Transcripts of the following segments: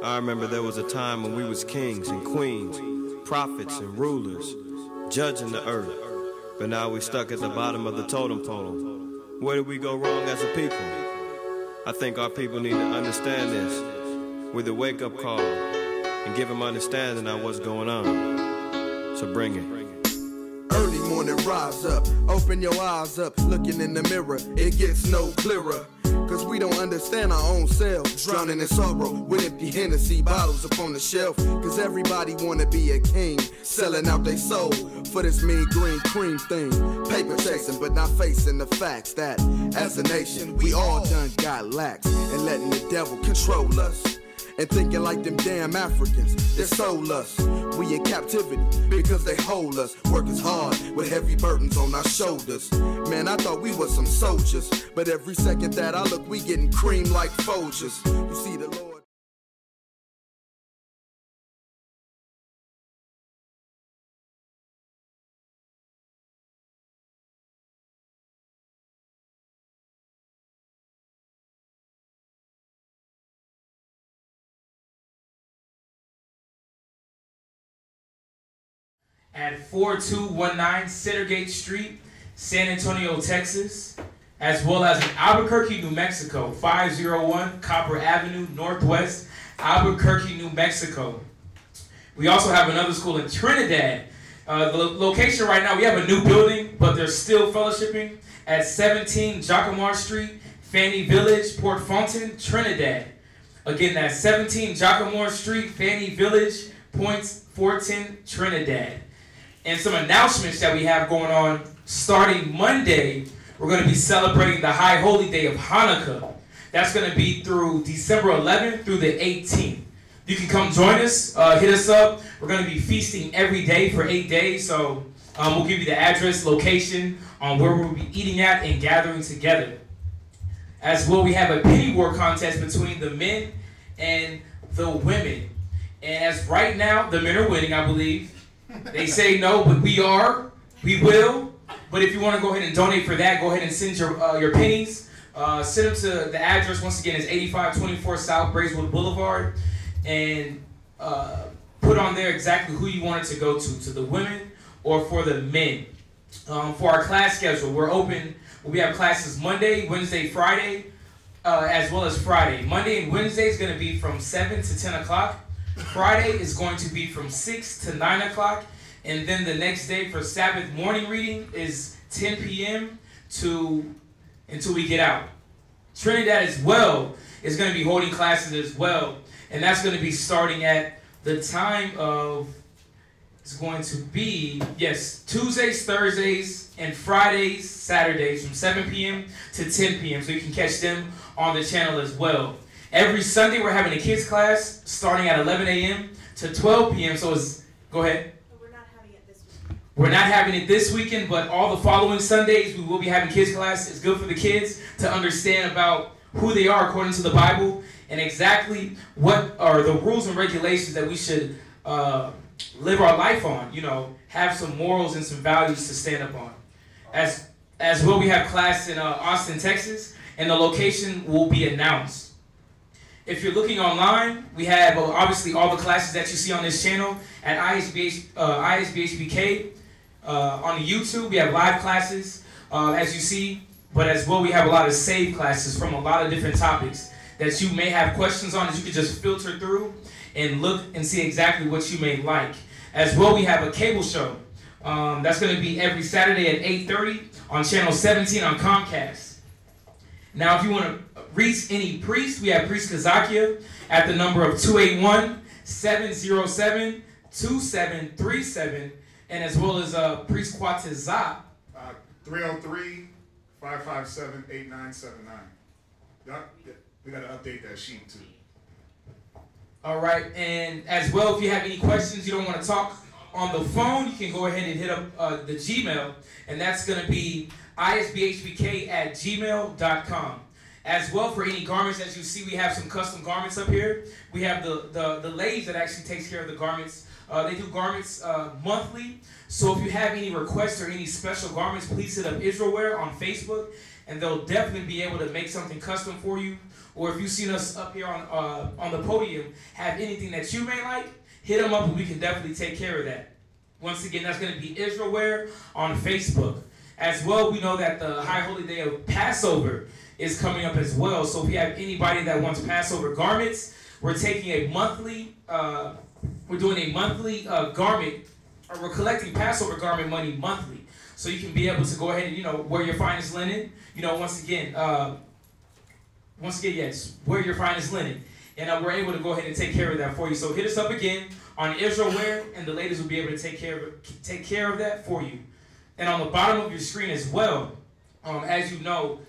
I remember there was a time when we was kings and queens, prophets and rulers, judging the earth. But now we stuck at the bottom of the totem pole. Where did we go wrong as a people? I think our people need to understand this with a wake-up call and give them understanding on what's going on. So bring it. Early morning, rise up, open your eyes up, looking in the mirror, it gets no clearer. Cause we don't understand our own selves, drowning in sorrow with empty Hennessy bottles upon the shelf. Cause everybody wanna be a king, selling out their soul for this mean green cream thing. Paper chasing, but not facing the facts that as a nation, we all done got lax and letting the devil control us. And thinking like them damn Africans, they sold us. We in captivity because they hold us. Work is hard with heavy burdens on our shoulders. Man, I thought we were some soldiers, but every second that I look, we getting creamed like Folgers. You see the Lord. At 4219 Centergate Street, San Antonio, Texas, as well as in Albuquerque, New Mexico, 501 Copper Avenue, Northwest, Albuquerque, New Mexico. We also have another school in Trinidad. The location right now, we have a new building, but they're still fellowshipping at 17 Jacomar Street, Fanny Village, Port Fontaine, Trinidad. Again, that's 17 Jacomar Street, Fanny Village, Port Fontaine, Trinidad. And some announcements that we have going on. Starting Monday, we're going to be celebrating the High Holy Day of Hanukkah. That's going to be through December 11th through the 18th. You can come join us, hit us up. We're going to be feasting every day for 8 days. So we'll give you the address, location, on where we'll be eating at and gathering together. As well, we have a penny war contest between the men and the women. And as right now, the men are winning, I believe. They say no, but we will. But if you want to go ahead and donate for that, go ahead and send your pennies. Send them to the address, once again, is 8524 South Braeswood Boulevard. And put on there exactly who you want it to go to the women or for the men. For our class schedule, we're open. We have classes Monday, Wednesday, Friday, as well as Friday. Monday and Wednesday is going to be from 7 to 10 o'clock. Friday is going to be from 6 to 9 o'clock. And then the next day for Sabbath morning reading is 10 p.m. until we get out. Trinidad as well is going to be holding classes as well. And that's going to be starting at the time of, it's going to be, yes, Tuesdays, Thursdays, and Fridays, Saturdays from 7 p.m. to 10 p.m. So you can catch them on the channel as well. Every Sunday, we're having a kids class starting at 11 a.m. to 12 p.m. So go ahead. We're not having it this weekend. We're not having it this weekend, but all the following Sundays, we will be having kids class. It's good for the kids to understand about who they are according to the Bible and exactly what are the rules and regulations that we should live our life on. You know, have some morals and some values to stand up on. As well, we have class in Austin, Texas, and the location will be announced. If you're looking online, we have obviously all the classes that you see on this channel at ISBHBK. On the YouTube, we have live classes, as you see, but as well we have a lot of saved classes from a lot of different topics that you may have questions on that you can just filter through and look and see exactly what you may like. As well, we have a cable show. That's going to be every Saturday at 8:30 on channel 17 on Comcast. Now, if you want to reach any priest, we have Priest Kazakia at the number of 281-707-2737, and as well as Priest Quatizat. 303-557-8979. We got to update that sheet too. All right, and as well, if you have any questions, you don't want to talk on the phone, you can go ahead and hit up the Gmail, and that's going to be isbhbk@gmail.com. As well, for any garments, as you see, we have some custom garments up here. We have the ladies that actually takes care of the garments They do garments monthly. So if you have any requests or any special garments, please hit up Israelwear on Facebook, and they'll definitely be able to make something custom for you. Or if you've seen us up here on the podium, have anything that you may like, hit them up and we can definitely take care of that. Once again, that's going to be Israelwear on Facebook. As well, we know that the High Holy Day of Passover is coming up as well. So if you have anybody that wants Passover garments, we're taking a monthly, we're doing a monthly garment, or we're collecting Passover garment money monthly. So you can be able to go ahead and, you know, wear your finest linen. You know, once again, yes, wear your finest linen. And we're able to go ahead and take care of that for you. So hit us up again on Israelwear, and the ladies will be able to take care of that for you. And on the bottom of your screen as well, as you know,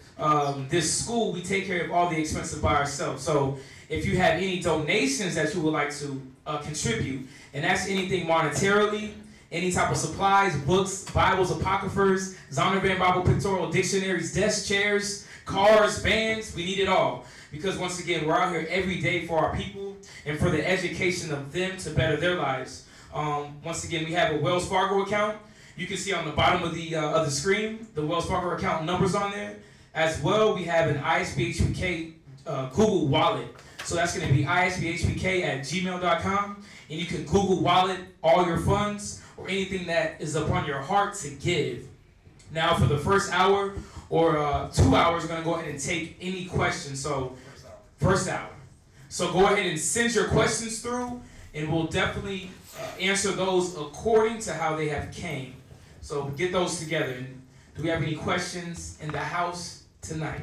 this school, we take care of all the expenses by ourselves. So if you have any donations that you would like to contribute, and that's anything monetarily, any type of supplies, books, Bibles, apocryphers, Zondervan Bible pictorial dictionaries, desk chairs, cars, vans, we need it all. Because once again, we're out here every day for our people and for the education of them to better their lives. Once again, we have a Wells Fargo account. You can see on the bottom of the screen, the Wells Fargo account numbers on there. As well, we have an ISBHPK Google Wallet. So that's going to be isbhpk@gmail.com. And you can Google Wallet all your funds or anything that is upon your heart to give. Now, for the first hour or 2 hours, we're going to go ahead and take any questions. So, first hour. So go ahead and send your questions through, and we'll definitely answer those according to how they have came. So get those together. And do we have any questions in the house tonight?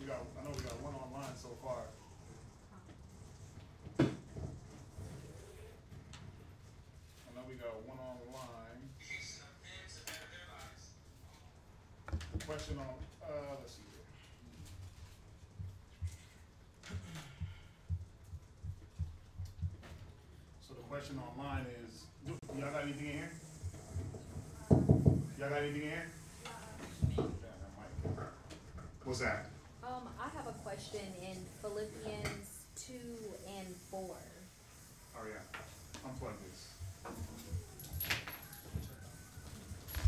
I know we got one online so far. I know we got one online. Question on, let's see here. So the question online is, y'all got anything in here? Y'all got anything in here? What's that? I have a question in Philippians 2 and 4. Oh yeah, unplug this.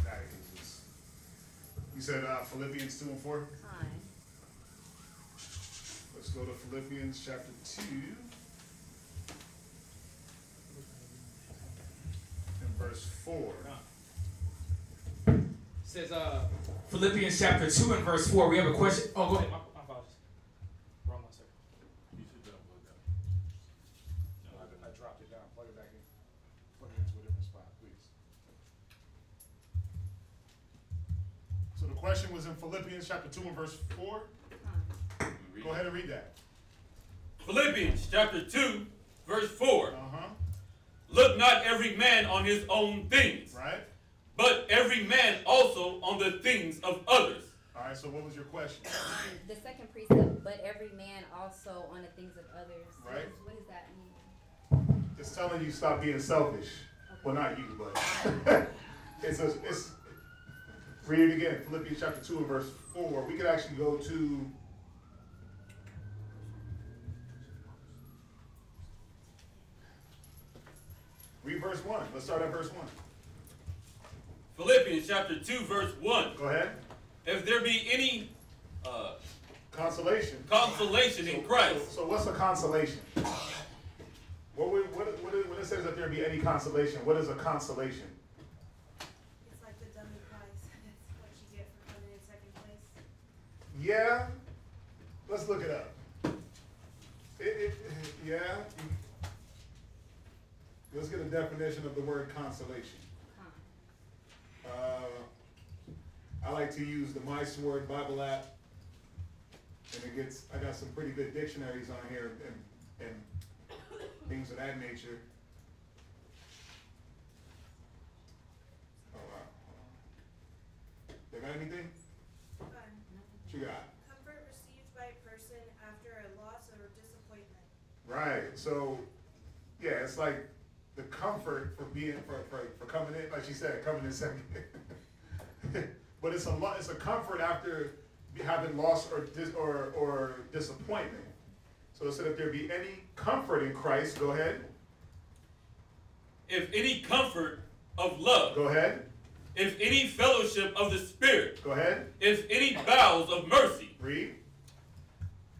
That is. You said Philippians 2 and 4? Hi. Let's go to Philippians chapter 2 and verse 4. It says Philippians chapter 2 and verse 4. We have a question. Oh, go ahead. My apologies. Wrong one, sir. You should unplug that. No, I dropped it down. Plug it back in. Plug it into a different spot, please. So the question was in Philippians chapter 2 and verse 4. Go ahead and read that. Philippians chapter 2, verse 4. Uh-huh. Look not every man on his own things, Right? but every man also on the things of others. All right, so what was your question? The second precept, but every man also on the things of others. Right. What does that mean? It's telling you stop being selfish. Well, not you, but it's read it again. Philippians chapter 2 and verse 4. We could actually go to read verse 1. Let's start at verse 1. Philippians chapter 2, verse 1. Go ahead. If there be any Consolation. consolation in Christ. So what's a consolation? When it says that there be any consolation, what is a consolation? It's like the dummy price. It's what you get for coming in second place. Yeah. Let's look it up. Yeah. Let's get a definition of the word consolation. I like to use the My Sword Bible app, and I got some pretty good dictionaries on here and things of that nature. Oh wow. They got anything? What you got? Comfort received by a person after a loss or disappointment. Right. So yeah, it's like the comfort for coming in, like she said, coming in second. But it's a comfort after having loss or disappointment. So it said if there be any comfort in Christ, go ahead. if any comfort of love, Go ahead. if any fellowship of the Spirit, Go ahead. if any bowels of mercy, Read.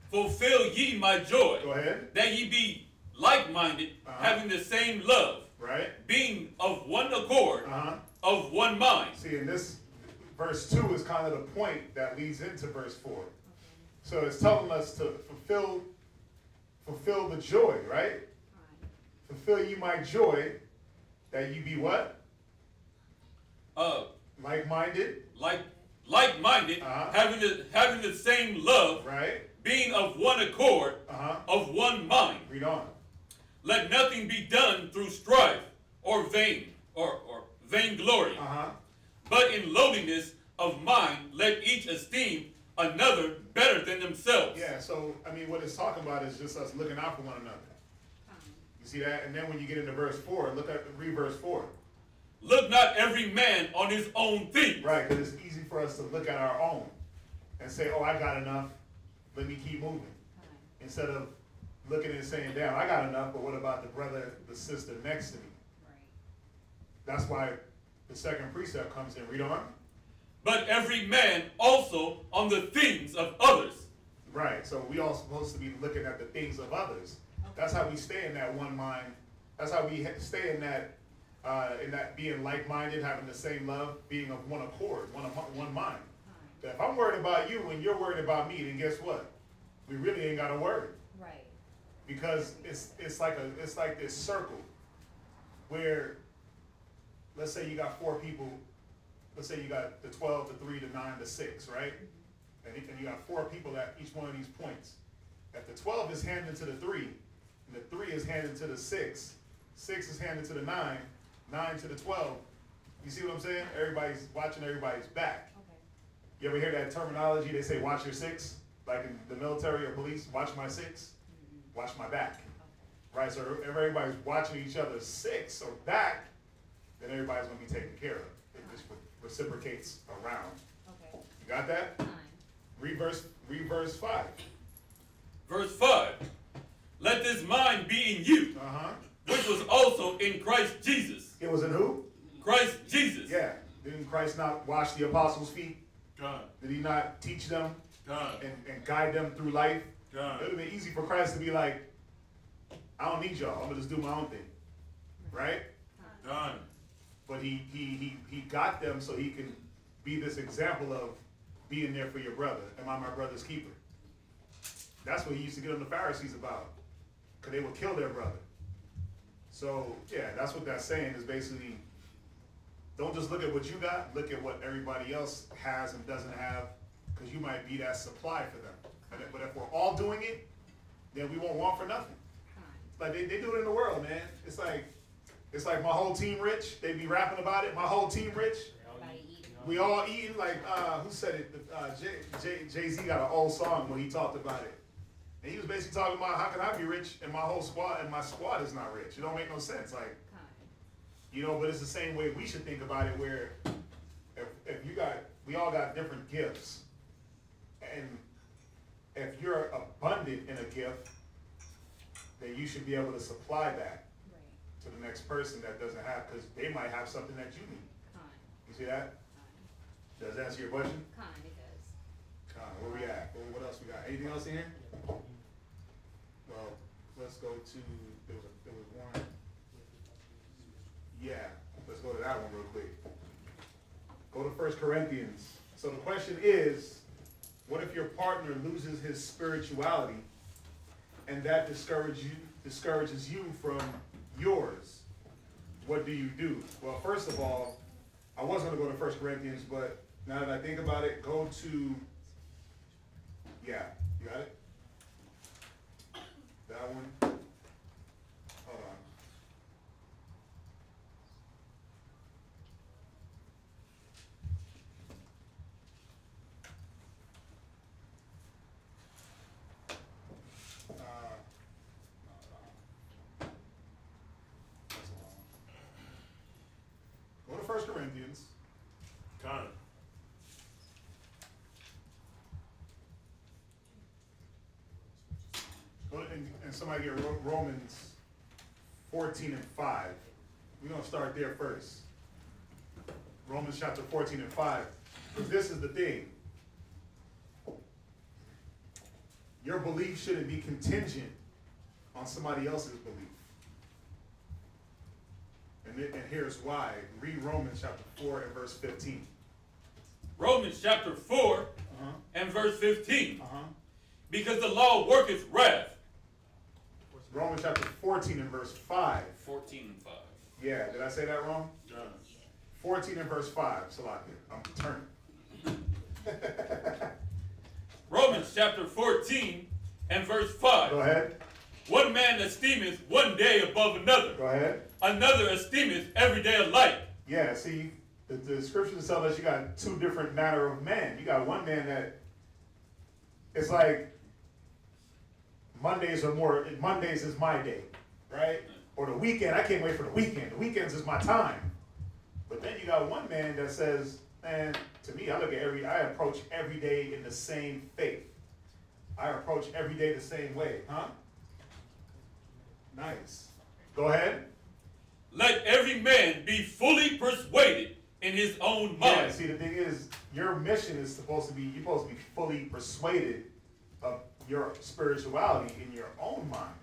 fulfill ye my joy, Go ahead. that ye be like-minded, having the same love, Right. being of one accord, Uh-huh. of one mind. See, in this verse 2 is kind of the point that leads into verse 4. So it's telling us to fulfill the joy, right? Fulfill you my joy, that you be what? Like-minded. Like-minded, having the same love, Right. being of one accord, of one mind. Read on. Let nothing be done through strife or vainglory, but in lowliness of mind, let each esteem another better than themselves. Yeah, so, I mean, what it's talking about is just us looking out for one another. You see that? And then when you get into verse 4, read verse 4. Look not every man on his own thing. Right, because it's easy for us to look at our own and say, oh, I got enough, let me keep moving. Instead of looking and saying, damn, I got enough, but what about the brother, the sister next to me? That's why the second precept comes in. Read on. But every man also on the things of others. Right, so we all supposed to be looking at the things of others. That's how we stay in that one mind. That's how we stay in that being like-minded, having the same love, being of one accord, one mind. That if I'm worried about you and you're worried about me, then guess what? We really ain't got to worry. Right. Because it's like this circle where, let's say you got 4 people. Let's say you got the 12, the 3, the 9, the 6, right? And you got 4 people at each one of these points. If the 12 is handed to the 3, and the 3 is handed to the 6, 6 is handed to the 9, 9 to the 12. You see what I'm saying? Everybody's watching everybody's back. Okay. You ever hear that terminology? They say, watch your 6, like in the military or police, watch my 6, watch my back. Right, so if everybody's watching each other's 6 or back, then everybody's going to be taken care of. It just reciprocates around. Okay. You got that? Fine. Read verse 5. Verse 5. Let this mind be in you, which was also in Christ Jesus. It was in who? Christ Jesus. Yeah. Didn't Christ not wash the apostles' feet? God. Did he not teach them God. and guide them through life? God. It would have been easy for Christ to be like, I don't need y'all. I'm going to just do my own thing. Right? Done. But he got them so he can be this example of being there for your brother. Am I my brother's keeper? That's what he used to get on the Pharisees about. Because they would kill their brother. So, yeah, that's what that's saying is basically, don't just look at what you got, look at what everybody else has and doesn't have, because you might be that supply for them. But if we're all doing it, then we won't want for nothing. Like they do it in the world, man. It's like my whole team rich. They be rapping about it. My whole team rich. We all eating. Like who said it? Jay-Z got an old song where he talked about it, and he was basically talking about how can I be rich and my whole squad and my squad is not rich. It don't make no sense. Like, you know. But it's the same way we should think about it. Where we all got different gifts, and if you're abundant in a gift, then you should be able to supply that to the next person that doesn't have, because they might have something that you need. You see that? Does that answer your question? Kind, it does. Where we at? What else we got? Anything else in here? Well, let's go to, there was one. Yeah, let's go to that one real quick. Go to 1 Corinthians. So the question is, what if your partner loses his spirituality and that discourages you from yours? What do you do? Well, first of all, I was going to go to 1 Corinthians, but now that I think about it, go to, yeah, you got it? That one. Hold on. Go to 1 Corinthians. Con. Go to, and somebody get Romans 14 and 5. we're going to start there first. Romans chapter 14 and 5. Because this is the thing. Your belief shouldn't be contingent on somebody else's belief. And here's why. Read Romans chapter 4 and verse 15. Romans chapter 4 and verse 15. Because the law worketh wrath. Romans chapter 14 and verse 5. 14 and 5. Yeah, did I say that wrong? 14 and verse 5. Salaki. I'm turning. Romans chapter 14 and verse 5. Go ahead. One man esteemeth one day above another. Go ahead. Another esteemeth every day alike. Yeah, see, the scriptures tell us you got two different manner of men. You got one man that it's like Mondays is my day, right? Or the weekend, I can't wait for the weekend. The weekends is my time. But then you got one man that says, man, to me, I approach every day in the same faith. I approach every day the same way, huh? Nice. Go ahead. Let every man be fully persuaded in his own mind. Yeah, see, the thing is, your mission is you're supposed to be fully persuaded of your spirituality in your own mind.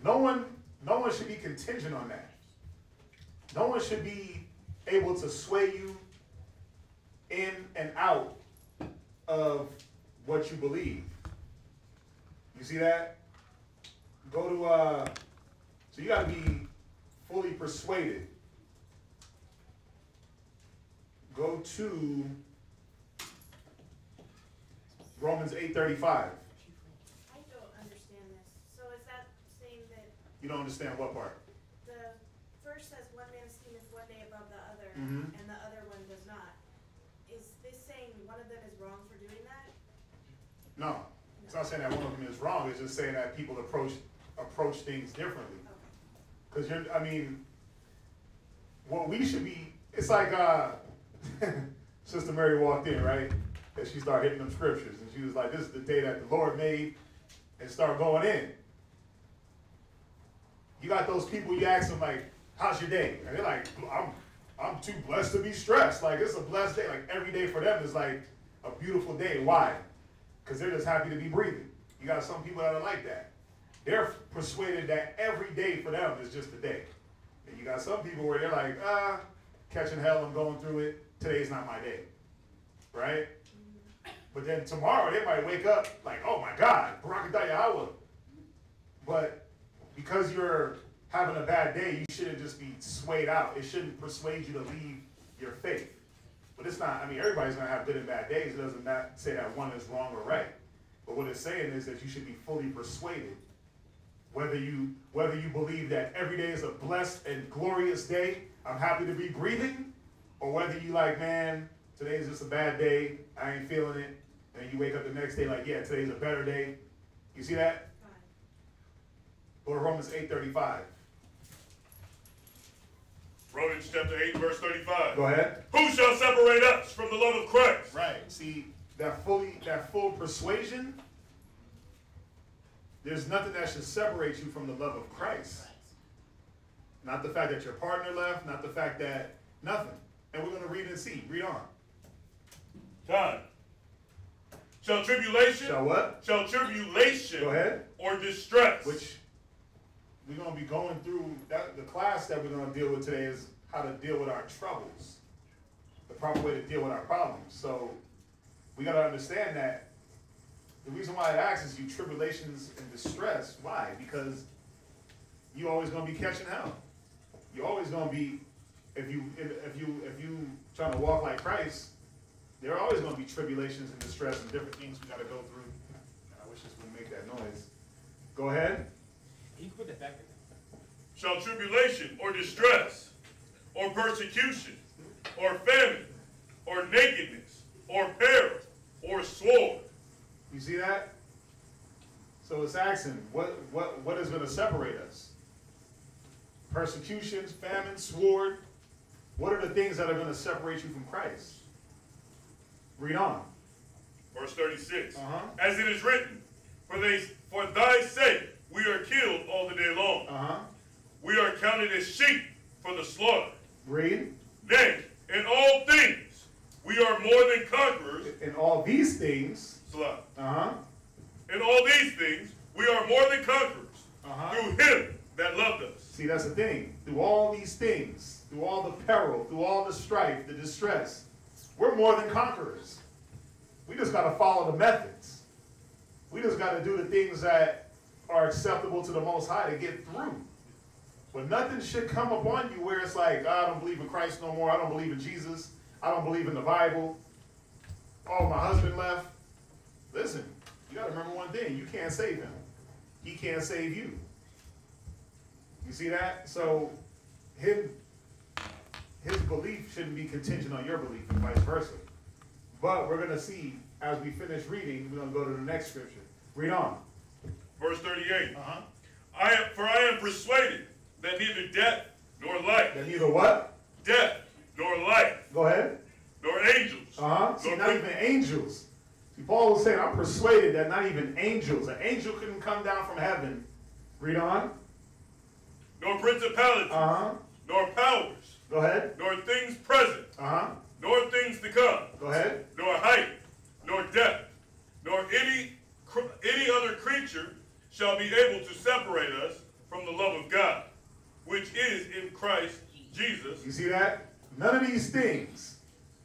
No one should be contingent on that. No one should be able to sway you in and out of what you believe. You see that? Go to, so you got to be fully persuaded. Go to Romans 8:35. I don't understand this. So is that saying that You don't understand what part? the first says one man esteemeth one day above the other, Mhm. and the other one does not? Is this saying one of them is wrong for doing that? No. It's not saying that one of them is wrong. It's just saying that people approach things differently. Because what we should be, it's like Sister Mary walked in, right? And she started hitting them scriptures. And she was like, this is the day that the Lord made, and start going in. You got those people, you ask them, like, how's your day? And they're like, I'm too blessed to be stressed. Like, it's a blessed day. Like, every day for them is like a beautiful day. Why? Because they're just happy to be breathing. You got some people that are like that. They're persuaded that every day for them is just a day. And you got some people where they're like, catching hell, I'm going through it. Today's not my day. Right? But then tomorrow they might wake up like, oh my God, Barakatah Yahweh. But because you're having a bad day, you shouldn't just be swayed out. It shouldn't persuade you to leave your faith. But it's not, everybody's going to have good and bad days. It doesn't not say that one is wrong or right. But what it's saying is that you should be fully persuaded. Whether you believe that every day is a blessed and glorious day, I'm happy to be breathing, or whether you like, man, today's just a bad day, I ain't feeling it, and then you wake up the next day like, yeah, today's a better day. You see that? Go to Romans 8:35. Romans chapter 8, verse 35. Go ahead. Who shall separate us from the love of Christ? Right. See, that full persuasion, there's nothing that should separate you from the love of Christ. Not the fact that your partner left, not the fact that nothing. And we're going to read and see. Read on. Time. Shall tribulation? Shall what? Shall tribulation? Go ahead. Or distress? Which we're going to be going through. The class that we're going to deal with today is how to deal with our troubles. The proper way to deal with our problems. So we got to understand that the reason why it asks you tribulations and distress. Why? Because you're always going to be catching hell. You're always going to be, if you trying to walk like Christ, there are always going to be tribulations and distress and different things we got to go through. I wish this would make that noise. Go ahead. You can put that back there. Shall tribulation or distress or persecution or famine or nakedness or peril or sword? You see that? So it's asking, what is going to separate us? Persecutions, famine, sword. What are the things that are going to separate you from Christ? Read on. Verse 36. Uh-huh. As it is written, for thy sake we are killed all the day long. Uh-huh. We are counted as sheep for the slaughter. Read. Nay, in all things we are more than conquerors. In all these things. Slaughter. Uh-huh. In all these things we are more than conquerors through him that loved us. See, that's the thing. Through all these things, through all the peril, through all the strife, the distress, we're more than conquerors. We just got to follow the methods. We just got to do the things that are acceptable to the Most High to get through. But nothing should come upon you where it's like, I don't believe in Christ no more. I don't believe in Jesus. I don't believe in the Bible. Oh, my husband left. Listen, you got to remember one thing. You can't save him. He can't save you. You see that? So his belief shouldn't be contingent on your belief and vice versa. But we're going to see as we finish reading, we're going to go to the next scripture. Read on. Verse 38. Uh-huh. I am persuaded that neither death nor life. That neither what? Death nor life. Go ahead. Nor angels. Uh-huh. See, not even angels. See, Paul was saying, I'm persuaded that not even angels. An angel couldn't come down from heaven. Read on. Nor principalities. Uh-huh. Nor powers. Go ahead. Nor things present. Uh-huh. Nor things to come. Go ahead. Nor height. Nor depth. Nor any other creature shall be able to separate us from the love of God, which is in Christ Jesus. You see that? None of these things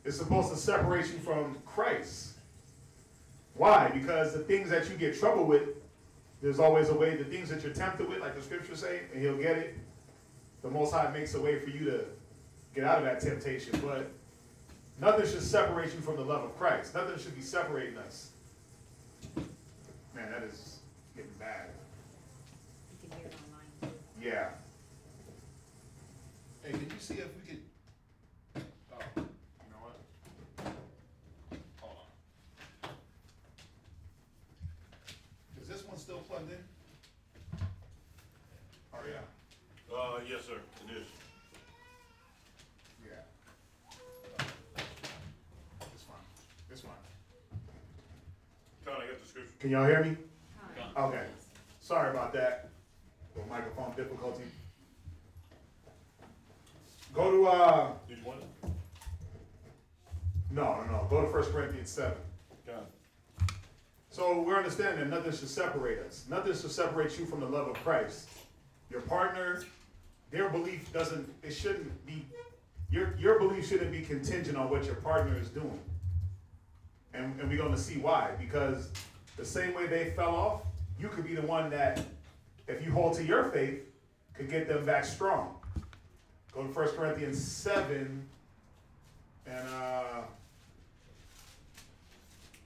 is supposed to separate you from Christ. Why? Because the things that you get trouble with, there's always a way. The things that you're tempted with, like the scriptures say, and he'll get it. The Most High makes a way for you to get out of that temptation. But nothing should separate you from the love of Christ. Nothing should be separating us. Man, that is getting bad. You can hear it online too. Yeah. Hey, can you see if we could? Oh, you know what? Hold on. Is this one still plugged in? Oh yeah. Yes, sir. It is. Yeah. It's fine. It's fine. Con, I got the scripture. Can y'all hear me? Hi. Okay. Sorry about that. With microphone difficulty. Go to Did you want it? no. Go to 1 Corinthians 7. Con. So we're understanding that nothing should separate us. Nothing should separate you from the love of Christ. Your partner, their belief shouldn't be, your belief shouldn't be contingent on what your partner is doing. And we're going to see why. Because the same way they fell off, you could be the one that, if you hold to your faith, could get them back strong. Go to 1 Corinthians 7 and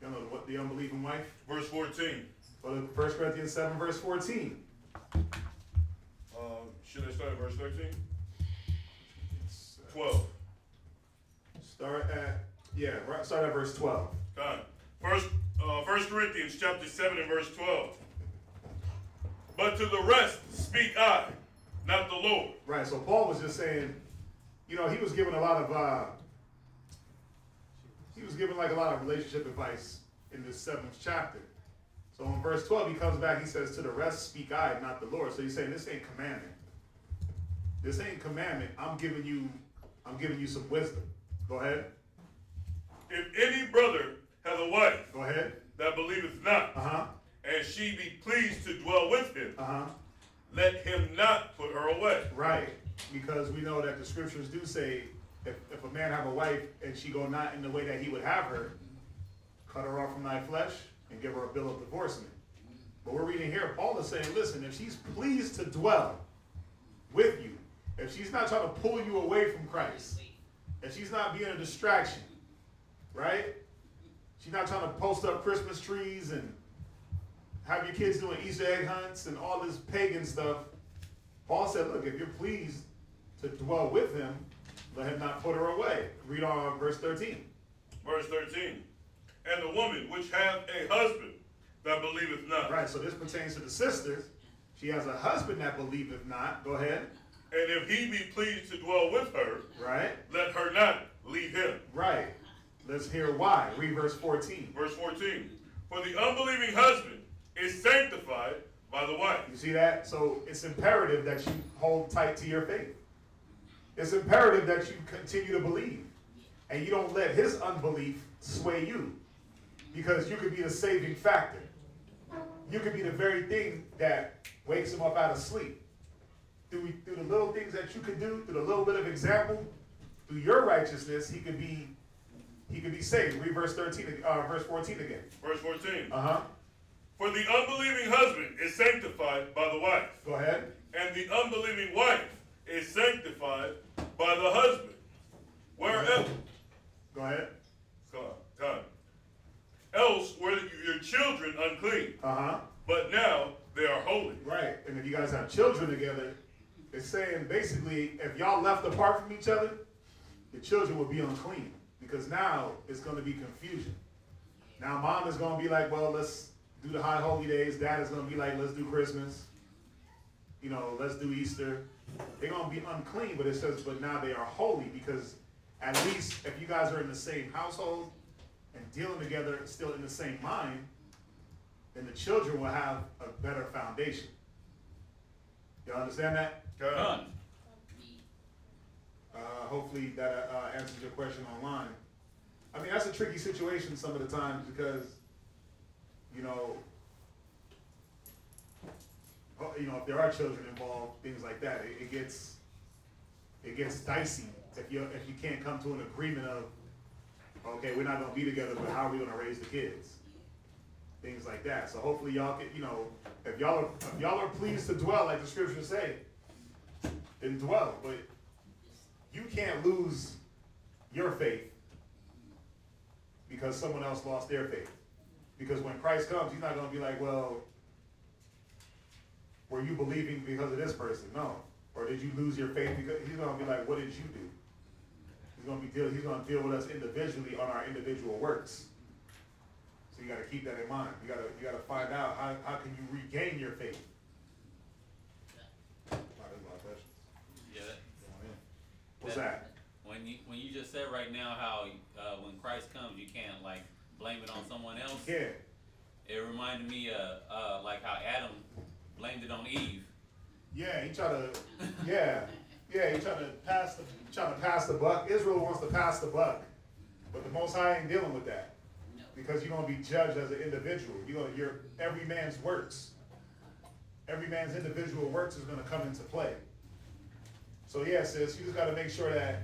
you know what, the unbelieving wife? Verse 14. Go to 1 Corinthians 7 verse 14. Should I start at verse 13? 12. Start at verse 12. Con. First Corinthians chapter 7 and verse 12. But to the rest speak I, not the Lord. Right, so Paul was just saying, you know, he was giving a lot of relationship advice in this 7th chapter. So in verse 12 he comes back, he says, to the rest speak I, not the Lord. So he's saying this ain't commandment. This ain't commandment. I'm giving you some wisdom. Go ahead. If any brother hath a wife Go ahead. that believeth not, Uh-huh. and she be pleased to dwell with him, Uh-huh. let him not put her away. Right. Because we know that the scriptures do say if a man have a wife and she go not in the way that he would have her, cut her off from thy flesh and give her a bill of divorcement. But we're reading here, Paul is saying, listen, if she's pleased to dwell with you, if she's not trying to pull you away from Christ, if she's not being a distraction, right? She's not trying to post up Christmas trees and have your kids doing Easter egg hunts and all this pagan stuff. Paul said, look, if you're pleased to dwell with him, let him not put her away. Read on verse 13. Verse 13. And the woman which hath a husband that believeth not. Right, so this pertains to the sisters. She has a husband that believeth not. Go ahead. And if he be pleased to dwell with her, Right. let her not leave him. Right. Let's hear why. Read verse 14. Verse 14. For the unbelieving husband is sanctified by the wife. You see that? So it's imperative that you hold tight to your faith. It's imperative that you continue to believe. And you don't let his unbelief sway you. Because you could be the saving factor. You could be the very thing that wakes him up out of sleep. Through the little things that you could do, through the little bit of example, through your righteousness, he could be saved. Read verse 14 again. Verse 14. Uh-huh. For the unbelieving husband is sanctified by the wife. Go ahead. And the unbelieving wife is sanctified by the husband. Wherever. Go ahead. God. Else were your children unclean. Uh-huh. But now they are holy. Right. And if you guys have children together, it's saying basically if y'all left apart from each other, the children will be unclean. Because now it's going to be confusion. Now mom is going to be like, well, let's do the high holy days. Dad is going to be like, let's do Christmas. You know, let's do Easter. They're going to be unclean, but it says, but now they are holy, because at least if you guys are in the same household and dealing together, still in the same mind, then the children will have a better foundation. Y'all understand that? God. Hopefully that answers your question online. I mean, that's a tricky situation some of the times because, you know, if there are children involved, things like that, it gets dicey if you can't come to an agreement of, okay, we're not going to be together, but how are we going to raise the kids? Things like that. So hopefully y'all can, if y'all are pleased to dwell, like the scriptures say, then dwell. But you can't lose your faith because someone else lost their faith. Because when Christ comes, he's not going to be like, well, were you believing because of this person? No. Or did you lose your faith? Because he's going to be like, what did you do? He's going to deal with us individually on our individual works. So you got to keep that in mind. You got to find out how can you regain your faith. Yeah. What's that? When you just said right now how when Christ comes you can't like blame it on someone else. Yeah. It reminded me of like how Adam blamed it on Eve. Yeah, he tried to. He tried to pass the buck. Israel wants to pass the buck, but the Most High ain't dealing with that. Because you're going to be judged as an individual. You're every man's works. Every man's individual works is going to come into play. So yeah, sis, you just got to make sure that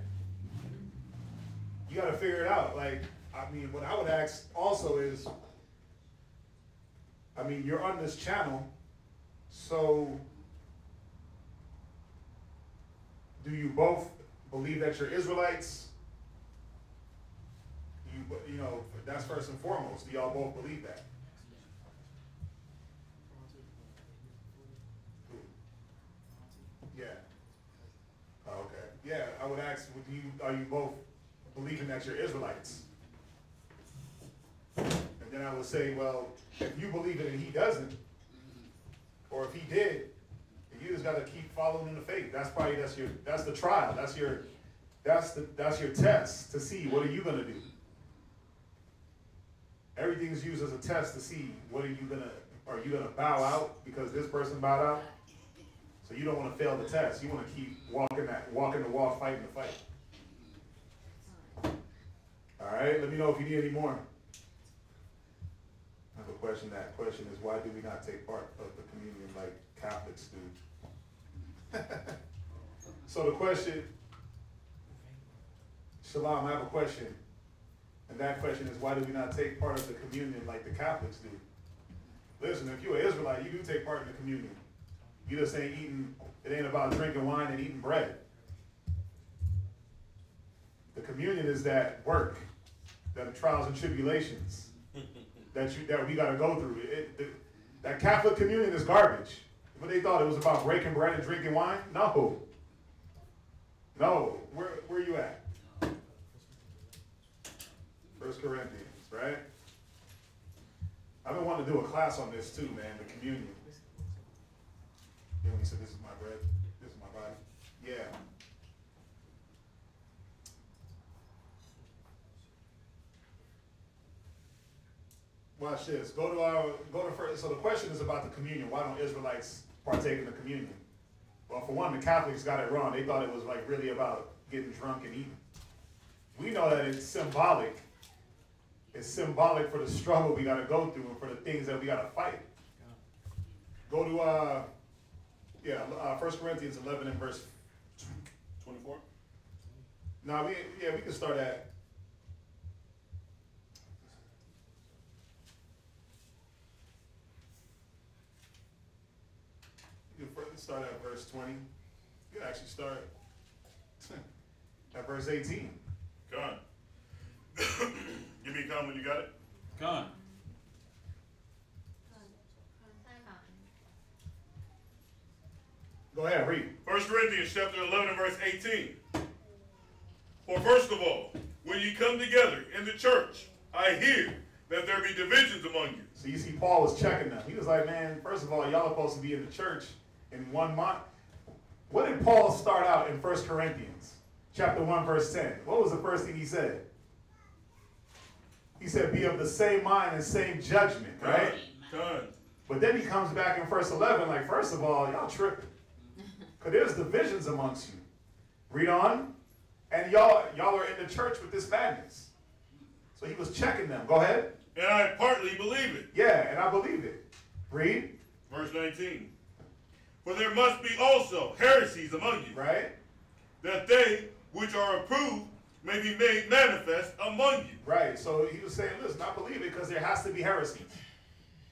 you got to figure it out. Like, I mean, what I would ask also is, I mean, you're on this channel, so do you both believe that you're Israelites? You know, that's first and foremost. Do y'all both believe that? Yeah. Oh, okay. Yeah, I would ask, are you both believing that you're Israelites? And then I would say, well, if you believe it and he doesn't, or if he did, then you just got to keep following in the faith. That's the trial. That's your test to see what are you gonna do. Everything's used as a test to see are you gonna bow out because this person bowed out? So you don't want to fail the test. You want to keep walking the walk, fighting the fight. All right, let me know if you need any more. I have a question. That question is, why do we not take part of the communion like Catholics do? So the question, Shalom, I have a question. And that question is, why do we not take part of the communion like the Catholics do? Listen, if you're an Israelite, you do take part in the communion. You just ain't eating, it ain't about drinking wine and eating bread. The communion is that work, that trials and tribulations that we got to go through. That Catholic communion is garbage. What they thought it was about breaking bread and drinking wine? No. Where you at? 1 Corinthians, right? I've been wanting to do a class on this too, man, the communion. You know when he said, this is my bread, this is my body? Yeah. Watch this. Go to first. So the question is about the communion. Why don't Israelites partake in the communion? Well, for one, the Catholics got it wrong. They thought it was like really about getting drunk and eating. We know that it's symbolic. It's symbolic for the struggle we got to go through and for the things that we got to fight. Go to 1 Corinthians 11 and verse 24. No, we can start at. You can start at verse 20. You can actually start at verse 18. Go on. Give me a comment when you got it. Gone. Go ahead, read. 1 Corinthians chapter 11 and verse 18. For first of all, when you come together in the church, I hear that there be divisions among you. So you see Paul was checking them. He was like, man, first of all, y'all are supposed to be in the church in one mind. What did Paul start out in 1 Corinthians chapter 1 verse 10? What was the first thing he said? He said, be of the same mind and same judgment, right? Done. But then he comes back in verse 11, like, first of all, y'all tripping. Because there's divisions amongst you. Read on. And y'all are in the church with this madness. So he was checking them. Go ahead. And I partly believe it. Yeah, and I believe it. Read. Verse 19. For there must be also heresies among you. Right. That they which are approved may be made manifest among you. Right. So he was saying, listen, I believe it because there has to be heresies.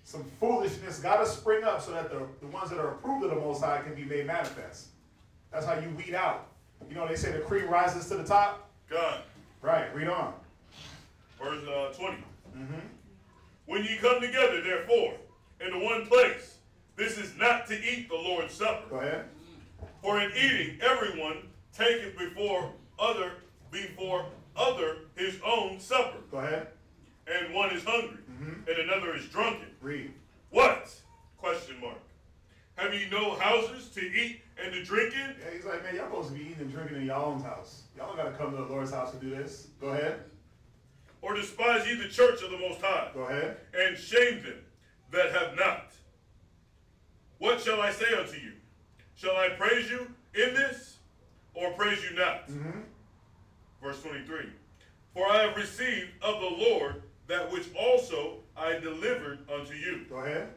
Some foolishness got to spring up so that the ones that are approved of the Most High can be made manifest. That's how you weed out. You know, they say the cream rises to the top. God. Right. Read on. Verse 20. Mm-hmm. When ye come together, therefore, into one place, this is not to eat the Lord's Supper. Go ahead. For in eating, everyone taketh before other his own supper. Go ahead. And one is hungry, and another is drunken. Read. What? Question mark. Have ye no houses to eat and to drink in? Yeah, he's like, man, y'all supposed to be eating and drinking in your own house. Y'all don't got to come to the Lord's house to do this. Go ahead. Or despise ye the church of the Most High? Go ahead. And shame them that have not. What shall I say unto you? Shall I praise you in this, or praise you not? Verse 23. For I have received of the Lord that which also I delivered unto you. Go ahead.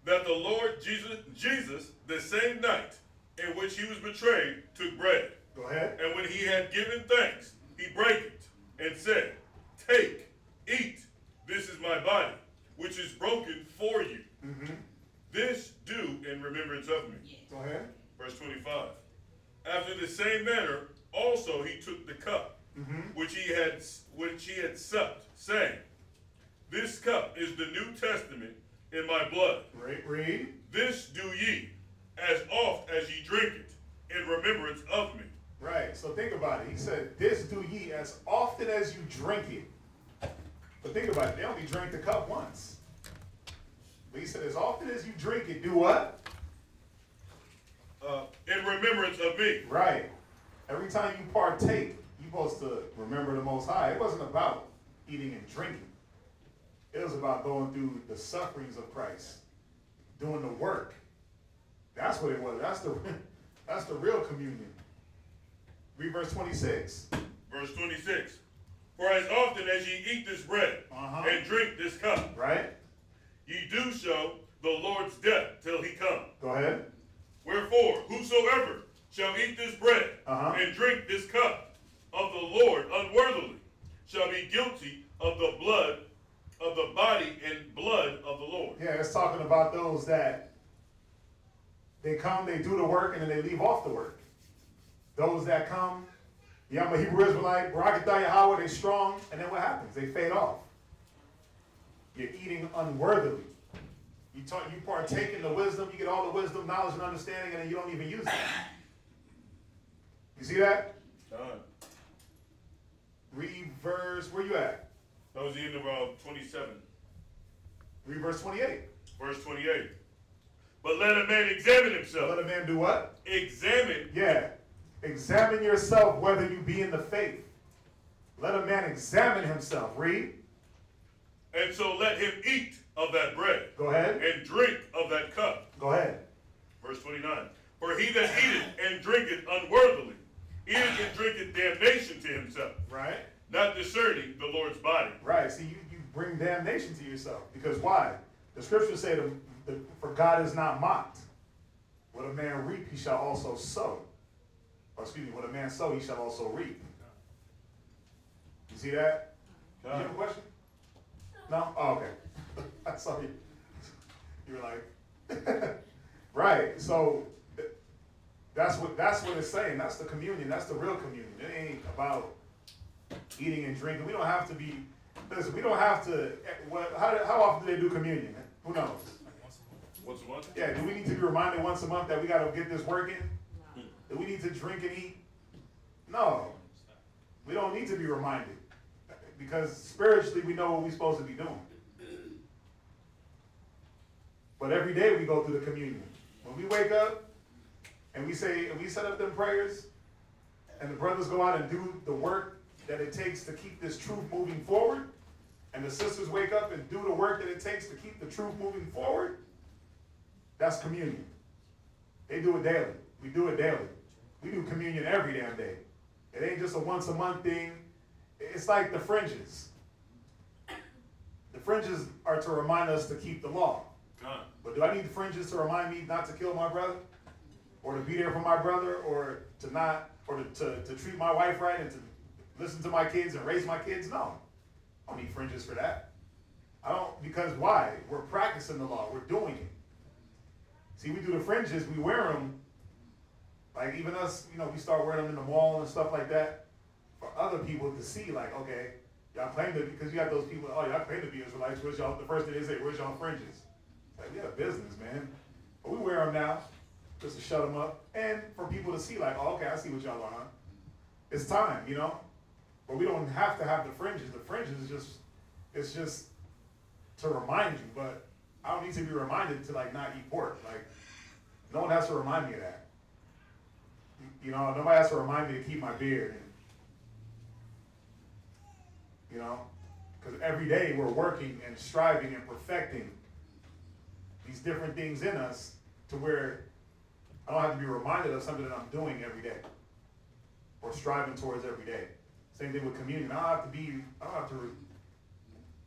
That the Lord Jesus, the same night in which he was betrayed, took bread. Go ahead. And when he had given thanks, he brake it and said, take, eat, this is my body, which is broken for you. This do in remembrance of me. Go ahead. Verse 25. After the same manner, also he took the cup, which he had supped, saying, this cup is the New Testament in my blood. Read. This do ye, as oft as ye drink it, in remembrance of me. Right. So think about it. He said, this do ye as often as you drink it. But think about it. They only drank the cup once. But he said, as often as you drink it, do what? In remembrance of me. Right. Every time you partake, you're supposed to remember the Most High. It wasn't about eating and drinking. It was about going through the sufferings of Christ, doing the work. That's what it was. That's the real communion. Read verse 26. Verse 26. For as often as ye eat this bread and drink this cup, right, ye do show the Lord's death till he come. Go ahead. Wherefore, whosoever shall eat this bread and drink this cup of the Lord unworthily shall be guilty of the blood, of the body and blood of the Lord. Yeah, it's talking about those that they come, they do the work, and then they leave off the work. Those that come, yeah, I'm a Hebrew Israelite, Barakatah Yahweh, they strong, and then what happens? They fade off. You're eating unworthily. You partake in the wisdom, you get all the wisdom, knowledge, and understanding, and then you don't even use it. You see that? Read verse, where you at? That was the end of 27. Read verse 28. Verse 28. But let a man examine himself. Let a man do what? Examine. Yeah. Examine yourself whether you be in the faith. Let a man examine himself. Read. And so let him eat of that bread. Go ahead. And drink of that cup. Go ahead. Verse 29. For he that eateth and drinketh unworthily, eateth and drinketh damnation to himself. Right. Not discerning the Lord's body. Right. See, you bring damnation to yourself. Because why? The scriptures say, for God is not mocked. What a man reap, he shall also sow. Or excuse me, what a man sow, he shall also reap. You see that? You have a question? No? Oh, okay. I saw you. You were like, right. So that's what it's saying. That's the communion. That's the real communion. It ain't about eating and drinking. We don't have to be, listen, we don't have to, how often do they do communion? Who knows? Once a month? Yeah, do we need to be reminded once a month that we got to get this working? Do we need to drink and eat? No. We don't need to be reminded. Because spiritually we know what we're supposed to be doing. But every day we go through the communion. When we wake up and we set up them prayers, and the brothers go out and do the work that it takes to keep this truth moving forward, and the sisters wake up and do the work that it takes to keep the truth moving forward, that's communion. They do it daily. We do it daily. We do communion every damn day. It ain't just a once a month thing. It's like the fringes. The fringes are to remind us to keep the law. But do I need the fringes to remind me not to kill my brother? Or to be there for my brother? Or to not, or to treat my wife right and to listen to my kids and raise my kids? No. I don't need fringes for that. I don't, because why? We're practicing the law. We're doing it. See, we do the fringes, we wear them, like even us, we start wearing them in the mall and stuff like that, for other people to see, like, okay, y'all claim to, because you got those people, oh, y'all claim to be Israelites, where's y'all, the first thing they say, where's y'all fringes? Like, we got a business, man. But we wear them now, just to shut them up, and for people to see, like, oh, okay, I see what y'all are, huh? It's time, But we don't have to have the fringes. The fringes is it's just to remind you, but I don't need to be reminded to, like, not eat pork. Like, no one has to remind me of that. Nobody has to remind me to keep my beard. Because every day we're working and striving and perfecting these different things in us to where I don't have to be reminded of something that I'm doing every day or striving towards every day. Same thing with communion. I don't have to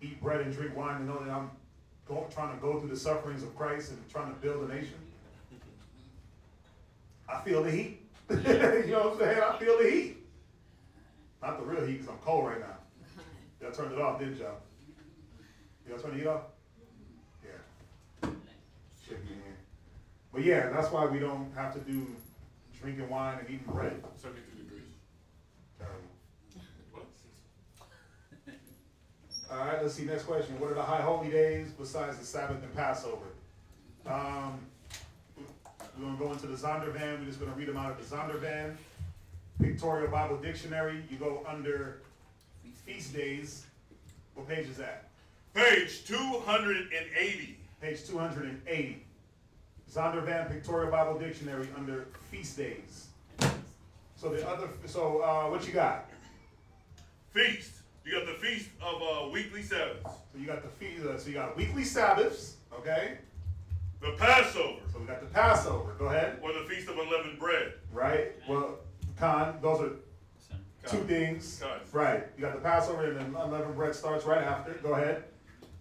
eat bread and drink wine to know that I'm trying to go through the sufferings of Christ and trying to build a nation. I feel the heat. You know what I'm saying? I feel the heat. Not the real heat because I'm cold right now. Y'all turned it off, didn't y'all? Y'all turn the heat off? Yeah. Shake your hand. But yeah, that's why we don't have to do drinking wine and eating bread. 72 degrees. Terrible. What? All right, let's see. Next question. What are the high holy days besides the Sabbath and Passover? We're going to go into the Zondervan. We're just going to read them out of the Zondervan. Pictorial Bible Dictionary. You go under feast days. What page is that? Page 280. Page 280. Zondervan Pictorial Bible Dictionary under feast days. So what you got? Feast. You got the feast of weekly Sabbaths. So you got the feast. So you got weekly Sabbaths. Okay. The Passover. So we got the Passover. Go ahead. Or the feast of unleavened bread. Right. Well, those are two things. Right. You got the Passover and then unleavened bread starts right after. Go ahead.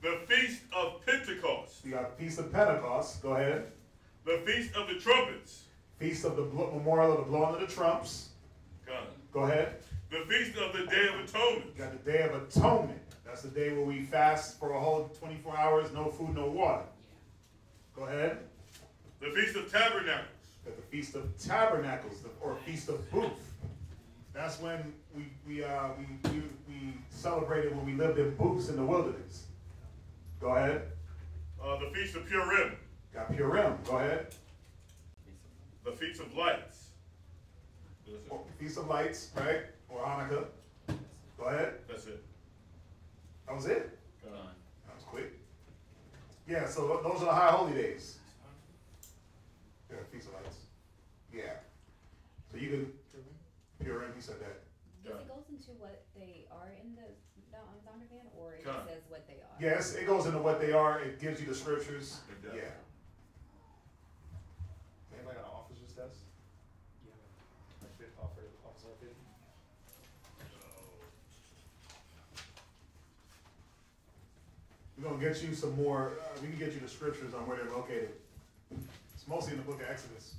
The feast of Pentecost. You got the feast of Pentecost. Go ahead. The feast of the trumpets. Feast of the memorial of the blowing of the trumps. Go ahead. The feast of the Day of Atonement. You got the Day of Atonement. That's the day where we fast for a whole 24 hours, no food, no water. Go ahead. The Feast of Tabernacles. Got the Feast of Tabernacles, or Feast of Booth. That's when we celebrated when we lived in booths in the wilderness. Go ahead. The Feast of Purim. Got Purim. Go ahead. The Feast of Lights. Feast of Lights, right? Or Hanukkah. Go ahead. That's it. That was it? Done. That was quick. Yeah, so those are the high holy days. Yeah, Feast of Lights. Yeah. So you can, Purim, you said that. Yes, it goes into what they are in the Zondervan, or it Come. says what they are? Yes, it goes into what they are. It gives you the scriptures. It does. Yeah. Anybody got an officer's desk? We're going to get you some more, we can get you the scriptures on where they're located. It's mostly in the book of Exodus.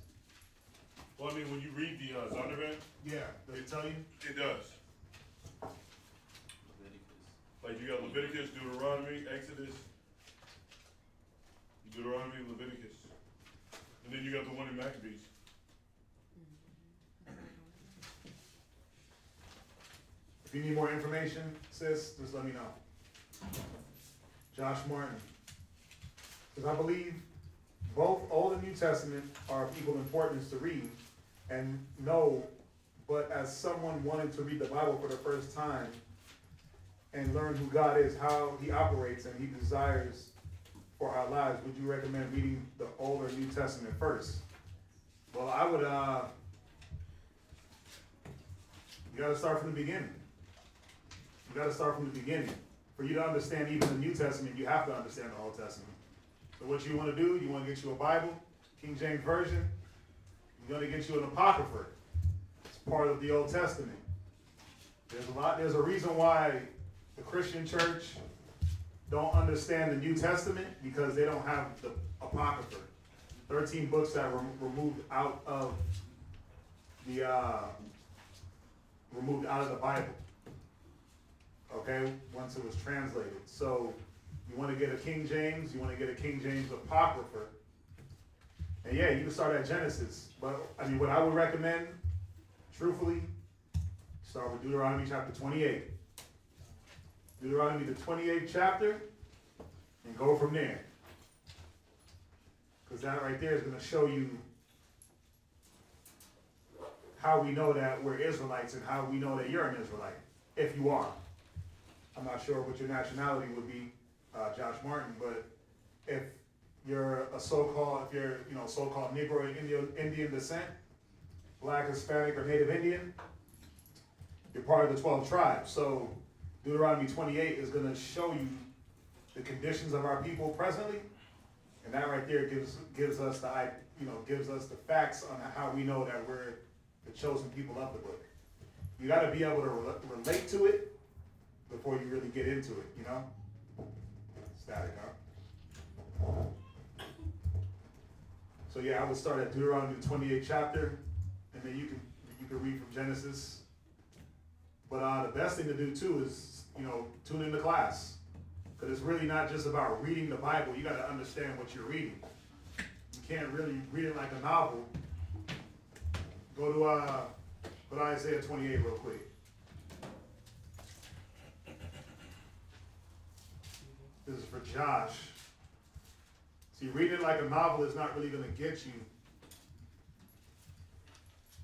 Well, I mean, when you read the Zondervan, Yeah, does it tell you? it does. Like you got Leviticus, Deuteronomy, Exodus, Deuteronomy, Leviticus. And then you got the one in Maccabees. If you need more information, sis, just let me know. Josh Martin. Because I believe both Old and New Testament are of equal importance to read and know, but as someone wanting to read the Bible for the first time and learn who God is, how he operates, and he desires for our lives, would you recommend reading the Old or New Testament first? Well, I would, you got to start from the beginning. You got to start from the beginning. For you to understand even the New Testament, you have to understand the Old Testament. So what you want to do, you want to get you a Bible, King James Version. You're going to get you an Apocrypha. It's part of the Old Testament. There's a reason why the Christian church don't understand the New Testament, because they don't have the Apocrypha. 13 books that were removed out of the Bible. Okay, once it was translated. So you want to get a King James, you want to get a King James Apocrypha. And yeah, you can start at Genesis. But I mean, what I would recommend, truthfully, start with Deuteronomy chapter 28. Deuteronomy, the 28th chapter, and go from there. Because that right there is going to show you how we know that we're Israelites and how we know that you're an Israelite, if you are. I'm not sure what your nationality would be, Josh Martin, but if you're a so-called Negro Indian descent, Black, Hispanic, or Native Indian, you're part of the 12 tribes. So Deuteronomy 28 is going to show you the conditions of our people presently, and that right there gives us the facts on how we know that we're the chosen people of the book. You got to be able to relate to it before you really get into it, you know? Static, huh? So yeah, I would start at Deuteronomy 28th chapter, and then you can read from Genesis. But the best thing to do too is, tune into class. Because it's really not just about reading the Bible, you got to understand what you're reading. You can't really read it like a novel. Go to Isaiah 28 real quick. This is for Josh. See, reading it like a novel is not really going to get you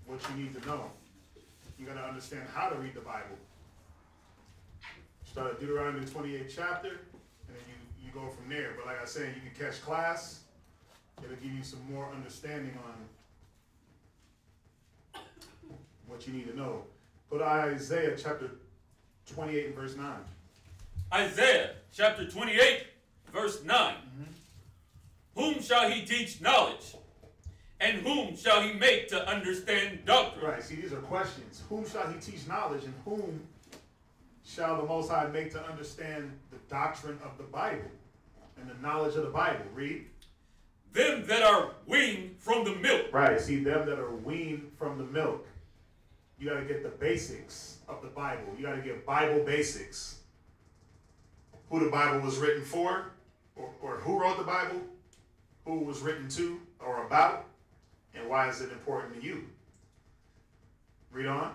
what you need to know. You got to understand how to read the Bible. Start at Deuteronomy 28th chapter, and then you go from there. But like I said, you can catch class. It'll give you some more understanding on what you need to know. Go to Isaiah chapter 28 and verse 9. Isaiah chapter 28, verse 9. Whom shall he teach knowledge? And whom shall he make to understand doctrine? Right, see, these are questions. Whom shall he teach knowledge, and whom shall the Most High make to understand the doctrine of the Bible and the knowledge of the Bible? Read. Them that are weaned from the milk. Right, see, them that are weaned from the milk. You got to get the basics of the Bible. You got to get Bible basics. Who the Bible was written for, or who wrote the Bible, who it was written to or about, and why is it important to you? Read on.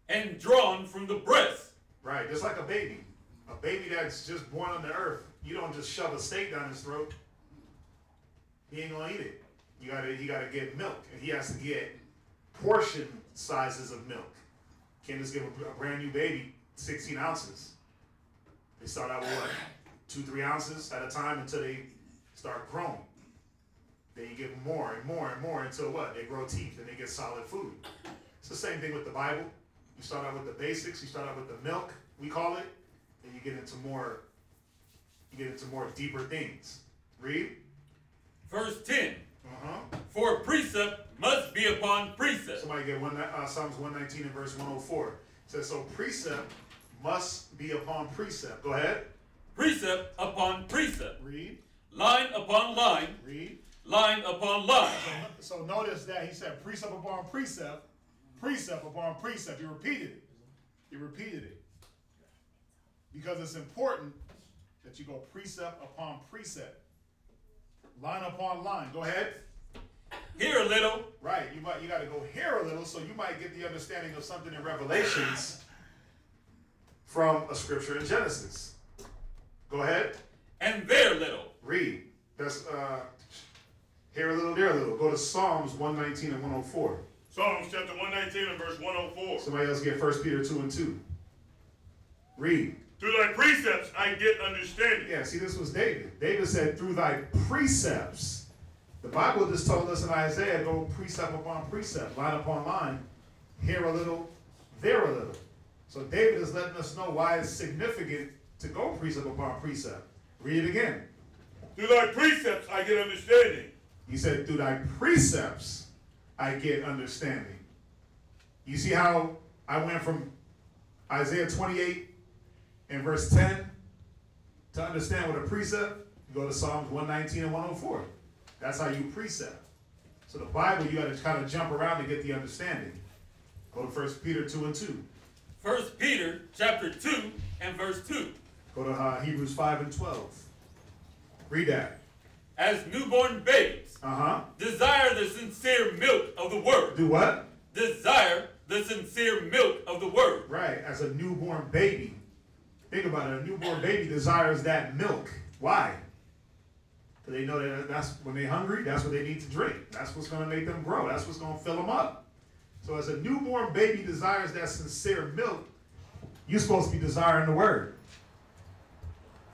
And drawn from the breast. Right, just like a baby. A baby that's just born on the earth. You don't just shove a steak down his throat. He ain't gonna eat it. You gotta get milk, and he has to get portion sizes of milk. Can't just give a brand new baby 16 ounces. They start out with what? 2-3 ounces at a time until they start growing. Then you give them more and more and more until what? They grow teeth and they get solid food. It's the same thing with the Bible. You start out with the basics. You start out with the milk, we call it, and you get into more deeper things. Read. Verse 10. For precept must be upon precept. Somebody get Psalms 119 and verse 104. It says, so precept must be upon precept. Go ahead. precept upon precept, Read. line upon line, Read. line upon line. So notice that he said precept upon precept, precept upon precept. He repeated it. He repeated it. Because it's important that you go precept upon precept. Line upon line. Go ahead. Here a little. Right. You got to go here a little, so you might get the understanding of something in Revelations from a scripture in Genesis. Go ahead. And there little. Read. That's here a little, there a little. Go to Psalms 119 and 104. Psalms chapter 119 and verse 104. Somebody else get 1 Peter 2 and 2. Read. Through thy precepts I get understanding. Yeah, see, this was David. David said, through thy precepts. The Bible just told us in Isaiah, go precept upon precept, line upon line, here a little, there a little. So David is letting us know why it's significant to go precept upon precept. Read it again. Through thy precepts I get understanding. He said, through thy precepts I get understanding. You see how I went from Isaiah 28 and verse 10 to understand what a precept? You go to Psalms 119 and 104. That's how you precept. So the Bible, you got to kind of jump around to get the understanding. Go to 1 Peter 2 and 2. 1 Peter chapter 2 and verse 2. Go to Hebrews 5 and 12. Read that. As newborn babes, desire the sincere milk of the word. Do what? Desire the sincere milk of the word. Right, as a newborn baby. Think about it. A newborn baby desires that milk. Why? Because they know that that's when they're hungry, that's what they need to drink. That's what's going to make them grow. That's what's going to fill them up. So as a newborn baby desires that sincere milk, you're supposed to be desiring the word.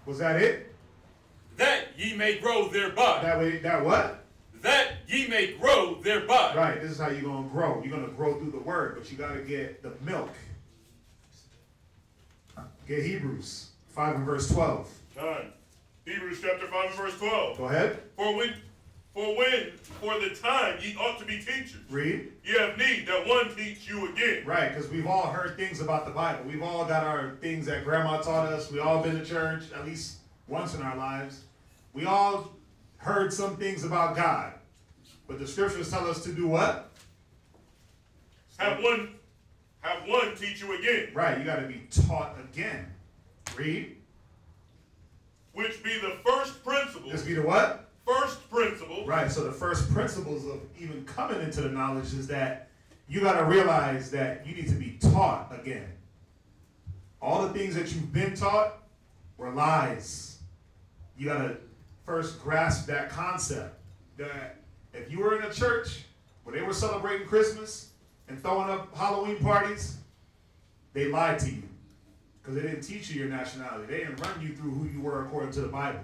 Was that it? That ye may grow thereby. That way, that what? That ye may grow thereby. Right, this is how you're going to grow. You're going to grow through the word, but you got to get the milk. Get Hebrews 5 and verse 12. Done. Hebrews chapter 5 and verse 12. Go ahead. For the time ye ought to be teachers. Read. Ye have need that one teach you again. Right, because we've all heard things about the Bible. We've all got our things that grandma taught us. We all been to church at least once in our lives. We all heard some things about God. But the scriptures tell us to do what? Have one teach you again. Right, you got to be taught again. Read. Which be the first principles. This be the what? First principles. Right, so the first principles of even coming into the knowledge is that you got to realize that you need to be taught again. All the things that you've been taught were lies. You got to first grasp that concept that if you were in a church where they were celebrating Christmas and throwing up Halloween parties, they lied to you because they didn't teach you your nationality. They didn't run you through who you were according to the Bible.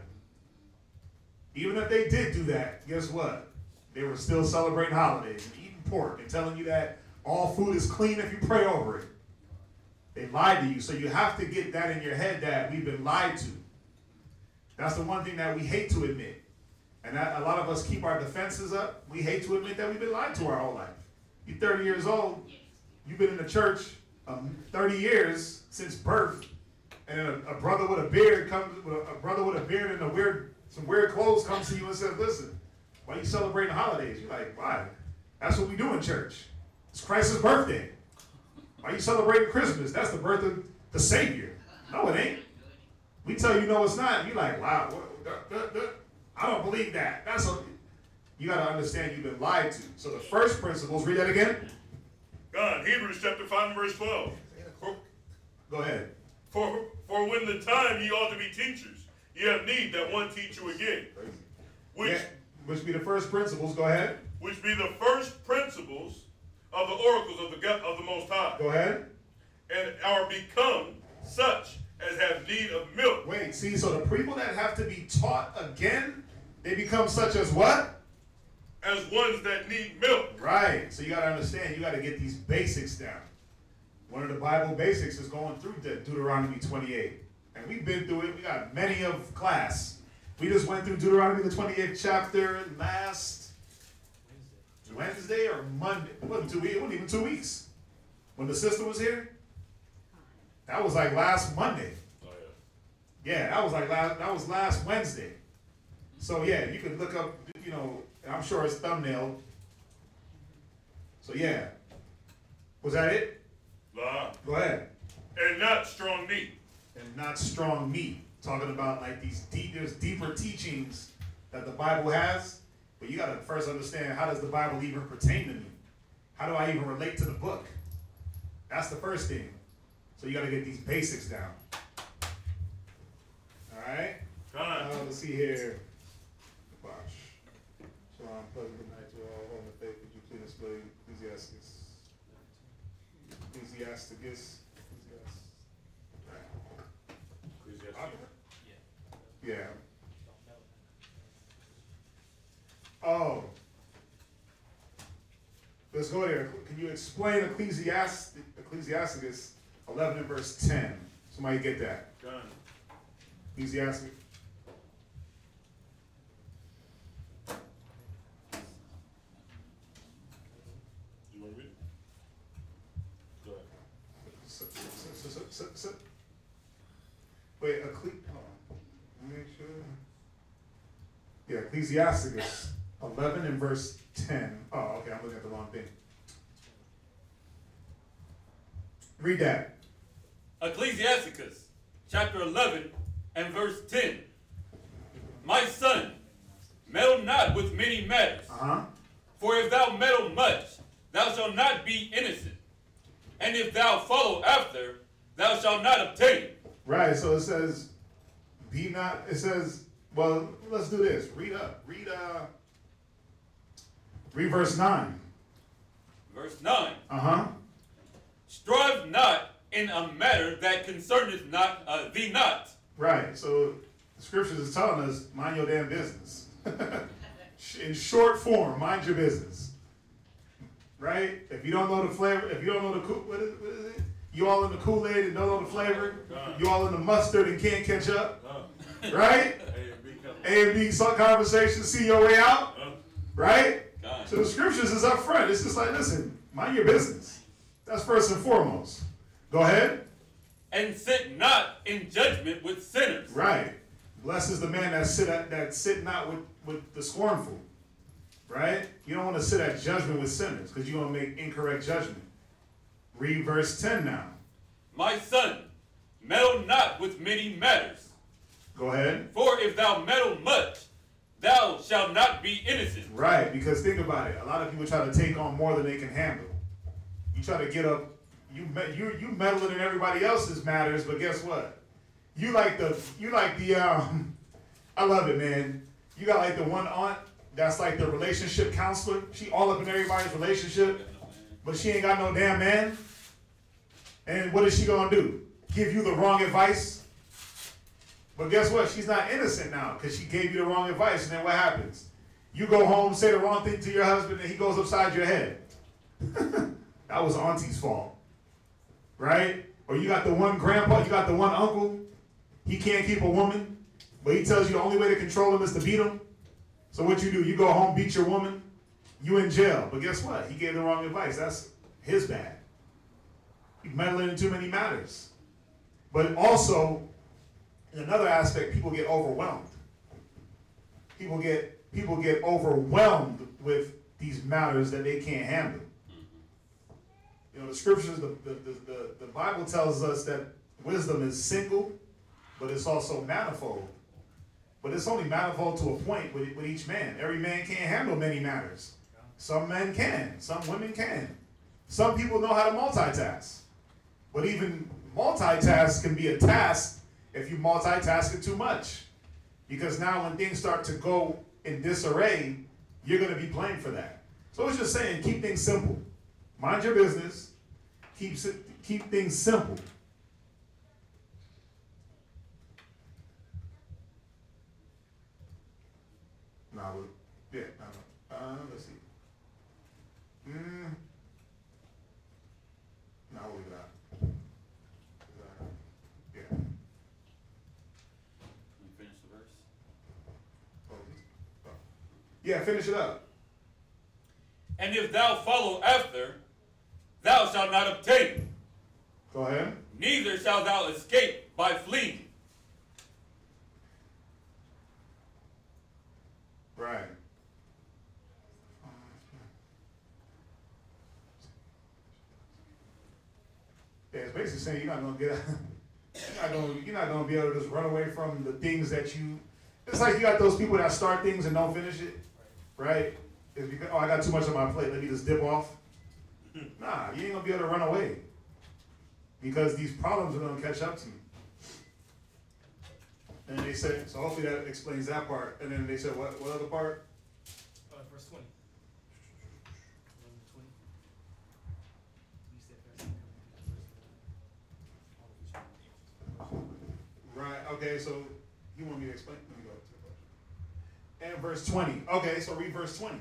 Even if they did do that, guess what? They were still celebrating holidays and eating pork and telling you that all food is clean if you pray over it. They lied to you, so you have to get that in your head that we've been lied to. That's the one thing that we hate to admit. And that a lot of us keep our defenses up. We hate to admit that we've been lied to our whole life. You're 30 years old. You've been in the church 30 years since birth. And then a brother with a beard and some weird clothes comes to you and says, listen, why are you celebrating holidays? You're like, why? That's what we do in church. It's Christ's birthday. Why are you celebrating Christmas? That's the birth of the Savior. No, it ain't. We tell you no, it's not. You're like, wow, I don't believe that. You got to understand you've been lied to. So the first principles, read that again. God, Hebrews chapter 5 and verse 12. Go ahead. For when the time ye ought to be teachers, ye have need that one teach you again. Which be the first principles. Go ahead. Which be the first principles of the oracles of the Most High. Go ahead. And are become such as have need of milk. Wait, see, so the people that have to be taught again, they become such as what? As ones that need milk. Right. So you got to understand, you got to get these basics down. One of the Bible basics is going through Deuteronomy 28. And we've been through it. We got many of class. We just went through Deuteronomy, the 28th chapter last Wednesday or Monday. It wasn't even 2 weeks. When the sister was here. That was like last Monday. Oh, Yeah, that was last Wednesday. So yeah, you could look up, you know, I'm sure it's thumbnail. So yeah. Was that it? Go ahead. And not strong meat. And not strong meat. Talking about like there's deeper teachings that the Bible has, but you gotta first understand, how does the Bible even pertain to me? How do I even relate to the book? That's the first thing. So you gotta get these basics down. Alright? Let's see here. Watch. Shalom, pleasant good night to all. Home of faith, would you please display Ecclesiasticus. Yeah. Oh. Let's go there. Can you explain Ecclesiasticus 11 and verse 10? Somebody get that? Done. Ecclesiasticus. You want to read it? Go ahead. Wait, make sure. Yeah, Ecclesiasticus 11 and verse 10. Oh, okay, I'm looking at the wrong thing. Read that. Ecclesiasticus chapter 11 and verse 10. My son, meddle not with many matters. For if thou meddle much, thou shalt not be innocent. And if thou follow after, thou shalt not obtain. Right, so it says, be not, it says, well, let's do this. Read up. Read verse 9. Verse 9. Strive not in a matter that concerneth not thee not. Right, so the scriptures is telling us, mind your damn business. In short form, mind your business. Right? If you don't know the flavor, if you don't know the, what is it? You all in the Kool-Aid and don't know the flavor. You all in the mustard and can't catch up. Right? A and B conversation, see your way out. Right? So the scriptures is up front. It's just like, listen, mind your business. That's first and foremost. Go ahead. And sit not in judgment with sinners. Right. Blessed is the man that sit not with the scornful. Right? You don't want to sit at judgment with sinners because you're going to make incorrect judgment. Read verse 10 now. My son, meddle not with many matters. Go ahead. For if thou meddle much, thou shalt not be innocent. Right, because think about it. A lot of people try to take on more than they can handle. You try to get up, you meddling in everybody else's matters, but guess what? You like the I love it, man. You got like the one aunt that's like the relationship counselor. She all up in everybody's relationship, but she ain't got no damn man. And what is she gonna do? Give you the wrong advice? But guess what? She's not innocent now because she gave you the wrong advice. And then what happens? You go home, say the wrong thing to your husband, and he goes upside your head. That was auntie's fault. Right? Or you got the one grandpa, you got the one uncle. He can't keep a woman, but he tells you the only way to control him is to beat him. So what you do? You go home, beat your woman, you in jail. But guess what? He gave the wrong advice. That's his bad. He's meddling in too many matters. But also, in another aspect, people get overwhelmed. People get overwhelmed with these matters that they can't handle. You know, the scriptures, the Bible tells us that wisdom is single, but it's also manifold. But it's only manifold to a point with each man. Every man can't handle many matters. Some men can. Some women can. Some people know how to multitask. But even multitask can be a task if you multitask it too much. Because now when things start to go in disarray, you're going to be blamed for that. So it's just saying, keep things simple. Mind your business. Keep things simple. Let's see. Now we'll leave it out. Yeah. Finish the verse. Yeah, finish it up. And if thou follow after, thou shalt not obtain. Go ahead. Neither shalt thou escape by fleeing. it's basically saying you're not gonna get, you're not gonna be able to just run away from the things that you. It's like you got those people that start things and don't finish it, right? It's because, oh, I got too much on my plate. Let me just dip off. Nah, you ain't gonna be able to run away because these problems are gonna catch up to you. And they said, so hopefully that explains that part. And then they said, what other part? Verse 20. Right, okay, so you want me to explain? Let me go to it. And verse 20. Okay, so read verse 20.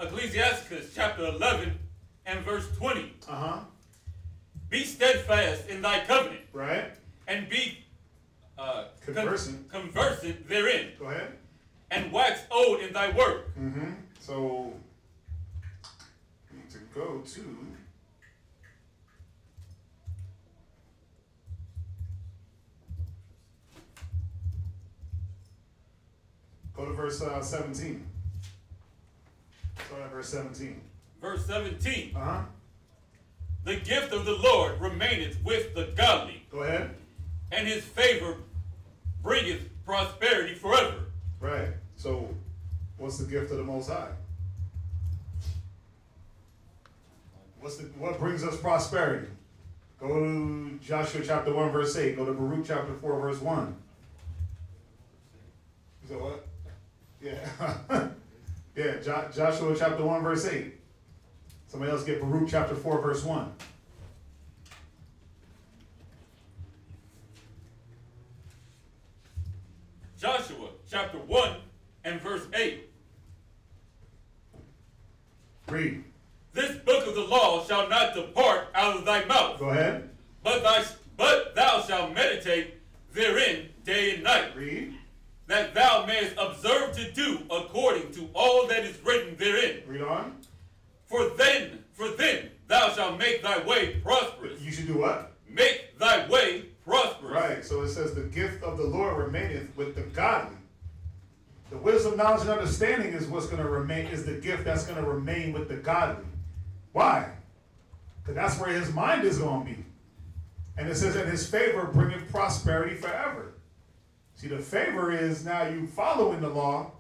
Ecclesiasticus chapter 11 and verse 20. Uh-huh. Be steadfast in thy covenant. Right. And be conversant therein. Go ahead. And wax old in thy work. Mm-hmm. So we need to go to verse 17. Start at verse 17. Verse 17. Uh-huh. The gift of the Lord remaineth with the godly. Go ahead. And his favor bringeth prosperity forever. Right. So what's the gift of the Most High? What brings us prosperity? Go to Joshua chapter 1 verse 8. Go to Baruch chapter 4 verse 1. You said what? Yeah. Yeah, Joshua chapter 1 verse 8. Somebody else get Baruch chapter 4 verse 1. Joshua chapter 1 and verse 8. Read. This book of the law shall not depart out of thy mouth. Go ahead. But thou shalt meditate therein day and night. Read. That thou mayest observe to do according to all that is written therein. Read on. For then thou shalt make thy way prosperous. You should do what? Make thy way prosperous. Right. So it says the gift of the Lord remaineth with the godly. The wisdom, knowledge, and understanding is what's going to remain, is the gift that's going to remain with the godly. Why? Because that's where his mind is going to be. And it says that his favor bringeth prosperity forever. See, the favor is now you following the law.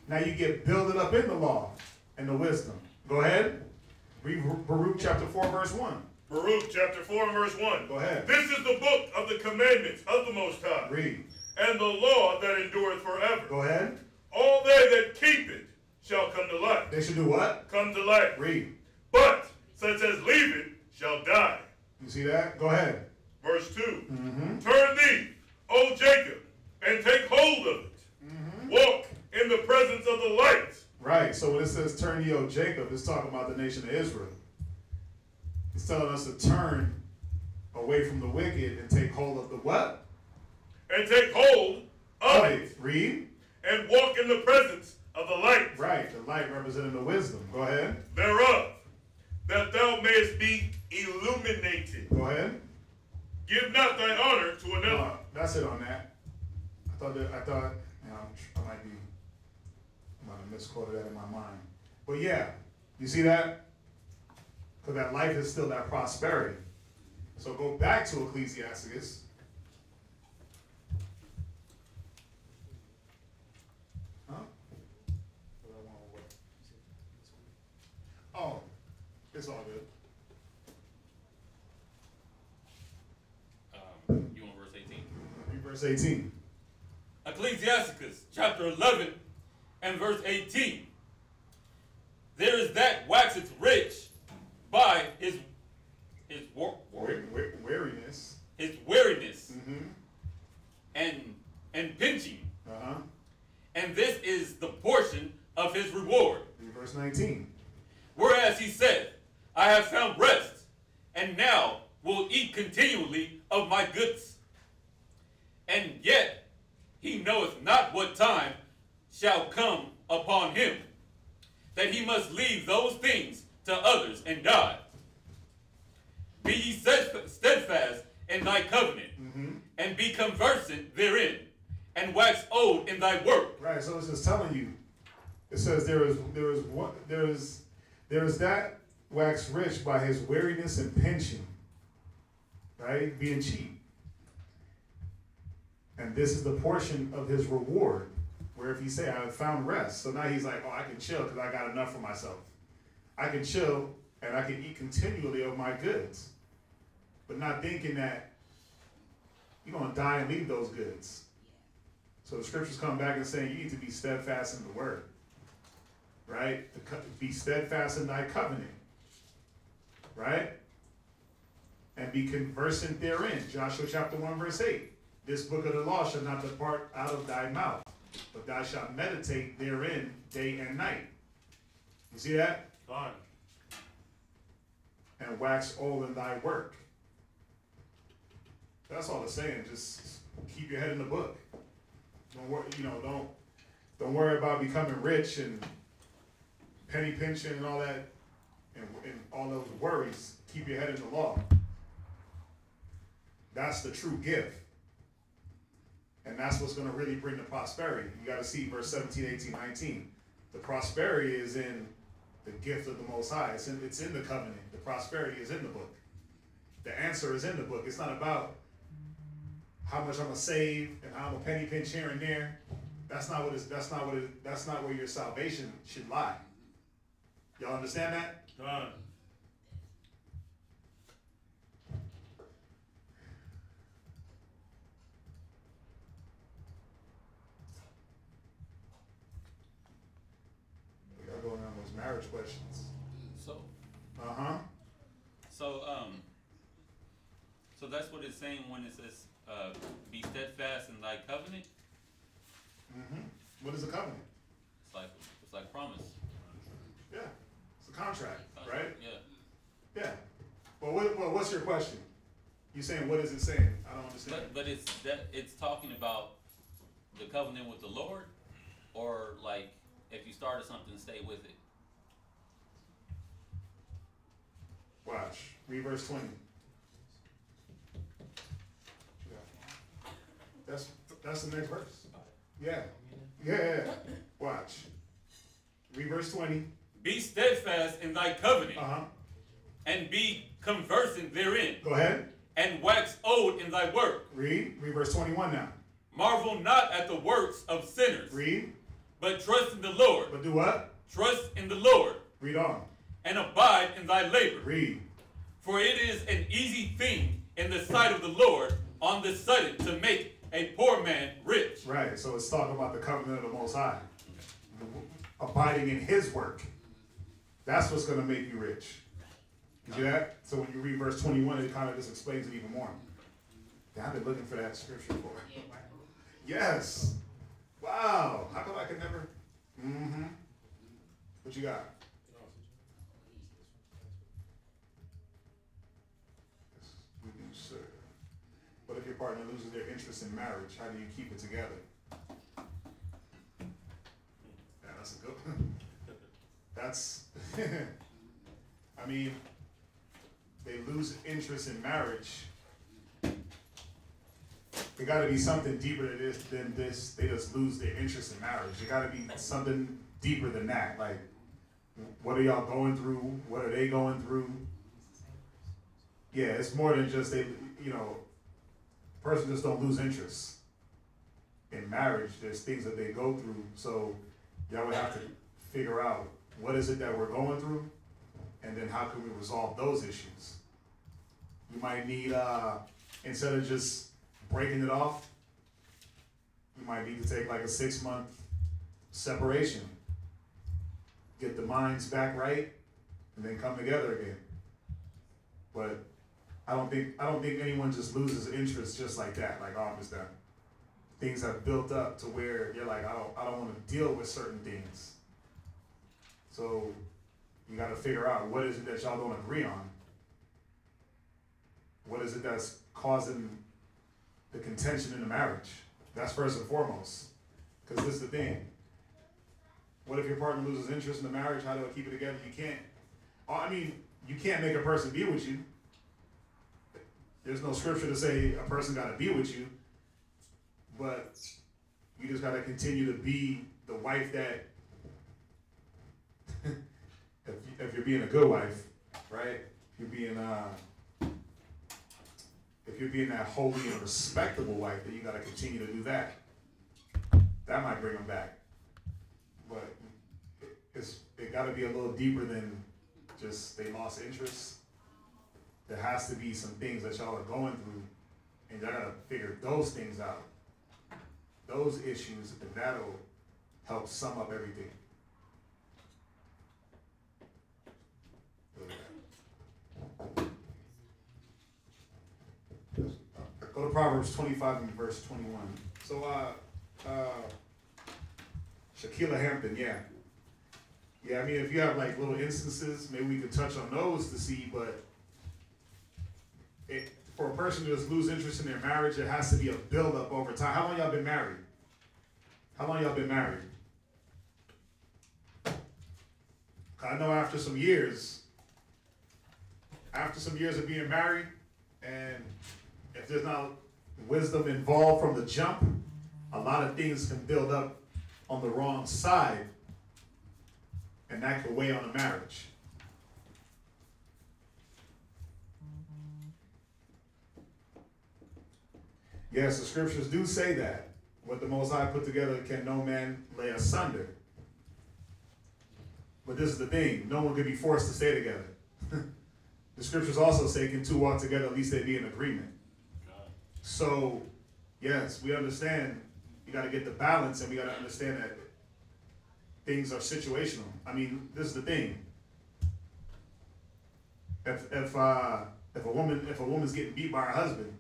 Now you get builded up in the law and the wisdom. Go ahead. Read Baruch chapter 4 verse 1. Baruch chapter 4 and verse 1. Go ahead. This is the book of the commandments of the Most High. Read. And the law that endureth forever. Go ahead. All they that keep it shall come to life. They should do what? Come to life. Read. But such as leave it shall die. You see that? Go ahead. Verse 2. Mm-hmm. Turn thee, O Jacob, and take hold of it. Mm-hmm. Walk in the presence of the light. Right. So when it says turn ye, O Jacob, it's talking about the nation of Israel. It's telling us to turn away from the wicked and take hold of the what? And take hold of it. Read. And walk in the presence of the light. Right. The light representing the wisdom. Go ahead. Thereof, that thou mayest be illuminated. Go ahead. Give not thy honor to another. That's it on that. I thought, you know, I might have misquoted that in my mind. But yeah, you see that? Because that life is still that prosperity. So go back to Ecclesiasticus. Huh? Oh, it's all good. You want verse 18? Read verse 18. Ecclesiasticus chapter 11 and verse 18. There is that waxeth rich by his weariness. His weariness. Mm-hmm. And pinching. Uh-huh. And this is the portion of his reward. Read verse 19. Whereas he said, I have found rest, and now will eat continually of my goods. And yet he knoweth not what time shall come upon him, that he must leave those things to others and die. Be ye steadfast in thy covenant, and be conversant therein, and wax old in thy work. Right, so it's just telling you. It says there is that wax rich by his weariness and pinching. right? Being cheap. And this is the portion of his reward, where if he say, I have found rest. So now he's like, oh, I can chill because I got enough for myself. I can chill and I can eat continually of my goods. But not thinking that you're going to die and leave those goods. So the scriptures come back and saying you need to be steadfast in the word. Right? Be steadfast in thy covenant. Right? And be conversant therein. Joshua chapter 1 verse 8. This book of the law shall not depart out of thy mouth, but thou shalt meditate therein day and night. You see that? Fine. And wax old in thy work. That's all it's saying. Just keep your head in the book. Don't worry, don't worry about becoming rich and penny pinching and all that, and all those worries. Keep your head in the law. That's the true gift. And that's what's going to really bring the prosperity. You got to see verse 17, 18, 19. The prosperity is in the gift of the Most High. It's in the covenant. The prosperity is in the book. The answer is in the book. It's not about how much I'm gonna save and how I'm a penny pinch here and there. That's not where your salvation should lie. Y'all understand that? Done. We gotta go around those marriage questions. So, so that's what it's saying when it says, be steadfast in thy covenant. Mm-hmm. What is a covenant? It's like promise. Yeah, it's a contract, right? Yeah. Yeah. Well, what's your question? You saying what is it saying? I don't understand. But it's talking about the covenant with the Lord, or like if you started something, stay with it. Watch. Read verse 20. That's the next verse. Yeah. Watch. Read verse 20. Be steadfast in thy covenant, and be conversant therein. Go ahead. And wax old in thy work. Read verse 21 now. Marvel not at the works of sinners. Read. But trust in the Lord. But do what? Trust in the Lord. Read on. And abide in thy labor. Read. For it is an easy thing in the sight of the Lord on the sudden to make a poor man rich. Right, so it's talking about the covenant of the Most High. Abiding in his work. That's what's going to make you rich. You see that? So when you read verse 21, it kind of just explains it even more. Yeah, I've been looking for that scripture for. Yes. Wow. How come I can never? Mm-hmm. What you got? Sir. What if your partner loses their interest in marriage? How do you keep it together? Yeah, that's a good one. That's, I mean, they lose interest in marriage. There got to be something deeper than this. They just lose their interest in marriage. There got to be something deeper than that. Like, what are y'all going through? What are they going through? Yeah, it's more than just person just don't lose interest in marriage. There's things that they go through. So y'all would have to figure out what is it that we're going through, and then how can we resolve those issues. You might need, instead of just breaking it off, you might need to take like a 6-month separation, get the minds back right, and then come together again. But I don't think anyone just loses interest just like that. Like, oh, I'm just done. Things have built up to where you're like, I don't want to deal with certain things. So you got to figure out, what is it that y'all don't agree on? What is it that's causing the contention in the marriage? That's first and foremost. Because this is the thing. What if your partner loses interest in the marriage? How do I keep it together? You can't. I mean, you can't make a person be with you. There's no scripture to say a person got to be with you, but you just got to continue to be the wife that, if you're being a good wife, right? If you're being, If you're being that holy and respectable wife, then you got to continue to do that. That might bring them back. But it got to be a little deeper than just they lost interest. There has to be some things that y'all are going through, and y'all got to figure those things out. Those issues, and that'll help sum up everything. Go to Proverbs 25 and verse 21. So, Shaquilla Hampton, yeah. Yeah, I mean, if you have like little instances, maybe we could touch on those to see, but for a person to just lose interest in their marriage, it has to be a build-up over time. How long y'all been married? How long y'all been married? I know after some years of being married, and if there's not wisdom involved from the jump, a lot of things can build up on the wrong side, and that could weigh on a marriage. Yes, the scriptures do say that. What the Most High put together can no man lay asunder. But this is the thing. No one can be forced to stay together. The scriptures also say, can two walk together, at least they be in agreement. So, yes, we understand you got to get the balance, and we got to understand that things are situational. I mean, this is the thing. If a woman's getting beat by her husband,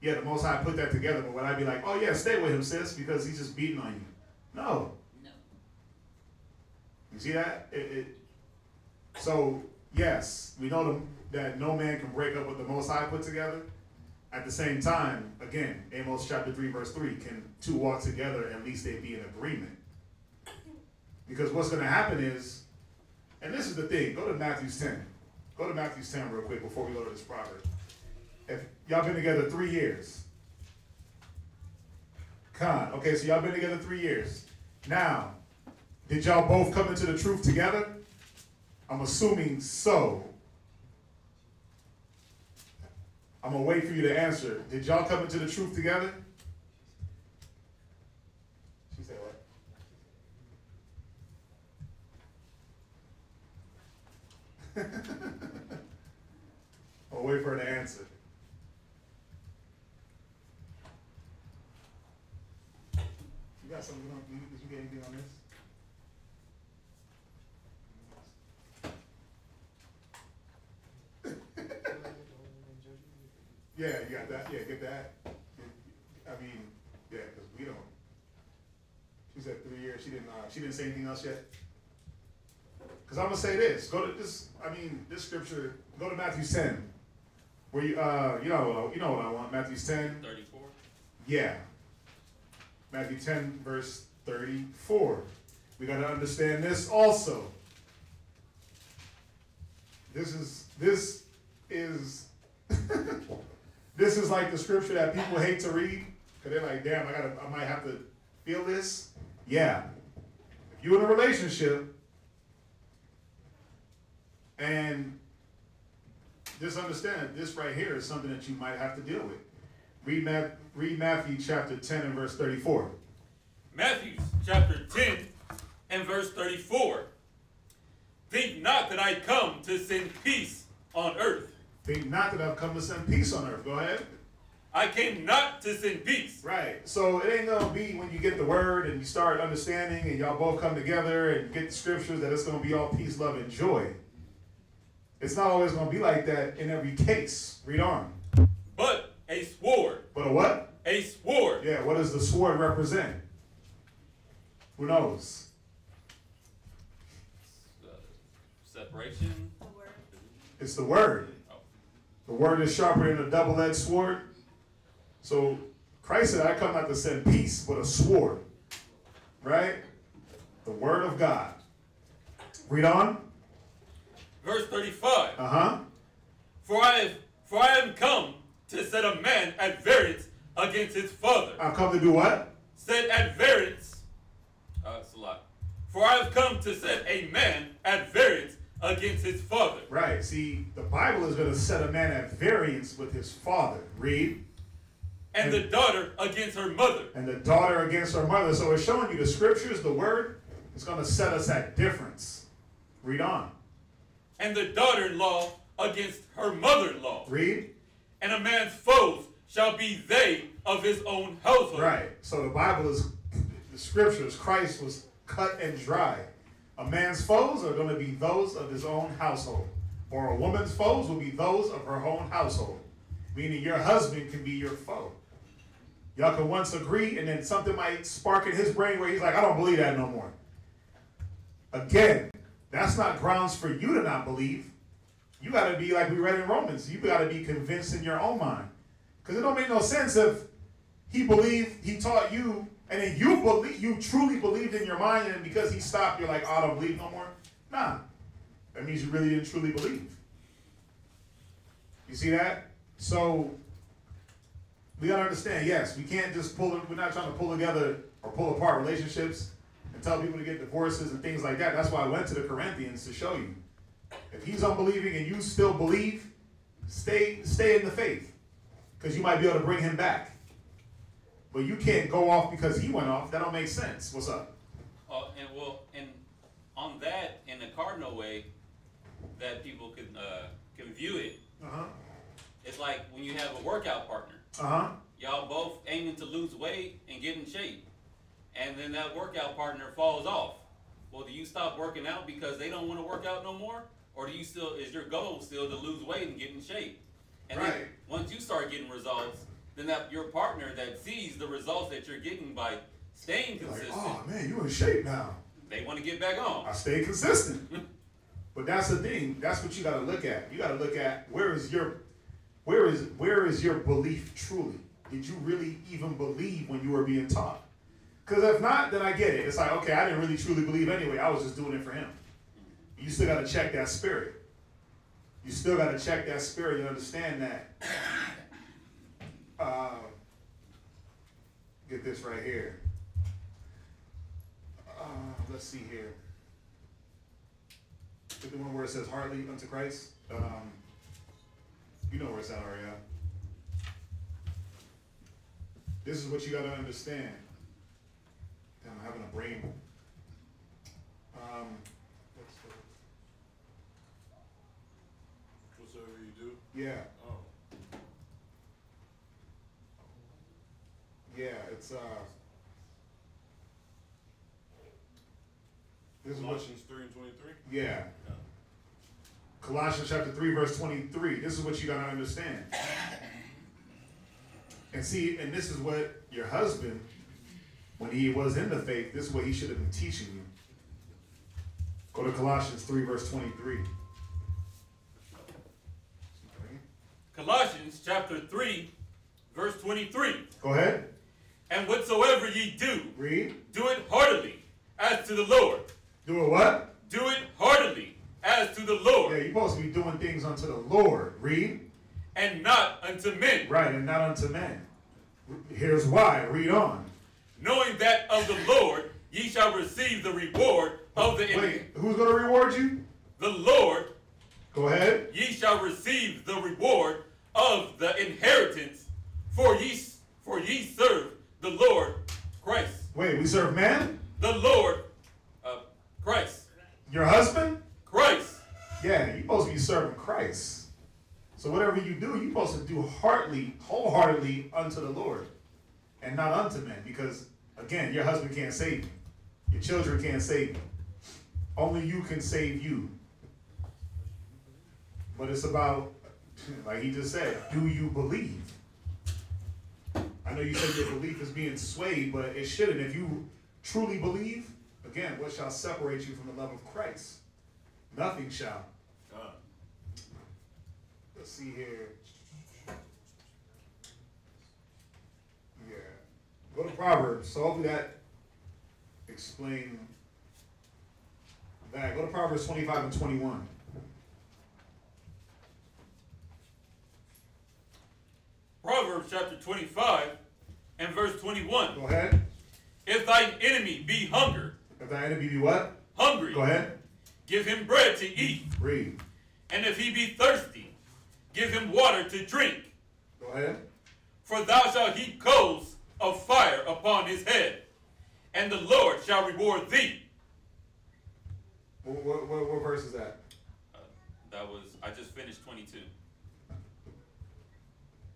yeah, the Most High put that together, but would I be like, oh yeah, stay with him, sis, because he's just beating on you? No. No. You see that? So, yes, we know that no man can break up what the Most High put together. At the same time, again, Amos chapter 3, verse 3, can two walk together, at least they be in agreement. Because what's going to happen is, and this is the thing, go to Matthew 10. Go to Matthew 10 real quick before we go to this proverb. If y'all been together 3 years. Okay, so y'all been together 3 years. Now, did y'all both come into the truth together? I'm assuming so. I'm going to wait for you to answer. Did y'all come into the truth together? She said what? I'll wait for her to answer. You got something on? Did you get anything on this? Yeah, you got that. Yeah, get that. I mean, yeah, because we don't. She said 3 years. She didn't say anything else yet. Because I'm gonna say this. Go to this. I mean, this scripture. Go to Matthew 10. Where you know what I want. Matthew 10. 34. Yeah. Matthew 10 verse 34. We got to understand this also. This is this is like the scripture that people hate to read because they're like, damn, I might have to feel this. Yeah. If you're in a relationship and just understand this right here is something that you might have to deal with. Read Matthew chapter 10 and verse 34. Matthew chapter 10 and verse 34. Think not that I come to send peace on earth. Think not that I've come to send peace on earth. Go ahead. I came not to send peace. Right. So it ain't going to be when you get the word and you start understanding and y'all both come together and get the scriptures that it's going to be all peace, love, and joy. It's not always going to be like that in every case. Read on. But a sword. But a what? A sword. Yeah, what does the sword represent? Who knows? Separation. The word. It's the word. The word is sharper than a double-edged sword. So Christ said, I come not to send peace, but a sword. Right? The word of God. Read on. Verse 35. Uh-huh. For I am come to set a man at variance against his father. I've come to do what? Set at variance. It's a lot. For I have come to set a man at variance against his father. Right. See, the Bible is going to set a man at variance with his father. Read. And the daughter against her mother. And the daughter against her mother. So it's showing you the scriptures, the word, is going to set us at difference. Read on. And the daughter-in-law against her mother-in-law. Read. And a man's foes shall be they of his own household. Right. So the Bible is, the scriptures, Christ was cut and dry. A man's foes are going to be those of his own household. Or a woman's foes will be those of her own household. Meaning your husband can be your foe. Y'all can once agree, and then something might spark in his brain where he's like, I don't believe that no more. Again, that's not grounds for you to not believe. You got to be like we read in Romans. You got to be convinced in your own mind. Because it don't make no sense if he believed, he taught you, and then you truly believed in your mind, and because he stopped, you're like, oh, I don't believe no more. Nah. That means you really didn't truly believe. You see that? So we got to understand, yes, we can't just we're not trying to pull together or pull apart relationships and tell people to get divorces and things like that. That's why I went to the Corinthians to show you. If he's unbelieving and you still believe, stay in the faith, because you might be able to bring him back. But you can't go off because he went off. That don't make sense. What's up? And on that, in a cardinal way, that people can view it. It's like when you have a workout partner. Y'all both aiming to lose weight and get in shape, and then that workout partner falls off. Well, do you stop working out because they don't want to work out no more, or do you still is your goal still to lose weight and get in shape? And then once you start getting results, then that your partner that sees the results that you're getting by staying consistent. Like, oh man, you in shape now. They want to get back on. I stay consistent. But that's the thing. That's what you got to look at. You got to look at where is your belief truly? Did you really even believe when you were being taught? Because if not, then I get it. It's like, okay, I didn't really truly believe anyway. I was just doing it for him. You still got to check that spirit. You still got to check that spirit and understand that. Get this right here. Let's see here. The one where it says heartily unto Christ. You know where it's at, Ariel. This is what you got to understand. Damn, I'm having a brain. Whatsoever you do? Yeah. Oh. Yeah, it's this is Colossians 3 and 23? Yeah. Colossians chapter 3, verse 23. This is what you got to understand. And see, and this is what your husband, when he was in the faith, this is what he should have been teaching you. Go to Colossians 3, verse 23. Colossians chapter 3, verse 23. Go ahead. And whatsoever ye do, read. Do it heartily, as to the Lord. Do it what? Do it heartily, as to the Lord. Yeah, you're supposed to be doing things unto the Lord. Read. And not unto men. Right, and not unto men. Here's why. Read on. Knowing that of the Lord ye shall receive the reward of the Wait, who's going to reward you? The Lord. Go ahead. Ye shall receive the reward of the inheritance, for ye serve the Lord Christ. Wait, we serve man? The Lord Christ. Your husband? Christ. Yeah, you're supposed to be serving Christ. So whatever you do, you're supposed to do wholeheartedly unto the Lord and not unto men. Because, again, your husband can't save you. Your children can't save you. Only you can save you. But it's about, like he just said, do you believe? I know you said your belief is being swayed, but it shouldn't. If you truly believe, again, what shall separate you from the love of Christ? Nothing shall. Let's see here. Yeah. Go to Proverbs. So hopefully that explain that. Go to Proverbs 25 and 21. Proverbs chapter 25 and verse 21. Go ahead. If thine enemy be hunger. If thine enemy be what? Hungry. Go ahead. give him bread to eat. Read. And if he be thirsty, give him water to drink. Go ahead. For thou shalt heap coals of fire upon his head, and the Lord shall reward thee. What verse is that? I just finished 22.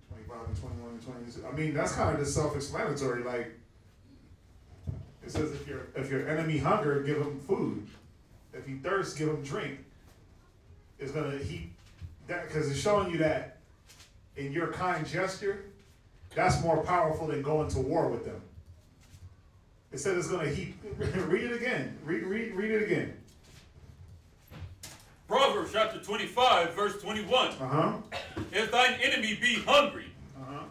25 and 21 and 22. I mean, that's kind of just self-explanatory. Like, it says if your enemy hunger, give him food. If he thirsts, give him drink. It's going to heap that, because it's showing you that in your kind gesture, that's more powerful than going to war with them. It said it's going to heap. Read it again. Read it again. Proverbs chapter 25, verse 21. If thine enemy be hungry,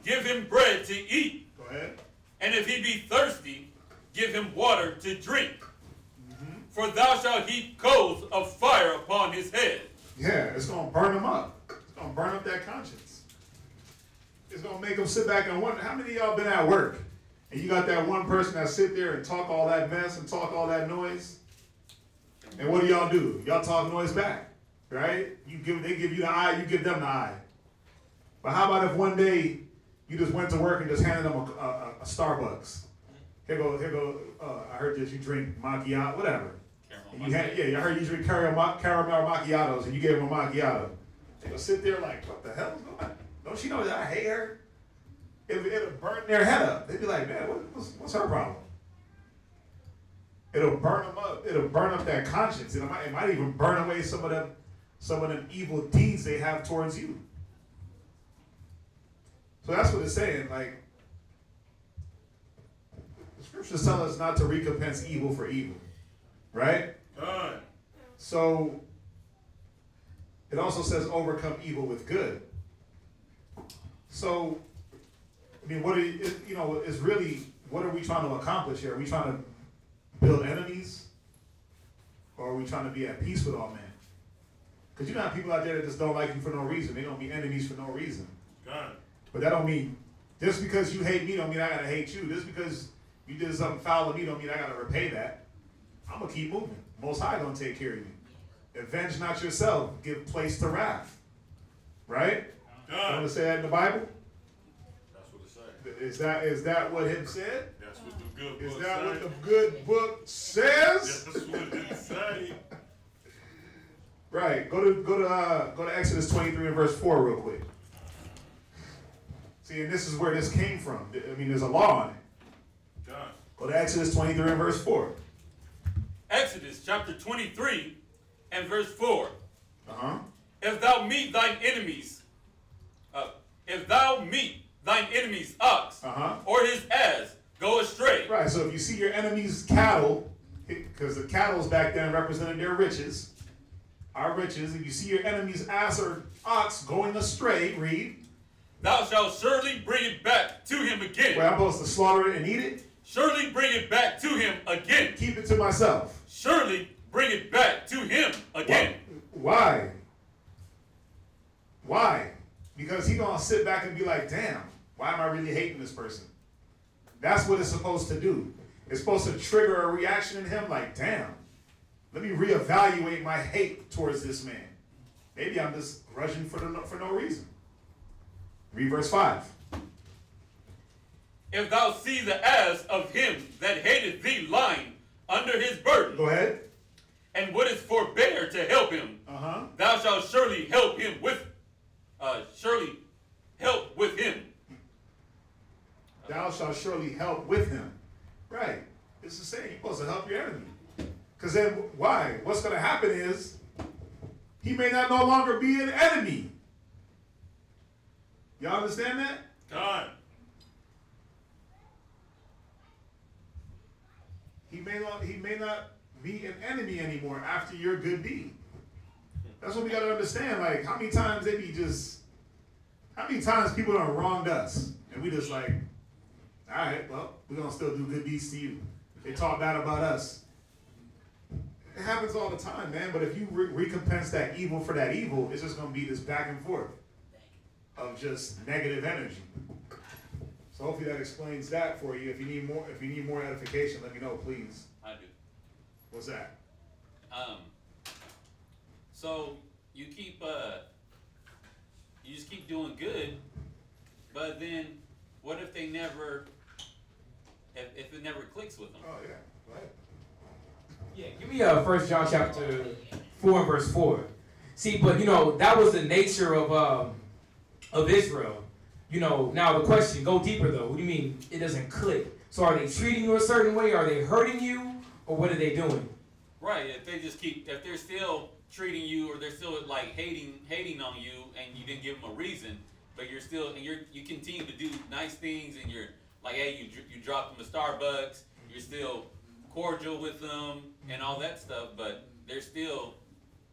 give him bread to eat. Go ahead. And if he be thirsty, give him water to drink. For thou shalt heap coals of fire upon his head. Yeah, it's going to burn him up. It's going to burn up that conscience. It's going to make him sit back and wonder, how many of y'all been at work and you got that one person that sit there and talk all that mess and talk all that noise? And what do? Y'all talk noise back, right? They give you the eye, you give them the eye. But how about if one day you just went to work and just handed them a Starbucks? Here go. I heard that you drink macchiato, whatever. I heard you drink caramel macchiatos, and you gave them a macchiato. They go sit there like, what the hell is going on? Don't she know that I hate her? It'll burn their head up. They'd be like, man, what's her problem? It'll burn them up. It'll burn up that conscience. It might even burn away some of them evil deeds they have towards you. So that's what it's saying. Like, the scriptures tell us not to recompense evil for evil, right? So it also says overcome evil with good. So, I mean, it's really, what are we trying to accomplish here? Are we trying to build enemies? Or are we trying to be at peace with all men? Because you have people out there that just don't like you for no reason. They don't be enemies for no reason. But that don't mean, just because you hate me don't mean I gotta hate you. Just because you did something foul to me don't mean I gotta repay that. I'm gonna keep moving. Most High gonna take care of you. Avenge not yourself, give place to wrath. Right? You want to say that in the Bible? That's what it says. Is that what it said? That's what the good book says. Is that what the good book says? That's what it says. Right. Go to Exodus 23 and verse 4 real quick. See, and this is where this came from. I mean, there's a law on it. Go to Exodus 23 and verse 4. Exodus chapter 23 and verse 4. If thou meet thine enemies, ox, or his ass, go astray. Right, so if you see your enemy's cattle, because the cattle's back then represented their riches, our riches, if you see your enemy's ass or ox going astray, read. Thou shalt surely bring it back to him again. Wait, I'm supposed to slaughter it and eat it? Surely bring it back to him again. Keep it to myself. Surely bring it back to him again. Why? Why? Because he's going to sit back and be like, damn, why am I really hating this person? That's what it's supposed to do. It's supposed to trigger a reaction in him like, damn, let me reevaluate my hate towards this man. Maybe I'm just grudging for no reason. Read verse 5. If thou see the ass of him that hateth thee lying under his burden, go ahead, and wouldest forbear to help him, thou shalt surely help him with him. Thou shalt surely help with him. Right. It's the same. You're supposed to help your enemy. Because then why? What's going to happen is he may not no longer be an enemy. Y'all understand that? God. He may not be an enemy anymore after your good deed. That's what we got to understand. Like, how many times people done wronged us, and we just like, all right, well, we're gonna still do good deeds to you. They talk bad about us. It happens all the time, man. But if you recompense that evil for that evil, it's just gonna be this back and forth of just negative energy. So hopefully that explains that for you. If you need more edification, let me know, please. I do. What's that? So you keep you just keep doing good, but then what if they never, if it never clicks with them? Oh yeah, go ahead. Yeah, give me 1 John chapter 4 and verse 4. See, but you know, that was the nature of Israel. You know, now the question, go deeper though. What do you mean it doesn't click? So are they treating you a certain way? Are they hurting you? Or what are they doing? Right, if they just keep, if they're still treating you, or they're still like hating on you, and you didn't give them a reason, but you're still, and you continue to do nice things, and you're like, hey, you dropped them a Starbucks, you're still cordial with them, and all that stuff, but they're still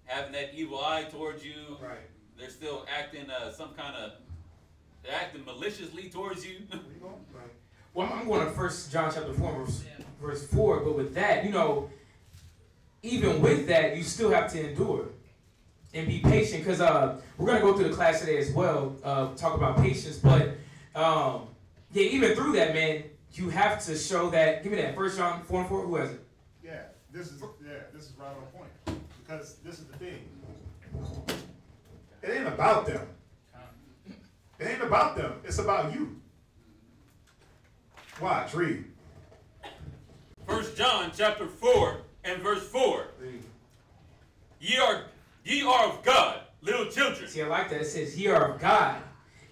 having that evil eye towards you. Right. They're still acting they're acting maliciously towards you. Where you going? Right. Well, I'm going to 1 John chapter 4 verse 4, but with that, you know, even with that, you still have to endure and be patient, because we're going to go through the class today as well, talk about patience, but yeah, even through that, man, you have to show that. Give me that 1 John 4 and 4. Who has it? Yeah, this is right on point, because this is the thing. It ain't about them. It ain't about them. It's about you. Watch, read. 1 John chapter 4 and verse 4. Read. Ye are of God, little children. See, I like that. It says, "Ye are of God."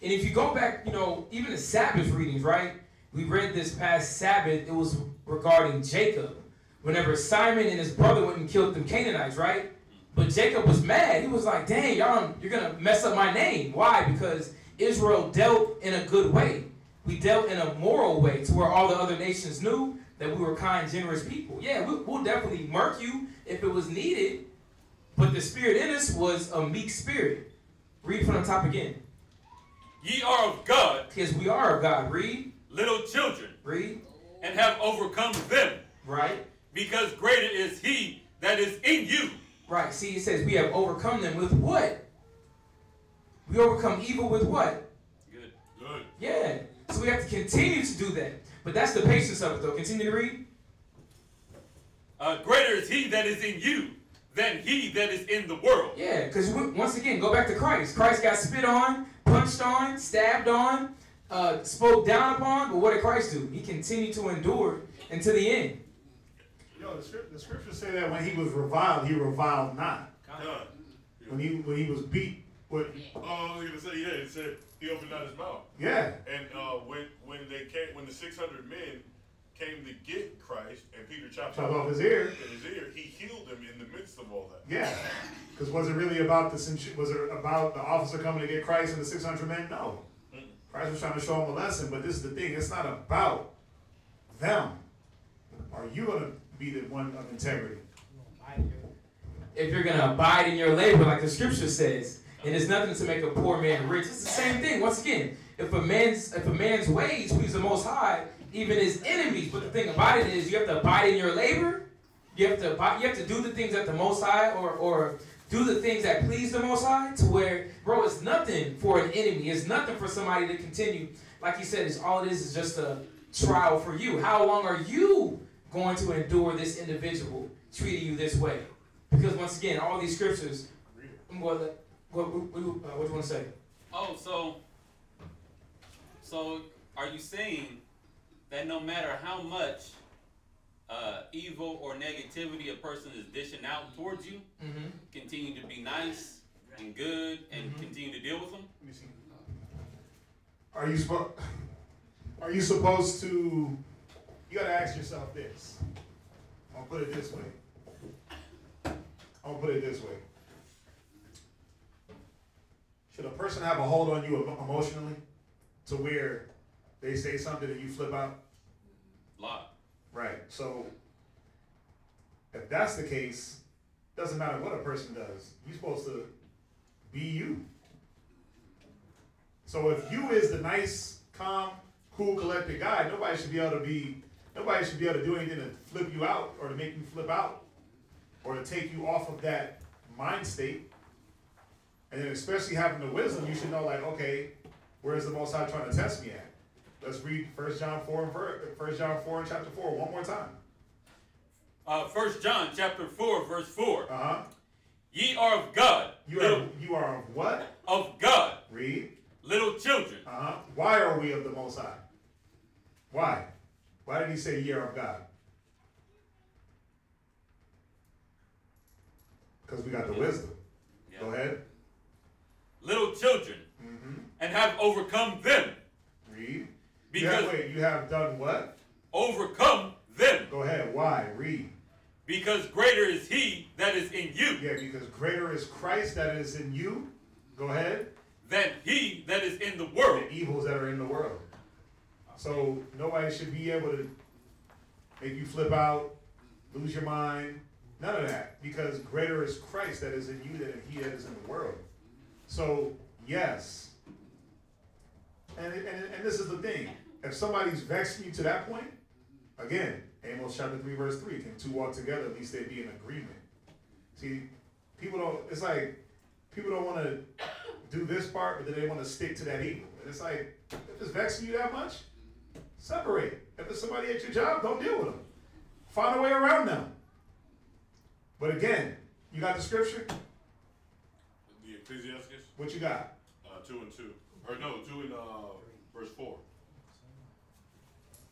And if you go back, you know, even the Sabbath readings, right? We read this past Sabbath. It was regarding Jacob. Whenever Simon and his brother went and killed them Canaanites, right? But Jacob was mad. He was like, "Dang, y'all, you're gonna mess up my name." Why? Because Israel dealt in a good way. We dealt in a moral way, to where all the other nations knew that we were kind, generous people. Yeah, we'll definitely murk you if it was needed, but the spirit in us was a meek spirit. Read from the top again. Ye are of God, Because we are of God. Read. little children, Read. and have overcome them, Right. because greater is he that is in you. Right. See, it says we have overcome them with what? We overcome evil with what? Good. Good. Yeah. So we have to continue to do that. But that's the patience of it, though. Continue to read. Greater is he that is in you than he that is in the world. Yeah, because once again, go back to Christ. Christ got spit on, punched on, stabbed on, spoke down upon. But what did Christ do? He continued to endure until the end. Yo, the scriptures say that when he was reviled, he reviled not. Done. When he was beat, what? Oh, I was gonna say, yeah, it said he opened not his mouth. Yeah. And when the 600 men came to get Christ, and Peter chopped off his ear. He healed him in the midst of all that. Yeah. Because was it really about was it about the officer coming to get Christ and the 600 men? No. Christ was trying to show him a lesson, but this is the thing. It's not about them. Are you going to be the one of integrity? If you're going to abide in your labor, like the scripture says, and it's nothing to make a poor man rich. It's the same thing. Once again, if a man's ways please the Most High, even his enemies. But the thing about it is, you have to abide in your labor. You have to do the things that the Most High, or do the things that please the Most High, to where, bro, it's nothing for an enemy. It's nothing for somebody to continue. Like he said, all it is just a trial for you. How long are you going to endure this individual treating you this way? Because once again, all these scriptures. What do you want to say? Oh, so are you saying that no matter how much evil or negativity a person is dishing out towards you, continue to be nice and good and continue to deal with them? Are you supposed to? You got to ask yourself this. I'll put it this way. Should a person have a hold on you emotionally to where they say something and you flip out? Lot. Right. So if that's the case, doesn't matter what a person does. You're supposed to be you. So if you is the nice, calm, cool, collected guy, nobody should be able to do anything to flip you out or to make you flip out or to take you off of that mind state. And then especially having the wisdom, you should know, like, okay, where's the Most High trying to test me at? Let's read 1 John 4 and chapter 4 one more time. 1 John chapter 4 verse 4. Ye are of God. You are of what? Of God. Read. Little children. Why are we of the Most High? Why? Why did he say ye are of God? Because we got the wisdom. Yeah. Go ahead. Little children. And have overcome them. Read. Because you have done what? Overcome them. Go ahead. Why? Read. Because greater is he that is in you. Yeah, because greater is Christ that is in you. Go ahead. Than he that is in the world. The evils that are in the world. So nobody should be able to make you flip out, lose your mind. None of that. Because greater is Christ that is in you than he that is in the world. So, yes. And this is the thing. If somebody's vexing you to that point, again, Amos chapter 3, verse 3, can two walk together, at least they be in agreement. See, people don't want to do this part, but then they want to stick to that evil. And it's like, if it's vexing you that much, separate. If it's somebody at your job, don't deal with them. Find a way around them. But again, you got the scripture? The Ecclesiasticus? What you got? 2 and 2. Or no, 2 and verse 4.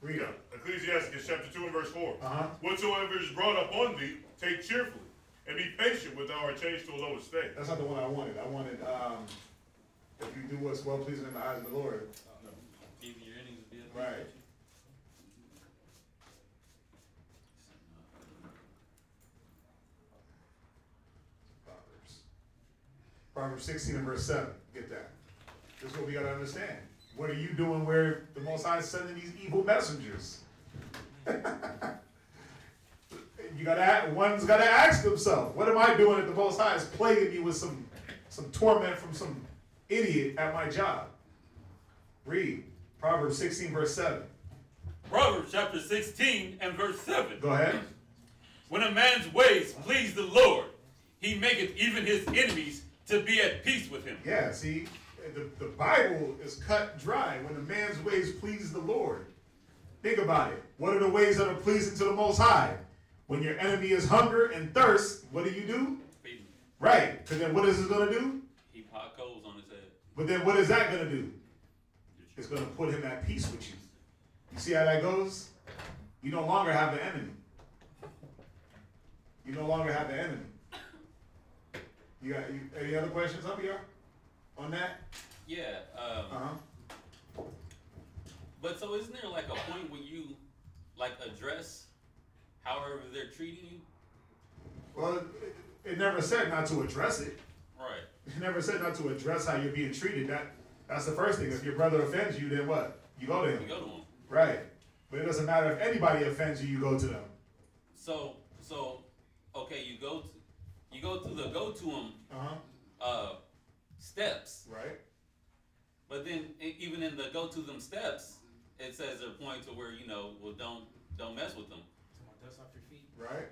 Read it. Ecclesiasticus chapter 2 and verse 4. Whatsoever is brought upon thee, take cheerfully, and be patient when thou art changed to a lower state. That's not the one I wanted. I wanted, if you do what's well pleasing in the eyes of the Lord. Even your enemies will be able to Right. Proverbs 16 and verse 7. Get that. This is what we got to understand. What are you doing where the Most High is sending these evil messengers? One's got to ask themselves, what am I doing if the Most High is plaguing me with some torment from some idiot at my job? Read. Proverbs 16 verse 7. Proverbs chapter 16 and verse 7. Go ahead. When a man's ways please the Lord, he maketh even his enemies to be at peace with him. Yeah, see, the Bible is cut dry. When a man's ways please the Lord. Think about it. What are the ways that are pleasing to the Most High? When your enemy is hunger and thirst, what do? Feed him. Right. Because then what is it going to do? Heap hot coals on his head. But then what is that going to do? It's going to put him at peace with you. You see how that goes? You no longer have the enemy. You no longer have the enemy. You got any other questions up here on that? Yeah. But so isn't there like a point where you like address however they're treating you? Well, it never said not to address it. Right. It never said not to address how you're being treated. That's the first thing. If your brother offends you, then what? You go to him. You go to him. Right. But it doesn't matter if anybody offends you, you go to them. So okay, you go to the go to him steps. Right. But then even in the go to them steps, it says there are points to where well don't mess with them. Dust off your feet. Right.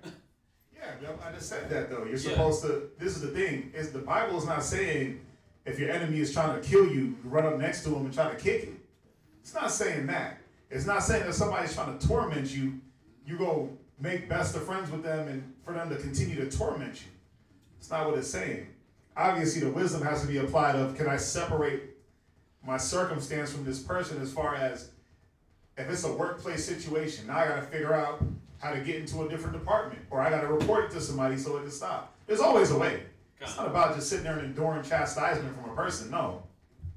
Yeah, I just said that though. You're supposed to. This is the thing. Is the Bible is not saying if your enemy is trying to kill you, run up next to him and try to kick it. It's not saying that. It's not saying that somebody's trying to torment you, you go make best of friends with them and for them to continue to torment you. It's not what it's saying. Obviously, the wisdom has to be applied of, can I separate my circumstance from this person as far as if it's a workplace situation, now I got to figure out how to get into a different department, or I got to report it to somebody so it can stop. There's always a way. It's not about just sitting there and enduring chastisement from a person. No,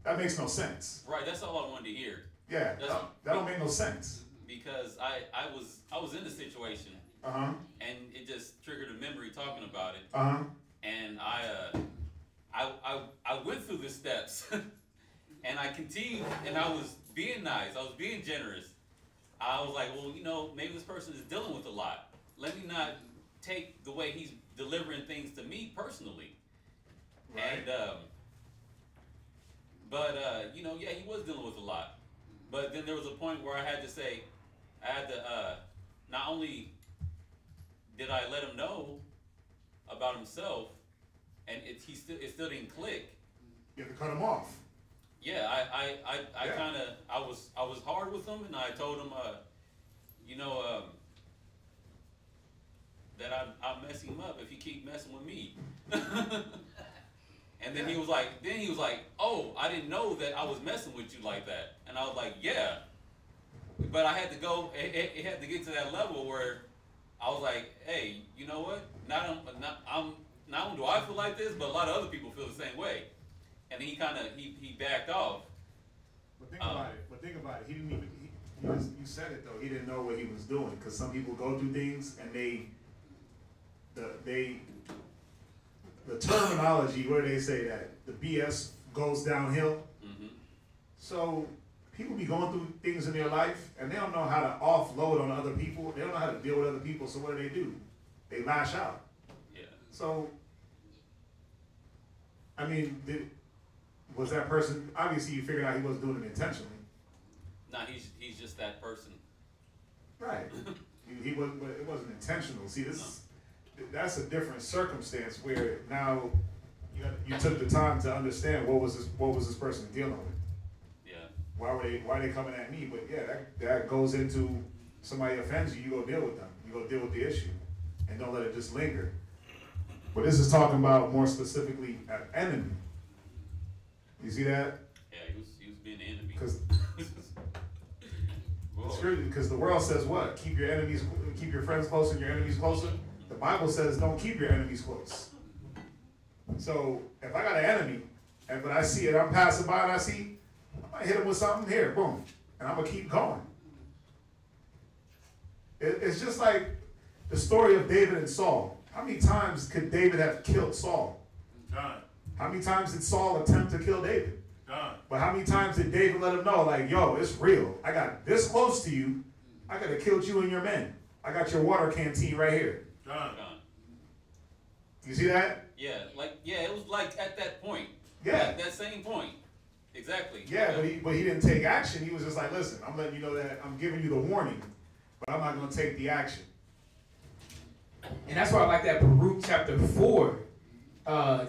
that makes no sense. Right, that's all I wanted to hear. Yeah, that don't make no sense. Because I was in the situation, and it just triggered a memory talking about it. And I went through the steps, and I continued, and I was being nice. I was being generous. I was like, well, maybe this person is dealing with a lot. Let me not take the way he's delivering things to me personally. Right. And yeah, he was dealing with a lot. But then there was a point where I had to not only did I let him know about himself, and it still didn't click. You have to cut him off. Yeah, I was hard with him, and I told him, that I'll mess him up if he keep messing with me. And then he was like, oh, I didn't know that I was messing with you like that. And I was like, yeah. But I had to go, it had to get to that level where I was like, hey, you know what? Not only do I feel like this, but a lot of other people feel the same way. And then he backed off. But think about it. He didn't even, you said it though, he didn't know what he was doing. Because some people go through things and the terminology, where they say that the BS goes downhill. Mm-hmm. So people be going through things in their life and they don't know how to offload on other people. They don't know how to deal with other people. So what do? They lash out. Yeah. So, I mean, was that person, obviously you figured out he wasn't doing it intentionally. No, he's just that person. Right. He wasn't, but it wasn't intentional. See, that's a different circumstance where now you took the time to understand what was this person dealing with. Yeah. Why are they coming at me? But yeah, that goes into somebody offends you, you go deal with them. You go deal with the issue, and don't let it just linger. But this is talking about more specifically an enemy. You see that? Yeah, he was being an enemy. Because the world says what? Keep your friends close and your enemies closer. The Bible says don't keep your enemies close. So if I got an enemy, and when I see it, I'm passing by and I might hit him with something here, boom, and I'm gonna keep going. It's just like the story of David and Saul. How many times could David have killed Saul? None. How many times did Saul attempt to kill David? None. But how many times did David let him know, like, yo, it's real. I got this close to you. I could have killed you and your men. I got your water canteen right here. Done. You see that? Yeah, it was like at that point. Yeah. That same point. Exactly. Yeah, but he didn't take action. He was just like, listen, I'm letting you know that I'm giving you the warning, but I'm not going to take the action. And that's why I like that Baruch chapter 4.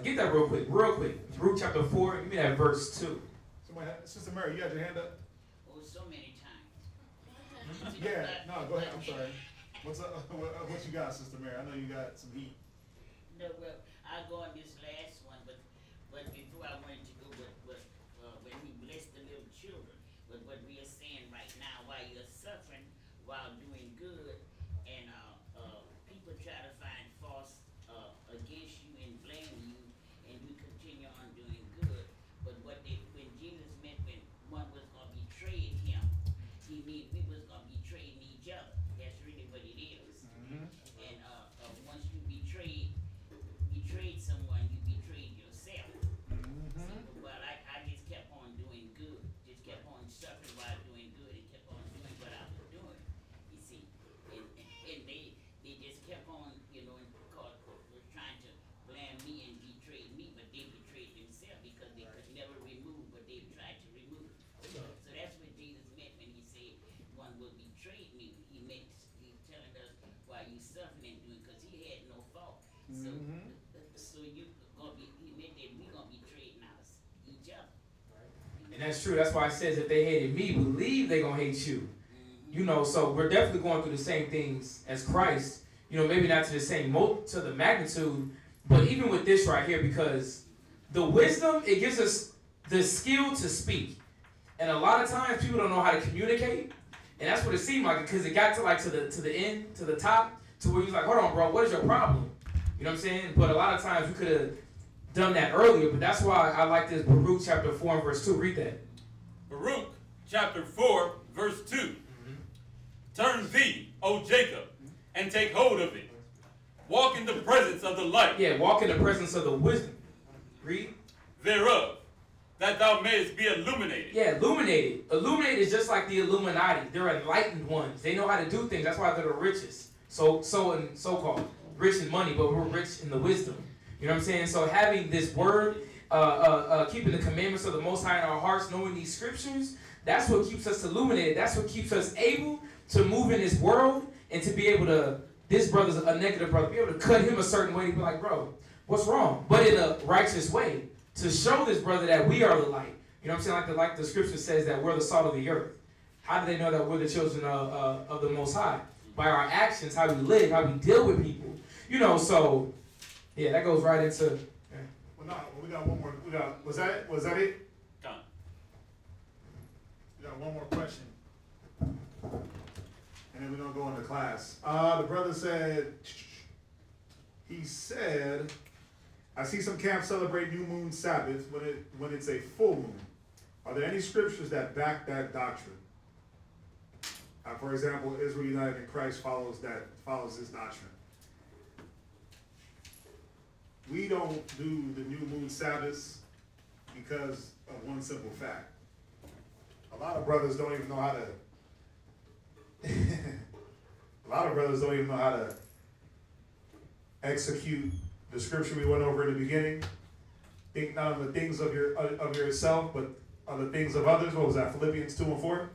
Get that real quick. Baruch chapter 4, give me that verse 2. Sister Mary, you had your hand up? Oh, so many times. Yeah, no, go ahead. I'm sorry. What's up? What you got, Sister Mary? I know you got some heat. No, well, I'll go on this last one, but before I wanted to go with when he blessed the little children, but what we are saying right now, while you're suffering, while doing good, and people try to find faults against you and blame you, and you continue on doing good. But when Jesus meant when one was going to betray him, he meant we was going to betray each other. That's really what it is. Mm-hmm. And once you betrayed someone, you betrayed yourself. Mm-hmm. See, well, I just kept on doing good, just kept on suffering while doing good, and kept on doing what I was doing. You see, and they just kept on, was trying to blame me and betray me, but they betrayed themselves because they could never remove what they tried to remove. So that's what Jesus meant when he said one will betray me. He's telling us why you suffering and doing, because he had no fault. So, he meant that we're gonna betray each other. And that's true. That's why it says if they hated me, believe they're gonna hate you. Mm-hmm. So we're definitely going through the same things as Christ. Maybe not to the same to the magnitude, but even with this right here, because the wisdom, it gives us the skill to speak. And a lot of times people don't know how to communicate. And that's what it seemed like, because it got to the end, to the top, to where you're like, hold on, bro, what is your problem? You know what I'm saying? But a lot of times we could have done that earlier, but that's why I like this Baruch chapter 4 and verse 2. Read that. Baruch chapter 4, verse 2. Mm-hmm. Turn thee, O Jacob, and take hold of it. Walk in the presence of the light. Yeah, walk in the presence of the wisdom. Read. Thereof, that thou mayest be illuminated. Yeah, illuminated. Illuminated is just like the Illuminati. They're enlightened ones. They know how to do things. That's why they're the richest. So-called. Rich in money, but we're rich in the wisdom. You know what I'm saying? So having this word, keeping the commandments of the Most High in our hearts, knowing these scriptures, that's what keeps us illuminated. That's what keeps us able to move in this world and to be able to, this brother's a negative brother, be able to cut him a certain way to be like, bro, what's wrong? But in a righteous way, to show this brother that we are the light. You know what I'm saying? Like the scripture says that we're the salt of the earth. How do they know that we're the children of the Most High? By our actions, how we live, how we deal with people. So Yeah, that goes right into. Okay. Well, no, we got one more. Was that it? Was that it? Come. We got one more question. And then we're going to go into class. The brother said, he said, I see some camps celebrate new moon Sabbath when it's a full moon. Are there any scriptures that back that doctrine? For example, Israel United in Christ follows this doctrine. We don't do the new moon Sabbaths because of one simple fact. A lot of brothers don't even know how to a lot of brothers don't even know how to execute the scripture we went over in the beginning. Think not on the things of yourself, but on the things of others. What was that? Philippians 2 and 4?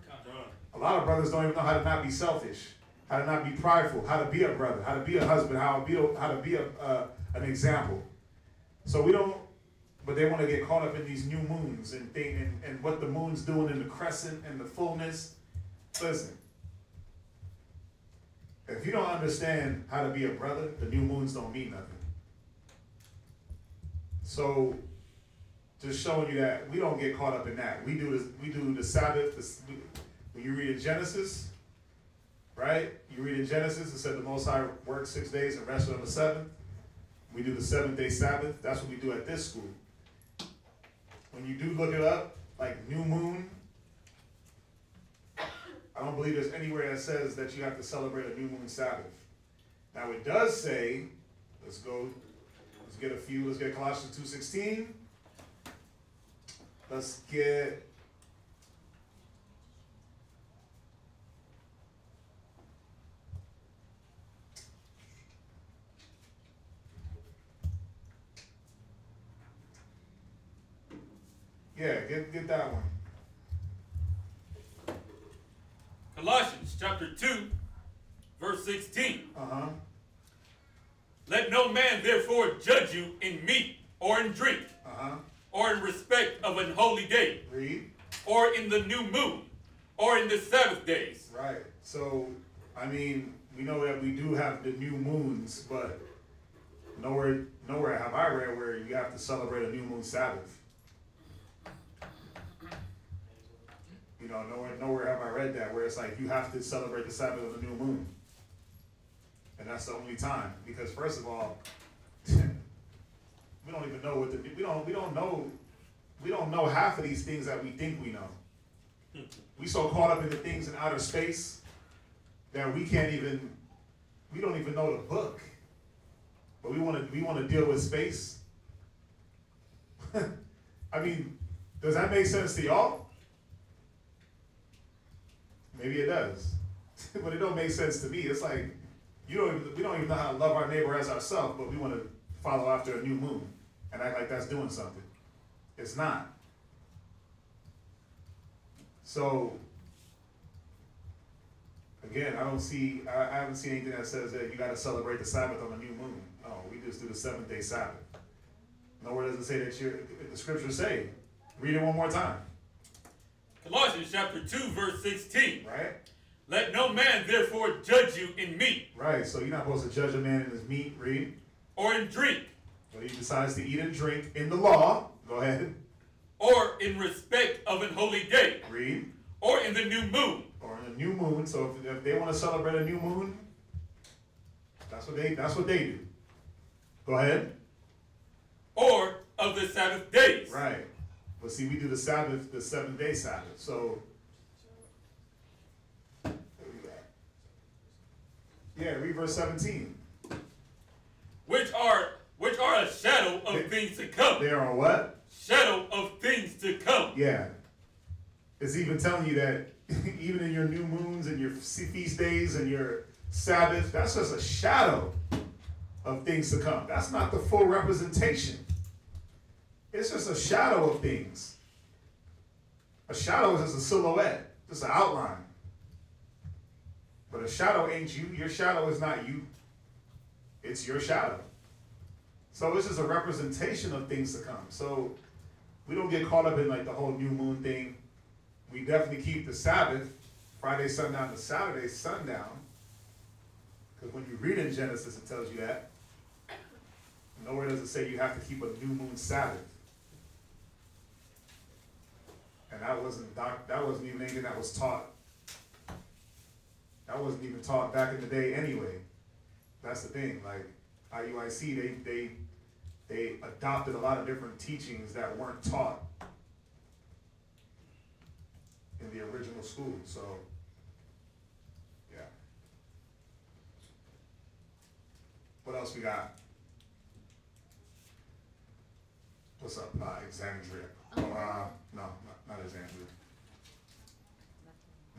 A lot of brothers don't even know how to not be selfish, how to not be prideful, how to be a brother, how to be a husband, how to be an example. So we don't, but they want to get caught up in these new moons and what the moon's doing in the crescent and the fullness. Listen, if you don't understand how to be a brother, the new moons don't mean nothing. So, just showing you that we don't get caught up in that. We do the Sabbath. When you read in Genesis, right? You read in Genesis, it said the Most High worked 6 days and rested on the seventh. We do the 7th-day Sabbath. That's what we do at this school. When you do look it up, like new moon, I don't believe there's anywhere that says that you have to celebrate a new moon Sabbath. Now it does say, let's get Colossians 2:16. Let's get get that one. Colossians chapter 2, verse 16. Let no man therefore judge you in meat or in drink, or in respect of an holy day, Read. or in the new moon, or in the Sabbath days. Right. So, I mean, we know that we do have the new moons, but nowhere have I read where you have to celebrate a new moon Sabbath. You know, nowhere have I read that where it's like you have to celebrate the Sabbath of the new moon. And that's the only time. Because first of all, we don't even know what we don't know half of these things that we think we know. We so caught up in the things in outer space that we don't even know the book. But we want to deal with space. I mean, does that make sense to y'all? Maybe it does. But it don't make sense to me. It's like we don't even know how to love our neighbor as ourselves, but we want to follow after a new moon and act like that's doing something. It's not. So again, I haven't seen anything that says that you got to celebrate the Sabbath on a new moon. No, we just do the 7th-day Sabbath. Nowhere does it say that the scriptures say. Read it one more time. Colossians chapter 2, verse 16. Right? Let no man therefore judge you in meat. Right, so you're not supposed to judge a man in his meat, read. Or in drink. But he decides to eat and drink in the law. Go ahead. Or in respect of an holy day. Read. Or in the new moon. Or in the new moon. So if they want to celebrate a new moon, that's what they do. Go ahead. Or of the Sabbath days. Right. But see, we do the Sabbath, the 7th-day Sabbath. So, yeah, read verse 17. Which are a shadow of things to come. They are what? Shadow of things to come. Yeah. It's even telling you that even in your new moons and your feast days and your Sabbath, that's just a shadow of things to come. That's not the full representation. It's just a shadow of things. A shadow is just a silhouette, just an outline. But a shadow ain't you. Your shadow is not you. It's your shadow. So it's just a representation of things to come. So we don't get caught up in like the whole new moon thing. We definitely keep the Sabbath, Friday sundown to Saturday sundown. Because when you read in Genesis, it tells you that. Nowhere does it say you have to keep a new moon Sabbath. And that wasn't even anything that was taught. That wasn't even taught back in the day anyway. That's the thing. Like IUIC, they adopted a lot of different teachings that weren't taught in the original school. So, yeah. What else we got? What's up, Alexandria? No, not Alexandria.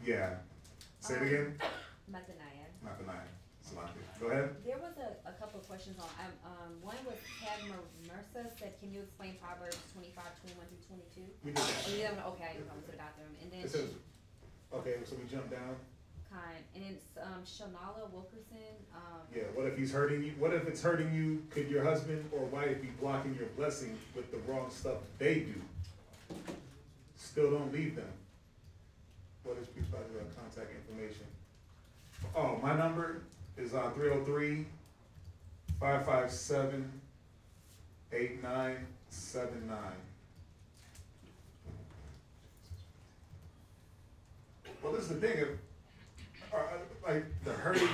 Yeah. Say it again. Mataniah. Go ahead. There was a couple of questions on. One was Ted Mercer said, "Can you explain Proverbs 25:21-22?" We did that. Oh, you did that one? Okay, I went to the bathroom, and then It says, okay, so we jump down. and it's Shonala Wilkerson. Yeah. What if he's hurting you? What if it's hurting you? Could your husband or wife be blocking your blessing with the wrong stuff they do? Still don't leave them. What is people contact information? Oh, my number is 303-557-8979. Well, this is the thing. Like they're hurting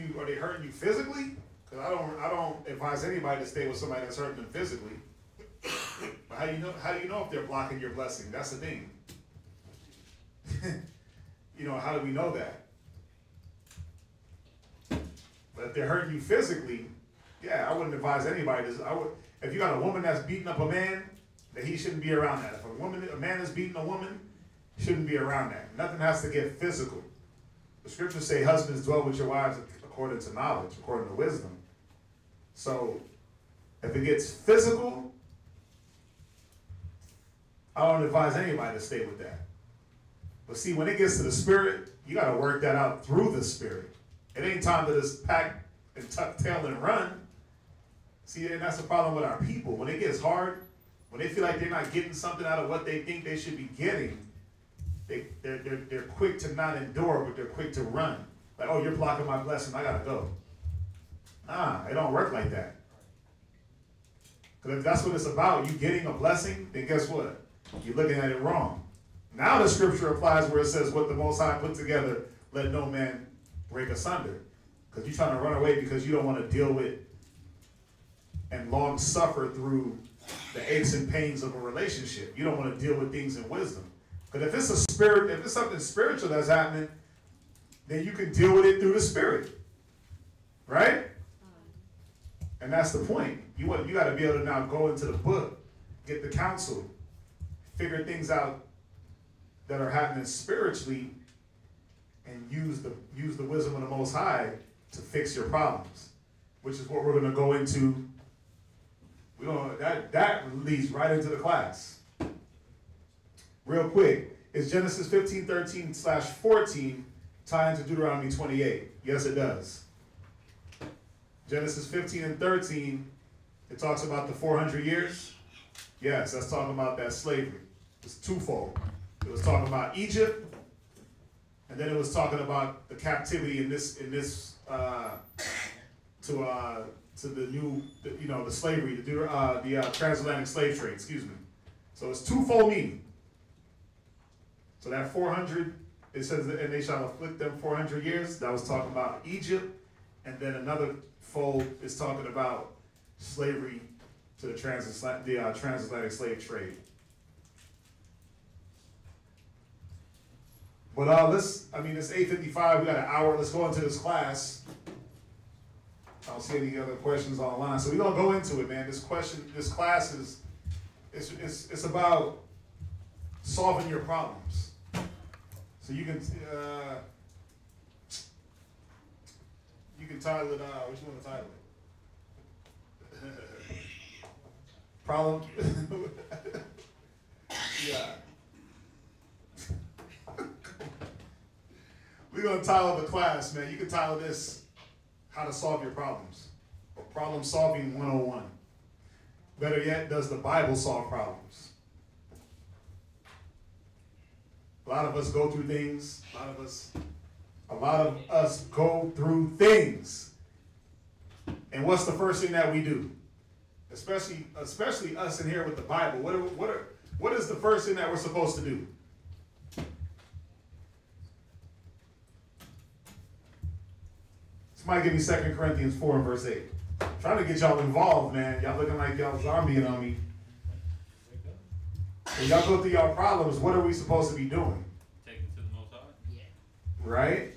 you. Are they hurting you physically? Because I don't advise anybody to stay with somebody that's hurting them physically. But how do you know if they're blocking your blessing? That's the thing. How do we know that? But if they're hurting you physically, yeah, I wouldn't advise anybody to. If you got a woman that's beating up a man, then he shouldn't be around that. If a man is beating a woman, he shouldn't be around that. Nothing has to get physical. The scriptures say, husbands, dwell with your wives according to knowledge, according to wisdom. So, if it gets physical, I don't advise anybody to stay with that. But see, when it gets to the spirit, you got to work that out through the spirit. It ain't time to just pack and tuck tail and run. See, and that's the problem with our people. When it gets hard, when they feel like they're not getting something out of what they think they should be getting, they're quick to not endure, but they're quick to run. Like, oh, you're blocking my blessing, I gotta go. Nah, it don't work like that. Because if that's what it's about, you getting a blessing, then guess what? You're looking at it wrong. Now the scripture applies where it says, what the Most High put together, let no man break asunder. Because you're trying to run away because you don't want to deal with and long suffer through the aches and pains of a relationship. You don't want to deal with things in wisdom. But if it's if it's something spiritual that's happening, then you can deal with it through the spirit. Right? And that's the point. You got to be able to now go into the book, get the counsel, figure things out that are happening spiritually, and use the wisdom of the Most High to fix your problems, which is what we're going to go into. That leads right into the class. Real quick, is Genesis 15:13/14 tie into Deuteronomy 28? Yes, it does. Genesis 15 and 13, it talks about the 400 years. Yes, that's talking about that slavery. It's twofold. It was talking about Egypt, and then it was talking about the captivity to the new, the slavery, the transatlantic slave trade. Excuse me. So it's twofold meaning. So that 400, it says, and they shall afflict them 400 years. That was talking about Egypt, and then another fold is talking about slavery to the transatlantic slave trade. But it's 8:55. We got an hour. Let's go into this class. I don't see any other questions online, so we're gonna go into it, man. This class is, it's about solving your problems. So you can title it. What you want to title it? Problem. Yeah. We're going to title the class, man. You can title this, How to Solve Your Problems, or Problem Solving 101. Better yet, does the Bible solve problems? A lot of us go through things. A lot of us go through things. And what's the first thing that we do? Especially us in here with the Bible. What is the first thing that we're supposed to do? Somebody give me 2 Corinthians 4 and verse 8. I'm trying to get y'all involved, man. Y'all looking like y'all zombieing on me. When y'all go through y'all problems, what are we supposed to be doing? Take it to the Most High. Yeah. Right?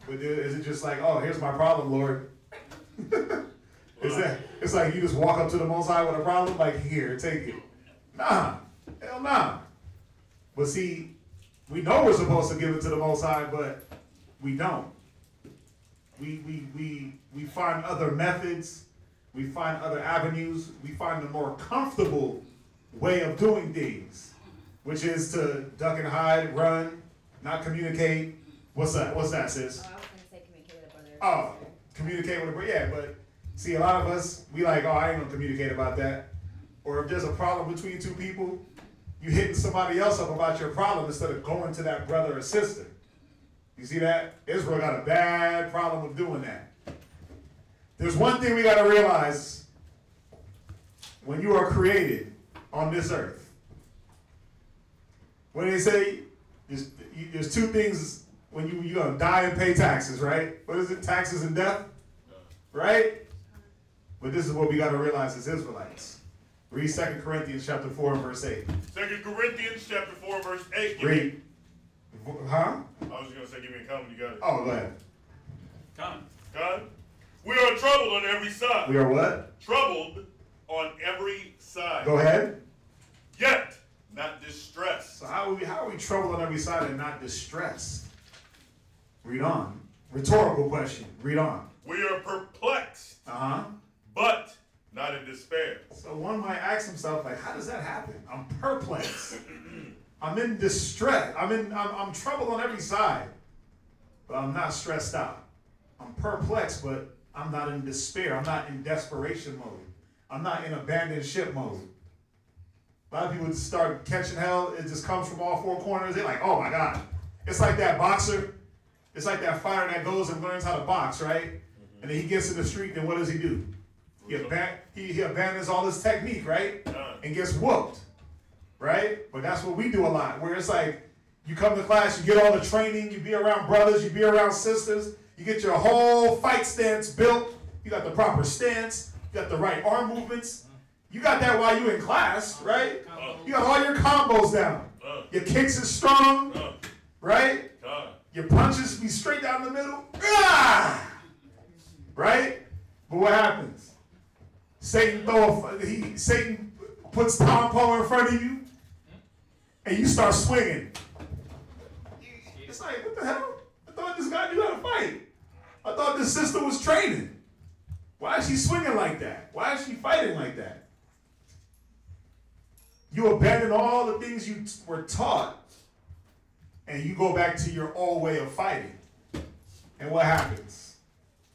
But is it just like, oh, here's my problem, Lord? It's like you just walk up to the Most High with a problem, like, here, take it. Nah. Hell nah. But see, we know we're supposed to give it to the Most High, but we don't. We find other methods, we find other avenues, we find the more comfortable way of doing things, which is to duck and hide, run, not communicate. What's that? What's that, sis? Oh, I was going to say communicate with a brother. Oh, communicate with a brother. Yeah, but see, a lot of us, we like, oh, I ain't gonna communicate about that. Or if there's a problem between two people, you hitting somebody else up about your problem instead of going to that brother or sister. You see that? Israel got a bad problem with doing that. There's one thing we got to realize when you are created on this earth. When they say there's two things when you're going to die and pay taxes, right? What is it? Taxes and death? Right? But this is what we got to realize as Israelites. Read 2 Corinthians chapter 4 and verse 8. 2 Corinthians chapter 4 verse 8. Read. Huh? I was going to say, give me a comment. You got it. Oh, go ahead. Comment. God? We are troubled on every side. We are what? Troubled on every side. Go ahead. Yet not distressed. So how are we troubled on every side and not distressed? Read on. Rhetorical question. Read on. We are perplexed. Uh-huh. But not in despair. So one might ask himself, like, how does that happen? I'm perplexed. I'm in distress. I'm troubled on every side, but I'm not stressed out. I'm perplexed, but I'm not in despair. I'm not in desperation mode. I'm not in abandoned ship mode. A lot of people just start catching hell. It just comes from all four corners. They're like, oh my God. It's like that boxer. It's like that fighter that goes and learns how to box, right? And then he gets in the street, then what does he do? He abandons all his technique, right? And gets whooped. Right? But that's what we do a lot, where it's like you come to class, you get all the training, you be around brothers, you be around sisters, you get your whole fight stance built, you got the proper stance, you got the right arm movements. You got that while you in class, right? You got all your combos down. Your kicks is strong, right? Your punches be straight down the middle. Right? But what happens? Satan puts Tom Poe in front of you, and you start swinging. It's like, what the hell? I thought this guy knew how to fight. I thought this sister was training. Why is she swinging like that? Why is she fighting like that? You abandon all the things you were taught, and you go back to your old way of fighting. And what happens?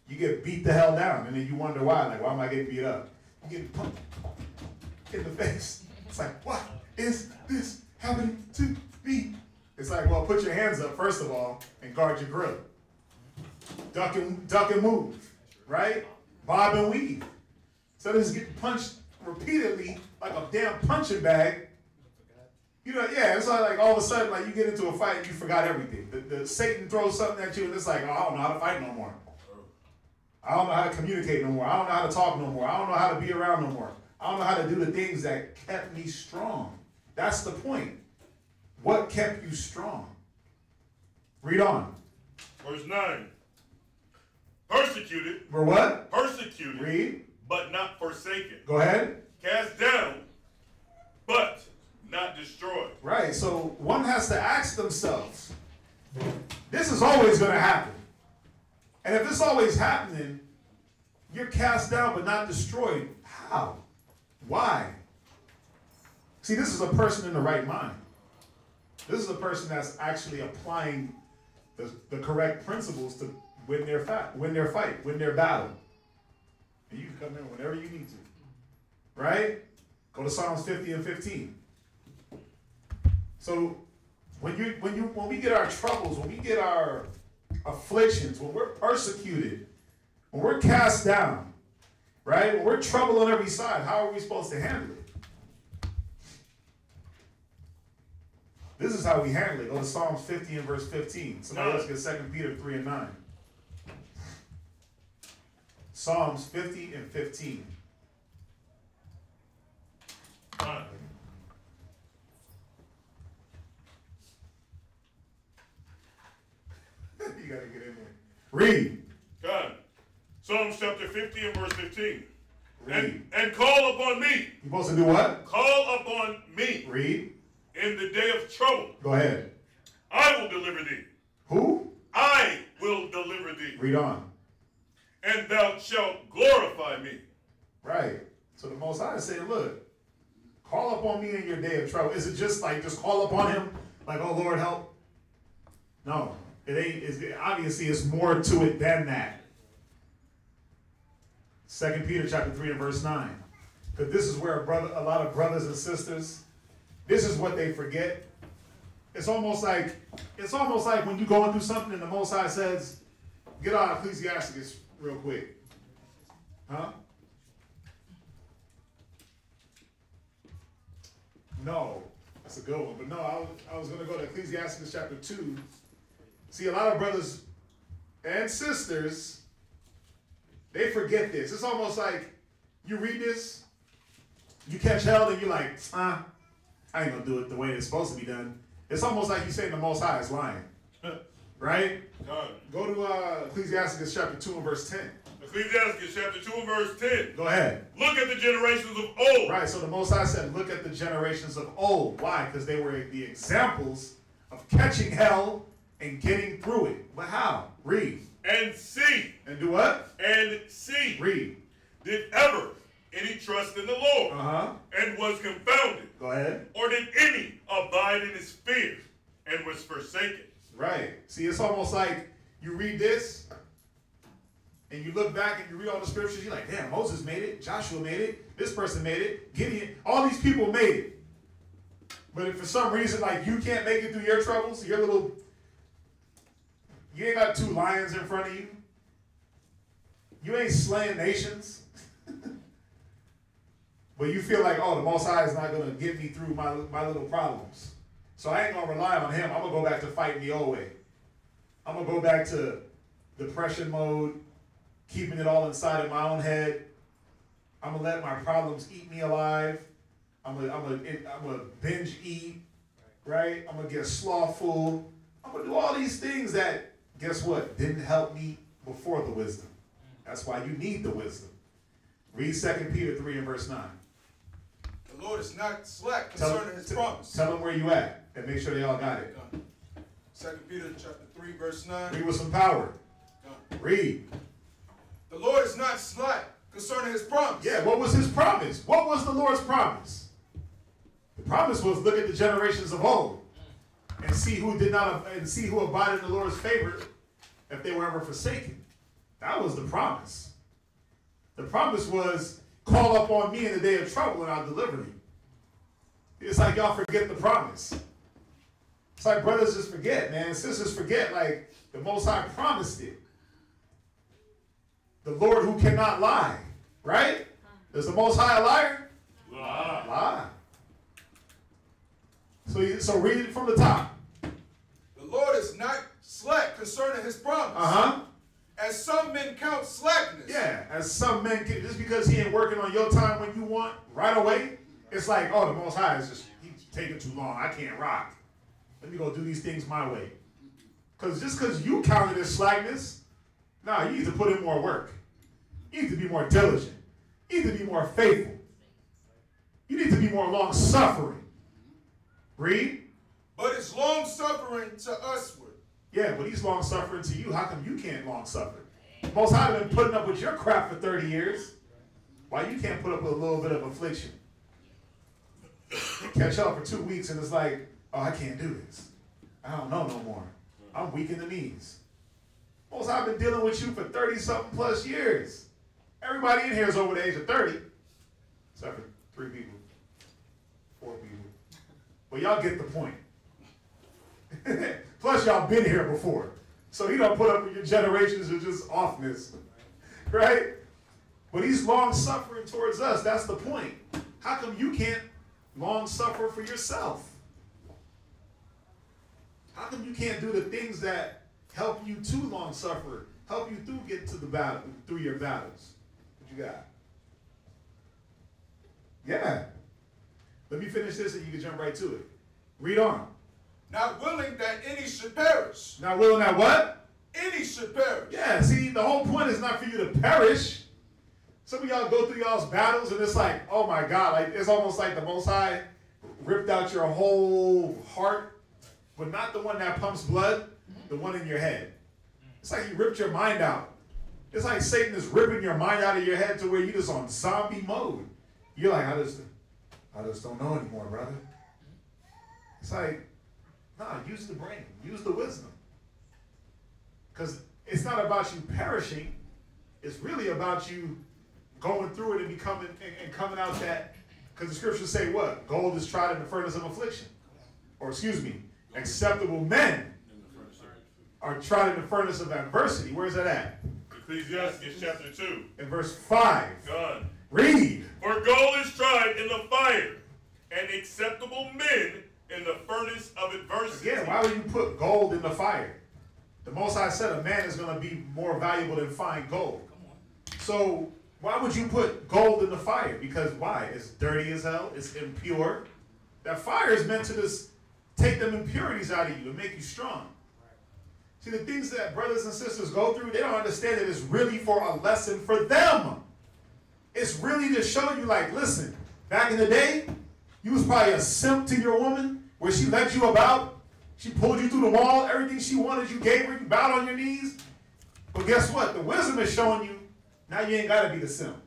You get beat the hell down, and then you wonder why. Like, why am I getting beat up? You get punched in the face. It's like, what is this happening to me? It's like, well, put your hands up, first of all, and guard your grill. Duck and move, right? Bob and weave. So this is getting punched repeatedly like a damn punching bag. You know, yeah, it's like all of a sudden, like you get into a fight and you forgot everything. The Satan throws something at you and it's like, oh, I don't know how to fight no more. I don't know how to communicate no more. I don't know how to talk no more. I don't know how to be around no more. I don't know how to do the things that kept me strong. That's the point. What kept you strong? Read on. Verse 9. Persecuted. We're what? Persecuted. Read. But not forsaken. Go ahead. Cast down, but not destroyed. Right. So one has to ask themselves, this is always going to happen. And if it's always happening, you're cast down but not destroyed. How? Why? See, this is a person in the right mind. This is a person that's actually applying the correct principles to win their fight, win their battle. And you can come in whenever you need to. Right? Go to Psalms 50 and 15. So when we get our troubles, when we get our afflictions, when we're persecuted, when we're cast down, Right? When we're troubled on every side, how are we supposed to handle it? This is how we handle it. Go to Psalms 50 and verse 15. Somebody else get 2 Peter 3 and 9. Psalms 50 and 15. You gotta get in there. Read. God. Psalms chapter 50 and verse 15. Read. And call upon me. You supposed to do what? Call upon me. Read. In the day of trouble. Go ahead. I will deliver thee. Who? I will deliver thee. Read on. And thou shalt glorify me. Right. So the Most High is saying, look, call upon me in your day of trouble. Is it just like, just call upon him? Like, oh, Lord, help? No. It ain't. Obviously, it's more to it than that. 2 Peter chapter 3 and verse 9. Because this is where a lot of brothers and sisters, this is what they forget. It's almost like when you going through something and the Most High says, get out of Ecclesiasticus real quick. Huh? No. That's a good one. But no, I was going to go to Ecclesiasticus chapter 2. See, a lot of brothers and sisters, they forget this. It's almost like you read this, you catch hell, and you're like, I ain't going to do it the way it's supposed to be done. It's almost like you saying the Most High is lying. Right? Go to Ecclesiasticus chapter 2 and verse 10. Ecclesiasticus chapter 2 and verse 10. Go ahead. Look at the generations of old. Right, so the Most High said, look at the generations of old. Why? Because they were the examples of catching hell and getting through it. But how? Read. And see. And do what? And see. Read. Did ever any trust in the Lord? And was confounded? Go ahead. Or did any abide in his fear and was forsaken? Right. See, it's almost like you read this and you look back and you read all the scriptures, you're like, damn, Moses made it, Joshua made it, this person made it, Gideon, all these people made it. But if for some reason, like, you can't make it through your troubles, you ain't got 2 lions in front of you, you ain't slaying nations, but you feel like, oh, the Most High is not going to get me through my little problems. So I ain't going to rely on him. I'm going to go back to fighting the old way. I'm going to go back to depression mode, keeping it all inside of my own head. I'm going to let my problems eat me alive. I'm going to binge eat, right? I'm going to get slothful. I'm going to do all these things that, guess what, didn't help me before the wisdom. That's why you need the wisdom. Read 2 Peter 3 and verse 9. The Lord is not slack concerning his promise. Tell them where you at and make sure they all got it. 2 Peter chapter 3 verse 9. Read with some power. Read. The Lord is not slack concerning his promise. Yeah, what was his promise? What was the Lord's promise? The promise was look at the generations of old and see who abided in the Lord's favor if they were ever forsaken. That was the promise. The promise was call up on me in the day of trouble and I'll deliver you. It's like y'all forget the promise. It's like brothers just forget, man. Sisters forget, like the Most High promised it. The Lord who cannot lie, right? Is the Most High a liar? Lie. So read it from the top. The Lord is not slack concerning his promise. As some men count slackness. Yeah, as some men, just because he ain't working on your time when you want right away, it's like, oh, the Most High is just, he's taking too long. I can't rock. Let me go do these things my way. Just because you count it as slackness, nah, you need to put in more work. You need to be more diligent. You need to be more faithful. You need to be more long-suffering. Read. But it's long-suffering to usward. Yeah, but he's long-suffering to you. How come you can't long-suffer? Most High been putting up with your crap for 30 years. Why you can't put up with a little bit of affliction? Catch up for 2 weeks and it's like, oh, I can't do this. I don't know no more. I'm weak in the knees. Most High been dealing with you for 30-something plus years. Everybody in here is over the age of 30. Except for 3 people. 4 people. Well, y'all get the point. Plus, y'all been here before. So he don't put up with your generations of just offness. Right? But he's long-suffering towards us. That's the point. How come you can't long-suffer for yourself? How come you can't do the things that help you to long-suffer, help you through get to the battle, through your battles? What you got? Yeah. Let me finish this and you can jump right to it. Read on. Not willing that any should perish. Not willing that what? Any should perish. Yeah, see, the whole point is not for you to perish. Some of y'all go through y'all's battles and it's like, oh my God, like it's almost like the Most High ripped out your whole heart, but not the one that pumps blood, the one in your head. It's like he ripped your mind out. It's like Satan is ripping your mind out of your head to where you're just on zombie mode. You're like, I just don't know anymore, brother. It's like, nah, use the brain, use the wisdom. Because it's not about you perishing. It's really about you going through it and becoming and coming out that, because the scriptures say what? Gold is tried in the furnace of affliction. Or excuse me, acceptable men are tried in the furnace of adversity. Where's that at? Ecclesiasticus chapter 2. In verse 5. God. Read. For gold is tried in the fire, and acceptable men in the furnace of adversity. Again, why would you put gold in the fire? The Most High said a man is going to be more valuable than fine gold. So why would you put gold in the fire? Because why? It's dirty as hell. It's impure. That fire is meant to just take them impurities out of you and make you strong. See, the things that brothers and sisters go through, they don't understand that it's really for a lesson for them. It's really to show you, like, listen, back in the day, you was probably a simp to your woman where she let you about. She pulled you through the wall. Everything she wanted, you gave her. You bowed on your knees. But guess what? The wisdom is showing you, now you ain't got to be the simp.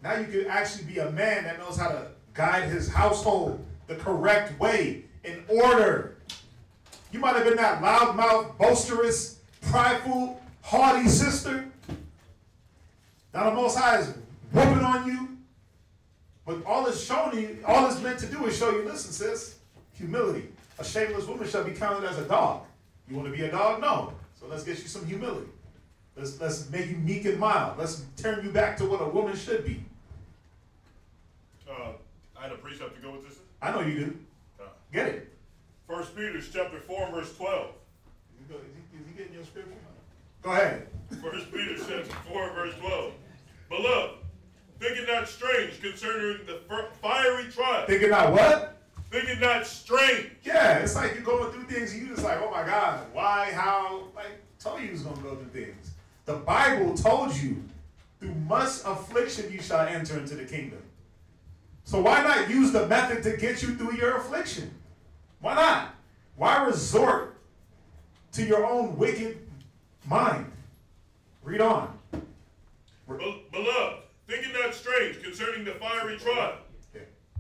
Now you can actually be a man that knows how to guide his household the correct way, in order. You might have been that loudmouth, boisterous, prideful, haughty sister. Now the Most High is whooping on you. But all it's showing you, all it's meant to do is show you, listen, sis, humility. A shameless woman shall be counted as a dog. You want to be a dog? No. So let's get you some humility. Let's make you meek and mild. Let's turn you back to what a woman should be. I had a precept to go with this. I know you do. Get it. 1 Peter chapter 4 verse 12. Is he getting your scripture? Go ahead. 1 Peter chapter 4 verse 12. Beloved, think it not strange concerning the fiery trial. Think it not what? Think it not strange. Yeah, it's like you're going through things and you just like, oh my God, why, how? Like, told you was going to go through things. The Bible told you, through much affliction you shall enter into the kingdom. So why not use the method to get you through your affliction? Why not? Why resort to your own wicked mind? Read on. Beloved, think it not strange concerning the fiery trial,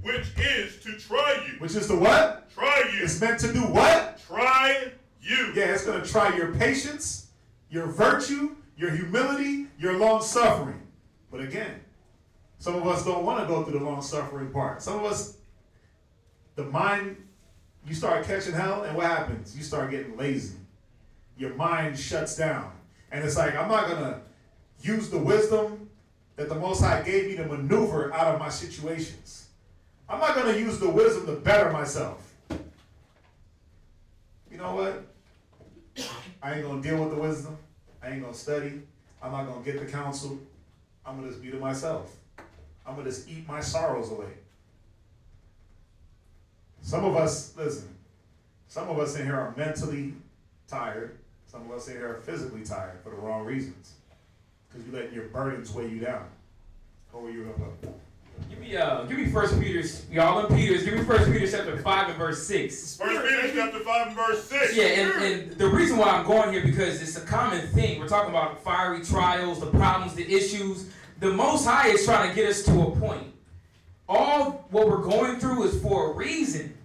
which is to try you. Which is to what? Try you. It's meant to do what? Try you. Yeah, it's going to try your patience, your virtue, your humility, your long-suffering. But again, some of us don't want to go through the long-suffering part. Some of us, the mind, you start catching hell, and what happens? You start getting lazy. Your mind shuts down. And it's like, I'm not going to use the wisdom that the Most High gave me to maneuver out of my situations. I'm not going to use the wisdom to better myself. You know what? I ain't going to deal with the wisdom. I ain't going to study. I'm not going to get the counsel. I'm going to just be to myself. I'm going to just eat my sorrows away. Some of us, listen, some of us in here are mentally tired. Some of us in here are physically tired for the wrong reasons. Because you let your burdens weigh you down. What were you going to go? Give me 1 Peter, y'all in Peter's, give me 1 Peter chapter 5 and verse 6. 1 Peter chapter 5 and verse 6. Yeah, and the reason why I'm going here, because it's a common thing. We're talking about fiery trials, the problems, the issues. The Most High is trying to get us to a point. All what we're going through is for a reason.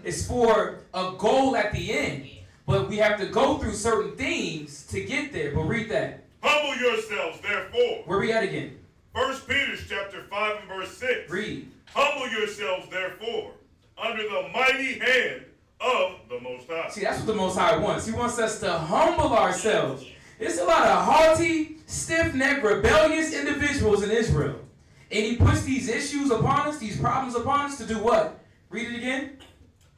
It's for a goal at the end. But we have to go through certain things to get there. But read that. Humble yourselves, therefore. Where we at again? 1 Peter chapter 5 and verse 6. Read. Humble yourselves, therefore, under the mighty hand of the Most High. See, that's what the Most High wants. He wants us to humble ourselves. There's a lot of haughty, stiff stiff-necked, rebellious individuals in Israel. And he puts these issues upon us, these problems upon us to do what? Read it again.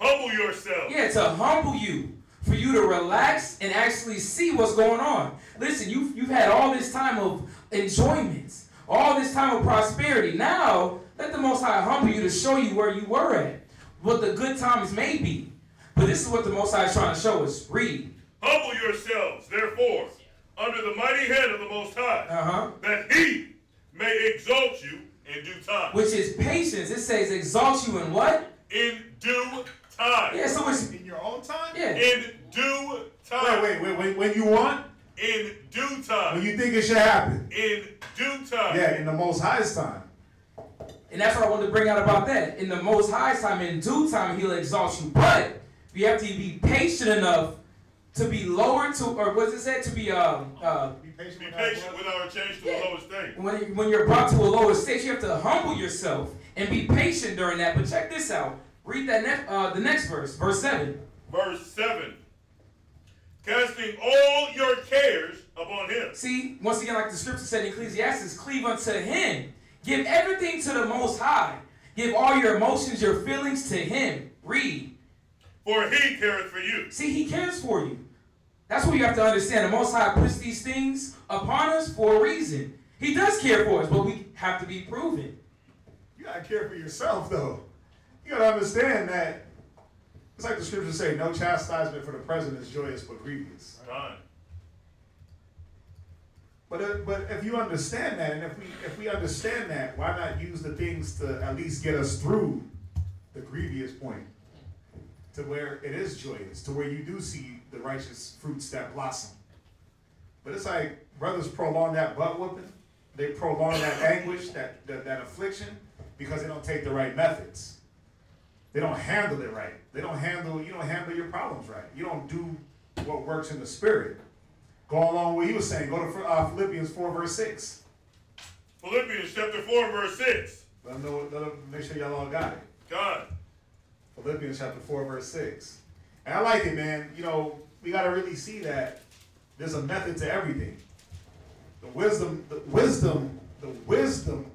Humble yourself. Yeah, to humble you. For you to relax and actually see what's going on. Listen, you've had all this time of enjoyment, all this time of prosperity. Now, let the Most High humble you to show you where you were at, what the good times may be. But this is what the Most High is trying to show us. Read. Humble yourselves, therefore, under the mighty hand of the Most High, that he may exalt you in due time. Which is patience. It says exalt you in what? In due time. Yeah, so it's in your own time? Yeah. In due time. Wait. When you want? In due time. When you think it should happen? In due time. Yeah, in the Most High's time. And that's what I wanted to bring out about that. In the Most High's time, in due time, he'll exalt you. But you have to be patient enough to be lowered to, or what's it said? To be patient without a change to a lower state. When you're brought to a lower state, you have to humble yourself and be patient during that. But check this out. Read that the next verse, verse 7. Verse 7. Casting all your cares upon him. See, once again, like the scripture said in Ecclesiasticus, cleave unto him. Give everything to the Most High. Give all your emotions, your feelings to him. Read. For he careth for you. See, he cares for you. That's what you have to understand. The Most High puts these things upon us for a reason. He does care for us, but we have to be proven. You got to care for yourself, though. You got to understand that it's like the scriptures say, no chastisement for the present is joyous but grievous. God. But if you understand that, and if we understand that, why not use the things to at least get us through the grievous point to where it is joyous, to where you do see the righteous fruits that blossom. But it's like brothers prolong that butt whooping. They prolong that anguish, that affliction, because they don't take the right methods. They don't handle it right. You don't handle your problems right. You don't do what works in the spirit. Go along with what he was saying. Go to Philippians 4, verse 6. Philippians chapter 4, verse 6. Let them make sure y'all all got it. God. Philippians chapter 4, verse 6. And I like it, man. You know, we got to really see that there's a method to everything. The wisdom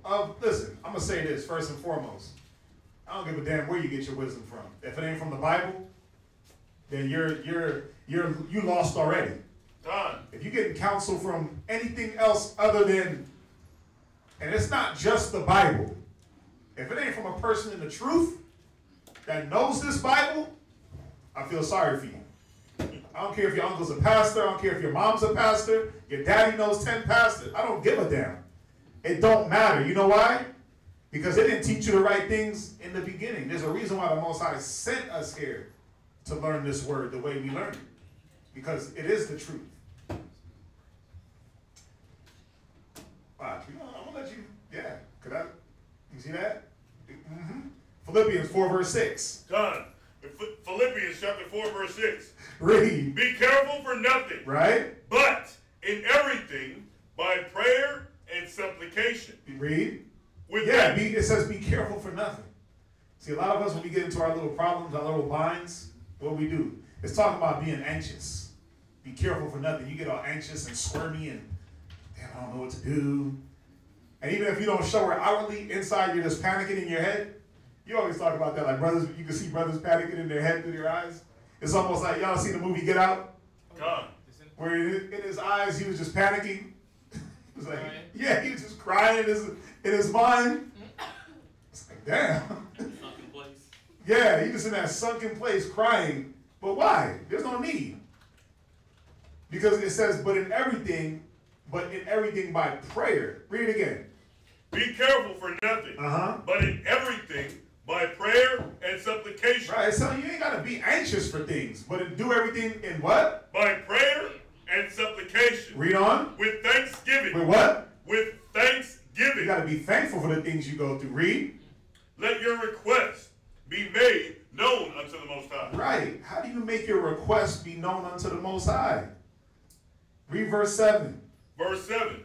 of, listen, I'm going to say this first and foremost. I don't give a damn where you get your wisdom from. If it ain't from the Bible, then you lost already. God. If you're getting counsel from anything else other than, and it's not just the Bible, if it ain't from a person in the truth that knows this Bible, I feel sorry for you. I don't care if your uncle's a pastor. I don't care if your mom's a pastor. Your daddy knows 10 pastors. I don't give a damn. It don't matter. You know why? Because they didn't teach you the right things in the beginning. There's a reason why the Most High sent us here to learn this word the way we learn it. Because it is the truth. Watch. I'm going to let you, yeah. You see that? Mm-hmm. Philippians 4, verse 6. God. Philippians chapter 4, verse 6. Read. Be careful for nothing. Right? But in everything, by prayer and supplication. Read. It says be careful for nothing. See, a lot of us, when we get into our little problems, our little binds, what we do? It's talking about being anxious. Be careful for nothing. You get all anxious and squirmy and, damn, I don't know what to do. And even if you don't show it outwardly, inside you're just panicking in your head. You always talk about that, like brothers, you can see brothers panicking in their head through their eyes. It's almost like, y'all see the movie Get Out? God. Where in his eyes, he was just panicking. He was like, yeah, he was just crying in his mind. It's like, damn. Sunken place. Yeah, he was in that sunken place crying. But why? There's no need. Because it says, but in everything by prayer. Read it again. Be careful for nothing, but in everything by prayer and supplication. Right, so you ain't got to be anxious for things, but do everything in what? By prayer and supplication. Read on. With thanksgiving. With what? With thanksgiving. You got to be thankful for the things you go through. Read. Let your requests be made known unto the Most High. Right. How do you make your requests be known unto the Most High? Read verse 7. Verse 7.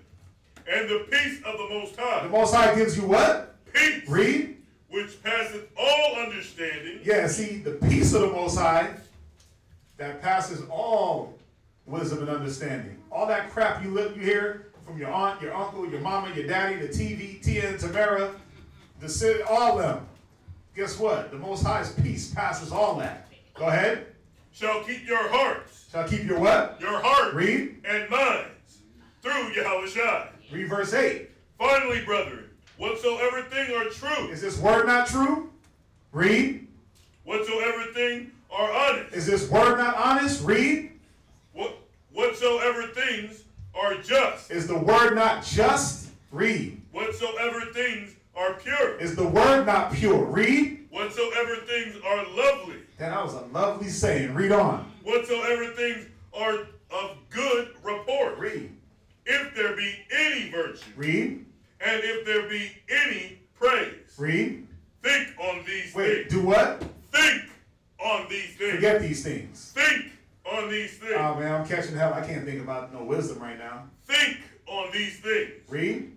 And the peace of the Most High. The Most High gives you what? Peace. Read. Which passeth all understanding. Yeah, see, the peace of the Most High that passes all wisdom and understanding. All that crap you hear from your aunt, your uncle, your mama, your daddy, the TV, Tia and Tamara, the city, all of them. Guess what? The Most High's peace passes all that. Go ahead. Shall keep your hearts. Shall keep your what? Your heart. Read. And minds through Yahushua. Read verse 8. Finally, brethren, whatsoever thing are true. Is this word not true? Read. Whatsoever thing are honest. Is this word not honest? Read. Whatsoever things are just. Is the word not just? Read. Whatsoever things are pure. Is the word not pure? Read. Whatsoever things are lovely. That was a lovely saying. Read on. Whatsoever things are of good report. Read. If there be any virtue. Read. And if there be any praise. Read. Think on these Wait, things. do what? Think on these things. Forget these things. Think on these things. Oh man, I'm catching hell. I can't think about no wisdom right now. Think on these things. Read.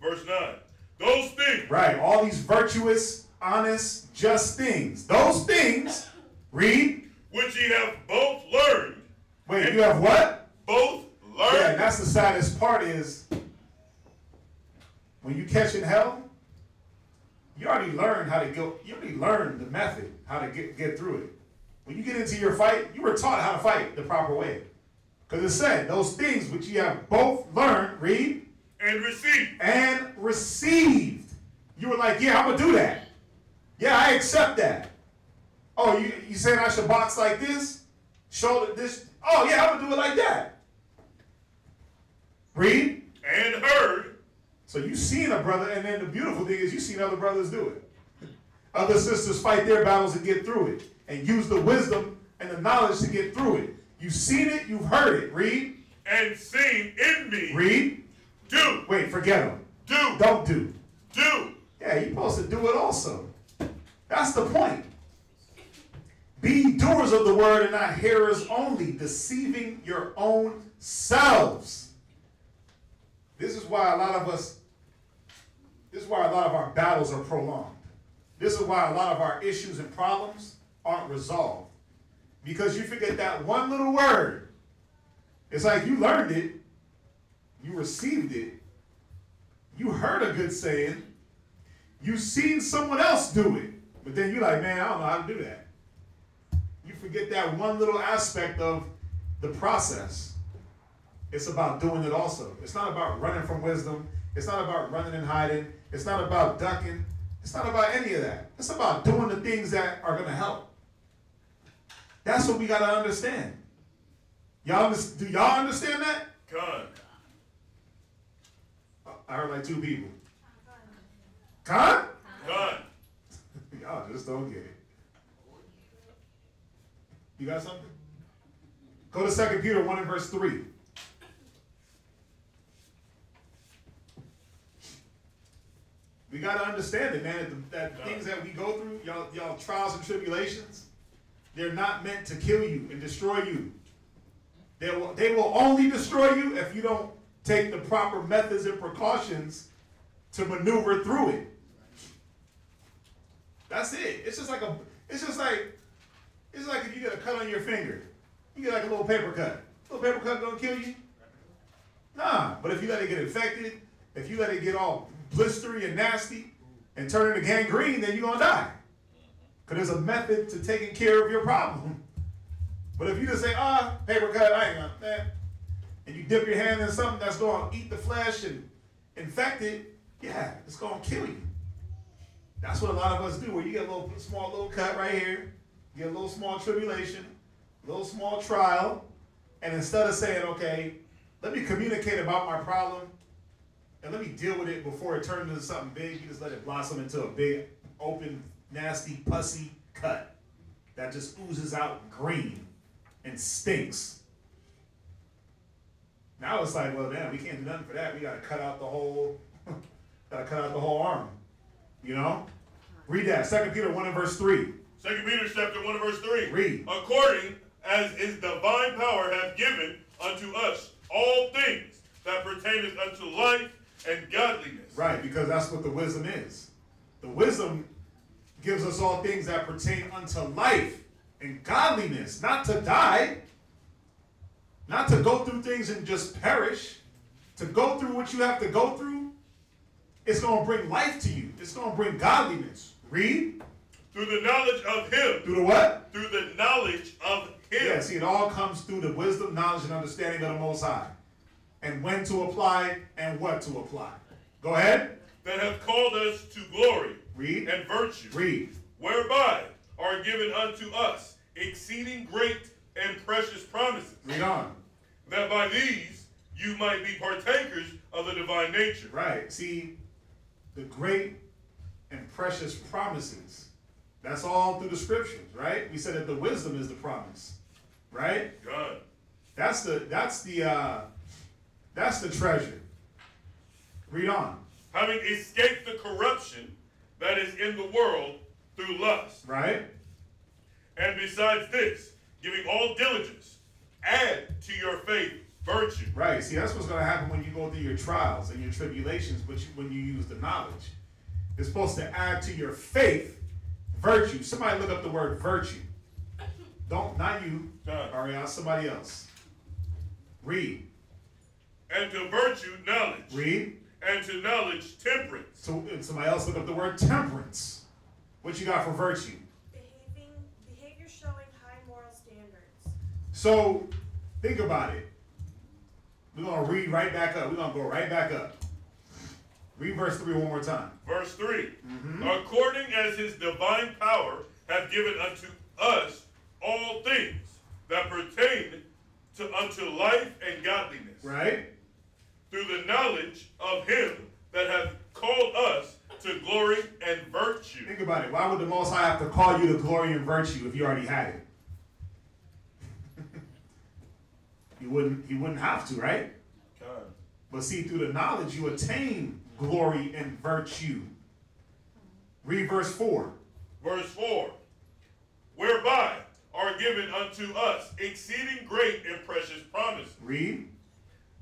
Verse 9. Those things. Right. All these virtuous, honest, just things. Those things. Read. Which ye have both learned. Wait, you have what? Both learned. Yeah, and that's the saddest part is when you catch in hell, you already learned how to go. You already learned the method, how to get through it. When you get into your fight, you were taught how to fight the proper way. Because it said, those things which you have both learned, read. And received. And received. You were like, yeah, I'm going to do that. Yeah, I accept that. Oh, you saying I should box like this? Shoulder this? Oh, yeah, I'm going to do it like that. Read. And heard. So you seen a brother, and then the beautiful thing is you seen other brothers do it. Other sisters fight their battles and get through it. And use the wisdom and the knowledge to get through it. You've seen it, you've heard it. Read. And seen in me. Read. Do. Wait, forget them. Do. Don't do. Do. Yeah, you're supposed to do it also. That's the point. Be doers of the word and not hearers only, deceiving your own selves. This is why a lot of our battles are prolonged. This is why a lot of our issues and problems aren't resolved. Because you forget that one little word. It's like you learned it, you received it, you heard a good saying, you seen someone else do it, but then you're like, man, I don't know how to do that. You forget that one little aspect of the process. It's about doing it also. It's not about running from wisdom. It's not about running and hiding. It's not about ducking. It's not about any of that. It's about doing the things that are going to help. That's what we got to understand. Do y'all understand that? God. I heard like 2 people. Con? God. Y'all just don't get it. You got something? Go to 2 Peter 1 and verse 3. We got to understand it, man. That things that we go through, y'all trials and tribulations, they're not meant to kill you and destroy you. They will only destroy you if you don't take the proper methods and precautions to maneuver through it. That's it. It's like if you get a cut on your finger. You get like a little paper cut. A little paper cut gonna kill you? Nah, but if you let it get infected, if you let it get all blistery and nasty and turn into gangrene, then you're gonna die. Because there's a method to taking care of your problem. But if you just say, paper cut, I ain't gonna, man, and you dip your hand in something that's gonna eat the flesh and infect it, yeah, it's gonna kill you. That's what a lot of us do, where you get a small little cut right here, you get a little small tribulation, a little small trial, and instead of saying, okay, let me communicate about my problem, and let me deal with it before it turns into something big, you just let it blossom into a big, open, nasty, pussy cut that just oozes out green and stinks. Now it's like, well, damn, we can't do nothing for that. We got to cut out the whole, arm. You know? Read that. 2 Peter 1 and verse 3. 2 Peter chapter 1 and verse 3. Read. According as his divine power hath given unto us all things that pertaineth unto life and godliness. Right, because that's what the wisdom is. The wisdom gives us all things that pertain unto life and godliness, not to die, not to go through things and just perish, to go through what you have to go through, it's going to bring life to you. It's going to bring godliness. Read. Through the knowledge of him. Through the what? Through the knowledge of him. Yeah, see, it all comes through the wisdom, knowledge, and understanding of the Most High. And when to apply and what to apply. Go ahead. That have called us to glory. Read. And virtue. Read. Whereby are given unto us exceeding great and precious promises. Read on. That by these you might be partakers of the divine nature. Right. See, the great and precious promises. That's all through the scriptures, right? We said that the wisdom is the promise, right? God. That's the treasure. Read on. Having escaped the corruption that is in the world through lust. Right. And besides this, giving all diligence, add to your faith virtue. Right. See, that's what's going to happen when you go through your trials and your tribulations, but when you use the knowledge. It's supposed to add to your faith virtue. Somebody look up the word virtue. Not you, Ariana, somebody else. Read. And to virtue, knowledge. Read. And to knowledge, temperance. So somebody else look up the word temperance. What you got for virtue? Behavior showing high moral standards. So think about it. We're going to read right back up. We're going to go right back up. Read verse 3 one more time. Verse 3. According as his divine power hath given unto us all things that pertain unto life and godliness. Right. Through the knowledge of him that hath called us to glory and virtue. Think about it. Why would the Most High have to call you to glory and virtue if you already had it? He wouldn't have to, right? God. But see, through the knowledge you attain glory and virtue. Read verse 4. Verse 4. Whereby are given unto us exceeding great and precious promises. Read.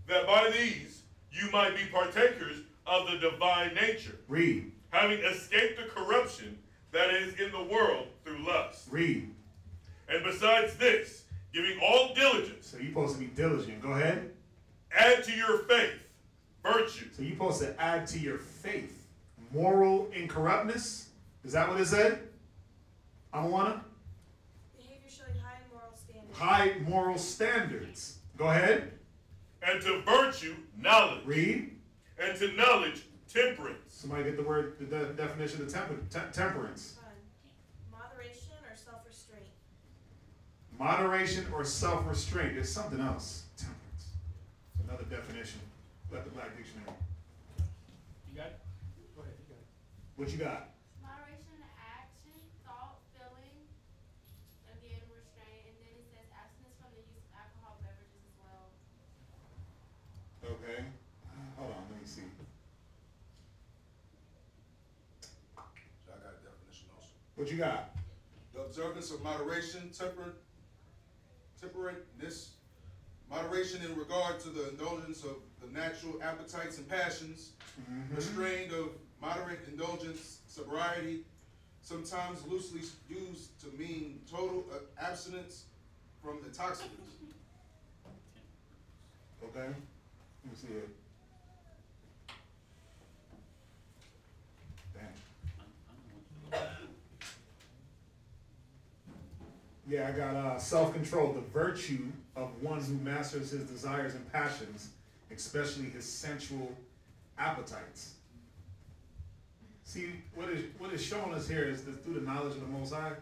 That by these you might be partakers of the divine nature. Read. Having escaped the corruption that is in the world through lust. Read. And besides this, giving all diligence. So you're supposed to be diligent. Go ahead. Add to your faith virtue. So you're supposed to add to your faith moral incorruptness. Is that what it said? Awana? Behavior showing high moral standards. High moral standards. Go ahead. And to virtue, knowledge. Read. And to knowledge, temperance. Somebody get the definition of temperance. Moderation or self-restraint. Moderation or self-restraint. There's something else. Temperance. It's another definition. Let the Black Dictionary. You got it? Go ahead, you got it. What you got? Moderation, action, thought, feeling, again, restraint, and then it says abstinence from the use of alcohol beverages as well. Okay. Hold on, let me see. So I got a definition also. What you got? The observance of moderation, temperateness, moderation in regard to the indulgence of the natural appetites and passions, restraint of moderate indulgence, sobriety, sometimes loosely used to mean total abstinence from intoxicants. Okay. Let me see it. Damn. Yeah, I got self-control, the virtue of one who masters his desires and passions, especially his sensual appetites. See, what is showing us here is that through the knowledge of the Most High,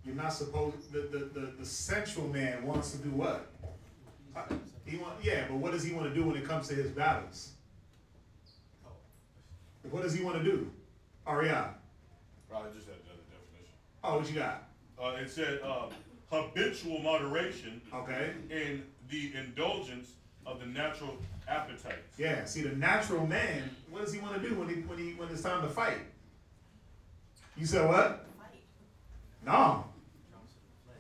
you're not supposed, the sensual man wants to do what? But what does he want to do when it comes to his battles? What does he want to do? Ariana. Probably just had another definition. Oh, what you got? It said habitual moderation. Okay. In the indulgence of the natural appetites. Yeah. See, the natural man, what does he want to do when it's time to fight? You said what? Fight. No.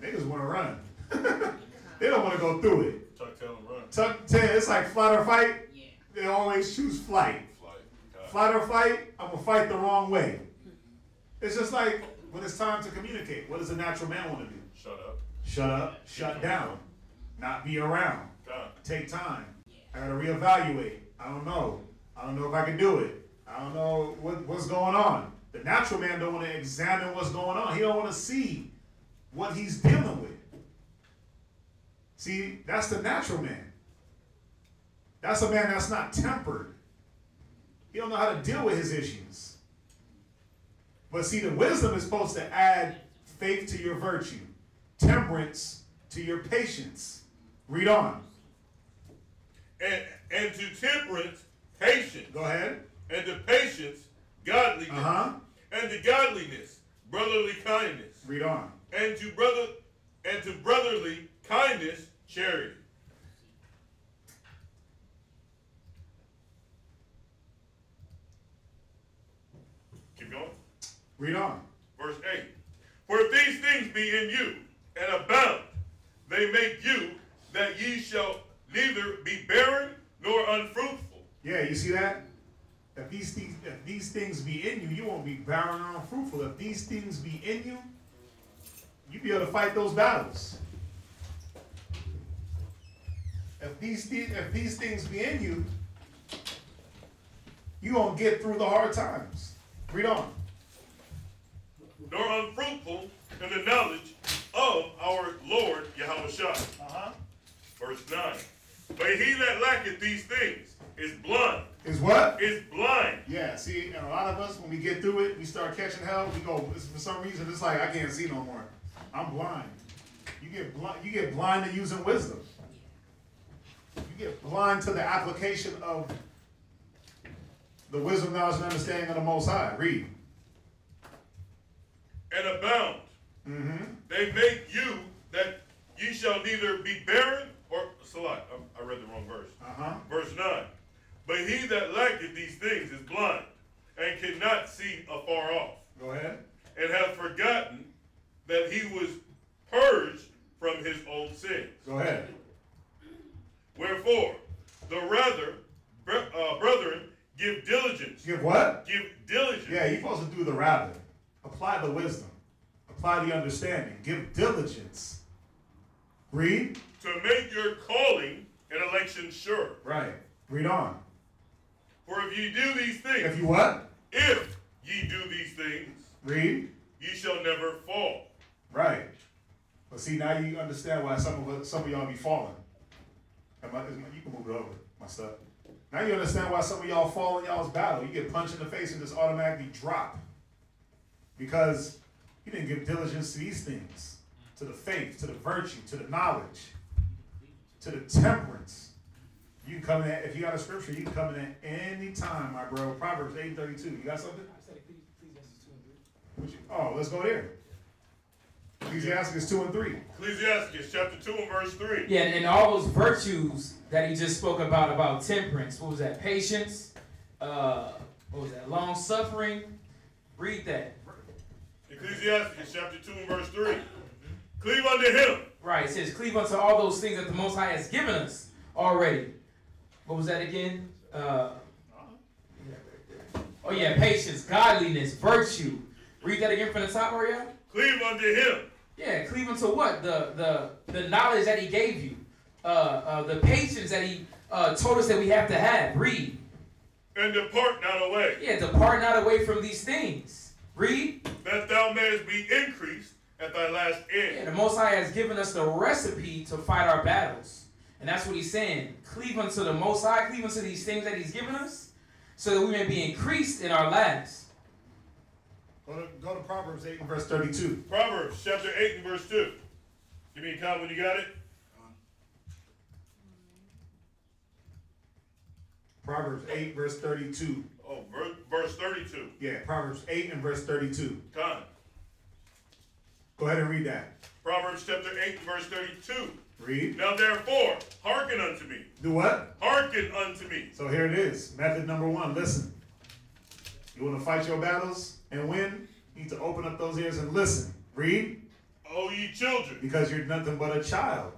Niggas want to run. They don't want to go through it. Tuck tail and run. Tuck tail. It's like flight or fight. Yeah. They always choose flight. Flight. Flight or fight. I'm gonna fight the wrong way. It's just like when it's time to communicate. What does a natural man want to do? Shut up. Shut up. Shut down. Not be around. Take time. I gotta reevaluate. I don't know. I don't know if I can do it. I don't know what's going on. The natural man don't want to examine what's going on. He don't want to see what he's dealing with. See, that's the natural man. That's a man that's not tempered. He don't know how to deal with his issues. But see, the wisdom is supposed to add faith to your virtue, temperance to your patience. Read on. And to temperance, patience. Go ahead. And to patience, godliness. And to godliness, brotherly kindness. Read on. And to brotherly kindness, charity. Keep going. Read on. Verse 8. For if these things be in you, and abound, they make you that ye shall neither be barren nor unfruitful. Yeah, you see that? If these things be in you, you won't be barren or unfruitful. If these things be in you, you'll be able to fight those battles. If these things be in you, you're going to get through the hard times. Read on. Nor unfruitful in the knowledge of our Lord Yahushua. Verse 9. But he that lacketh these things is blind. Is what? Is blind. Yeah, see, and a lot of us, when we get through it, we start catching hell, we go, for some reason, it's like, I can't see no more. I'm blind. You get blind to using wisdom. You get blind to the application of the wisdom, knowledge, and understanding of the Most High. Read. And abound. They make you that ye shall neither be barren or select. I read the wrong verse. Verse 9. But he that lacketh these things is blind, and cannot see afar off. Go ahead. And hath forgotten that he was purged from his old sins. Go ahead. Wherefore, the rather, brethren, give diligence. Give what? Give diligence. Yeah, you're supposed to do the rather. Apply the wisdom. Apply the understanding. Give diligence. Read. To make your calling and election sure. Right. Read on. For if ye do these things. If you what? If ye do these things. Read. Ye shall never fall. Right. But see, now you understand why some of y'all be falling. You can move it over, my stuff. Now you understand why some of y'all fall in y'all's battle. You get punched in the face and just automatically drop. Because you didn't give diligence to these things. To the faith, to the virtue, to the knowledge, to the temperance. You can come in at, if you got a scripture, you can come in at any time, my bro. Proverbs 8:32. You got something? I said Ecclesiasticus 2 and 3. Oh, let's go there. Ecclesiasticus 2 and 3. Ecclesiasticus chapter 2 and verse 3. Yeah, and all those virtues that he just spoke about temperance. What was that? Patience. What was that? Long suffering. Read that. Ecclesiasticus chapter 2 and verse 3. Cleave unto him. Right. It says, cleave unto all those things that the Most High has given us already. What was that again? Oh yeah, patience, godliness, virtue. Read that again from the top, Ariel. Cleave unto him. Yeah, cleave unto what? The knowledge that he gave you. The patience that he told us that we have to have. Read. And depart not away. Yeah, depart not away from these things. Read. That thou mayest be increased at thy last end. Yeah, the Most High has given us the recipe to fight our battles. And that's what he's saying. Cleave unto the Most High, cleave unto these things that he's given us, so that we may be increased in our last. Go to Proverbs 8 and verse 32. Proverbs chapter 8 and verse 2. Give me a comment when you got it. Proverbs 8 verse 32. Oh, verse 32. Yeah, Proverbs 8 and verse 32. Time. Go ahead and read that. Proverbs chapter 8 and verse 32. Read. Now therefore, hearken unto me. Do what? Hearken unto me. So here it is. Method number 1. Listen. You want to fight your battles and win? You need to open up those ears and listen. Read. O ye children. Because you're nothing but a child.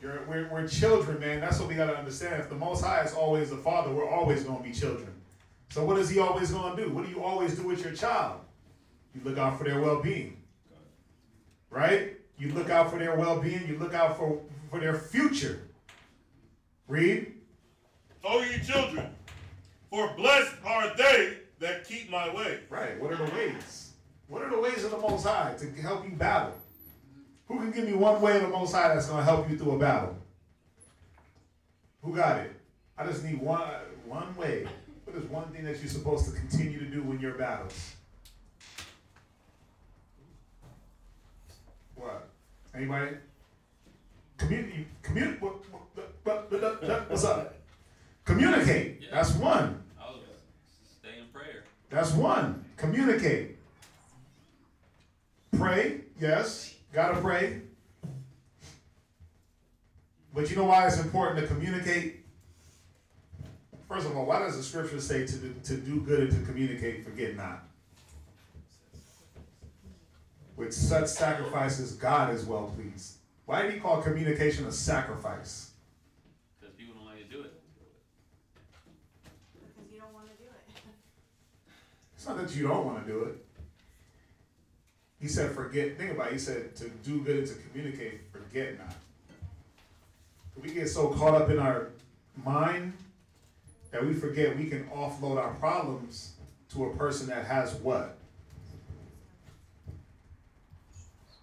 We're children, man. That's what we got to understand. If the Most High is always the Father, we're always going to be children. So what is he always going to do? What do you always do with your child? You look out for their well-being. Right? You look out for their well-being. You look out for their future. Read. O ye children, for blessed are they that keep my way. Right. What are the ways? What are the ways of the Most High to help you battle? Who can give me one way of the Most High that's going to help you through a battle? Who got it? I just need one way. What is one thing that you're supposed to continue to do in your battles? What? Anybody? What's up? Communicate. That's one. I'll stay in prayer. That's one. Communicate. Pray. Yes. Gotta pray. But you know why it's important to communicate? First of all, why does the scripture say to do good and to communicate, forget not? With such sacrifices, God is well pleased. Why did he call communication a sacrifice? Because people don't like to do it. Because you don't want to do it. It's not that you don't want to do it. He said forget. Think about it. He said to do good and to communicate, forget not. We get so caught up in our mind that we forget we can offload our problems to a person that has what?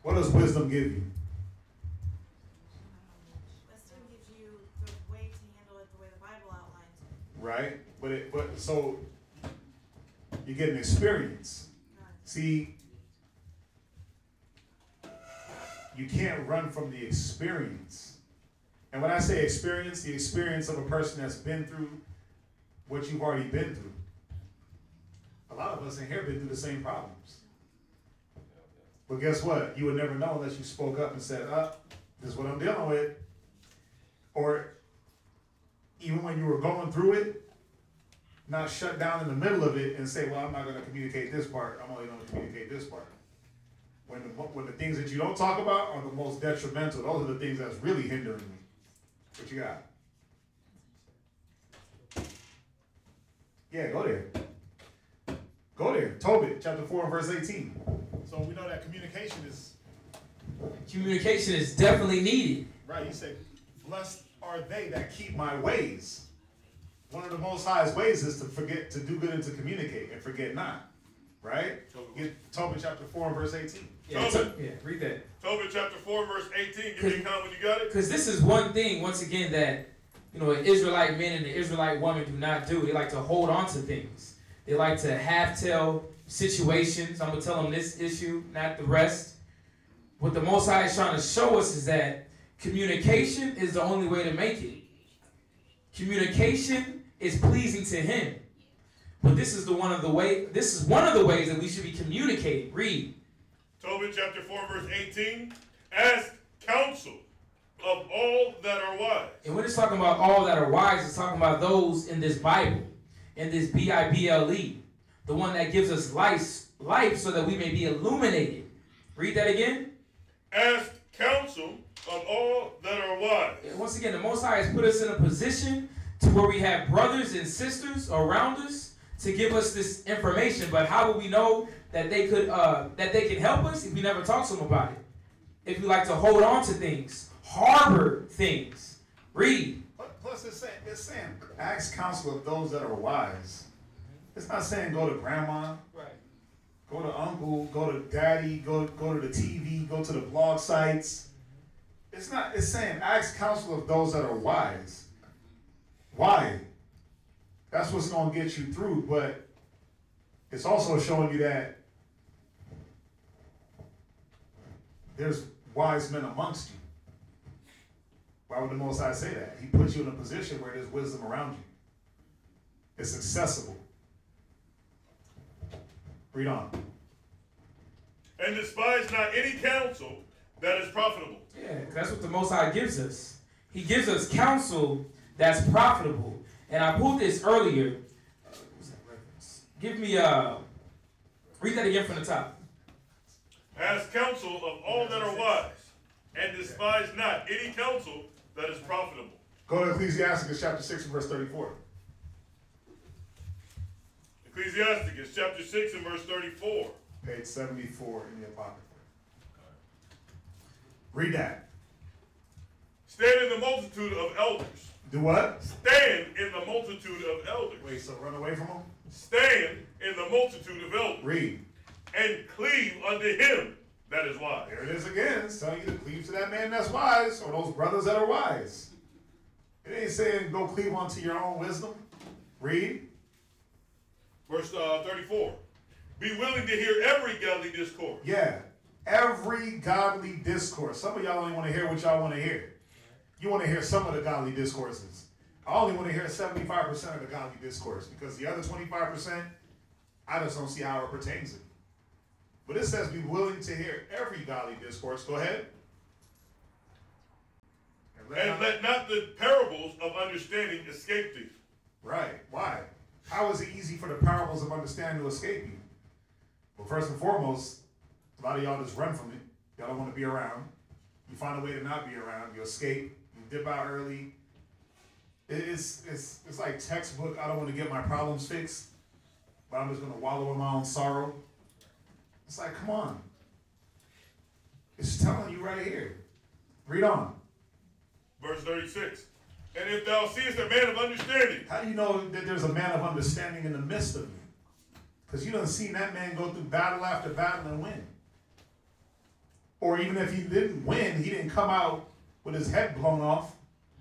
What does wisdom give you? Wisdom gives you the way to handle it the way the Bible outlines it. Right? But so you get an experience. See, you can't run from the experience. And when I say experience, the experience of a person that's been through what you've already been through. A lot of us in here been through the same problems. But guess what? You would never know unless you spoke up and said, this is what I'm dealing with. Or even when you were going through it, not shut down in the middle of it and say, well, I'm not going to communicate this part. I'm only going to communicate this part. When the things that you don't talk about are the most detrimental, those are the things that's really hindering me. What you got? Yeah, go there. Go there. Tobit, chapter 4 and verse 18. So we know that communication is definitely needed. right. You said, blessed are they that keep My ways. One of the most highest ways is to do good and to communicate and forget not. Right? Get Tobit chapter 4 and verse 18. Read that. Tobit chapter 4 verse 18. Give me a comment when you got it. Because this is one thing, once again, that an Israelite man and an Israelite woman do not do. They like to hold on to things. They like to half-tell situations. I'm going to tell them this issue, not the rest. What the Most High is trying to show us is that communication is the only way to make it. Communication is pleasing to Him. But this is one of the ways that we should be communicating. Read. Tobit chapter 4 verse 18. Ask counsel of all that are wise. And when it's talking about all that are wise, it's talking about those in this Bible, in this Bible, the one that gives us life so that we may be illuminated. Read that again. Ask counsel of all that are wise. And once again, the Most High has put us in a position to where we have brothers and sisters around us to give us this information. But how will we know that they could can help us if we never talk to them about it? If we like to hold on to things, harbor things. Read. Plus it's saying ask counsel of those that are wise. It's not saying go to grandma, right? Go to uncle, go to daddy, go to the TV, go to the blog sites. It's saying ask counsel of those that are wise. Why? That's what's going to get you through, but it's also showing you that there's wise men amongst you. Why would the Most High say that? He puts you in a position where there's wisdom around you. It's accessible. Read on. And despise not any counsel that is profitable. Yeah, that's what the Most High gives us. He gives us counsel that's profitable. And I pulled this earlier. What's that reference? Give me read that again from the top. Ask counsel of all that are wise, and despise not any counsel that is profitable. Go to Ecclesiasticus chapter 6 and verse 34. Ecclesiasticus chapter 6 and verse 34. Page 74 in the Apocrypha. Read that. Stand in the multitude of elders. Do what? Stand in the multitude of elders. Wait, so run away from them? Stand in the multitude of elders. Read. And cleave unto him that is wise. There it is again. It's telling you to cleave to that man that's wise, or those brothers that are wise. It ain't saying go cleave unto your own wisdom. Read. Verse 34. Be willing to hear every godly discourse. Yeah. Every godly discourse. Some of y'all only want to hear what y'all want to hear. You want to hear some of the godly discourses. I only want to hear 75% of the godly discourse, because the other 25%, I just don't see how it pertains to me. But it says be willing to hear every godly discourse. Go ahead. And let not the parables of understanding escape thee. Right. Why? How is it easy for the parables of understanding to escape you? Well, first and foremost, a lot of y'all just run from it. Y'all don't want to be around. You find a way to not be around. You escape. You dip out early. It's like textbook. I don't want to get my problems fixed, but I'm just going to wallow in my own sorrow. It's like, come on. It's telling you right here. Read on. Verse 36. And if thou seest a man of understanding. How do you know that there's a man of understanding in the midst of you? Because you done seen that man go through battle after battle and win. Or even if he didn't win, he didn't come out with his head blown off.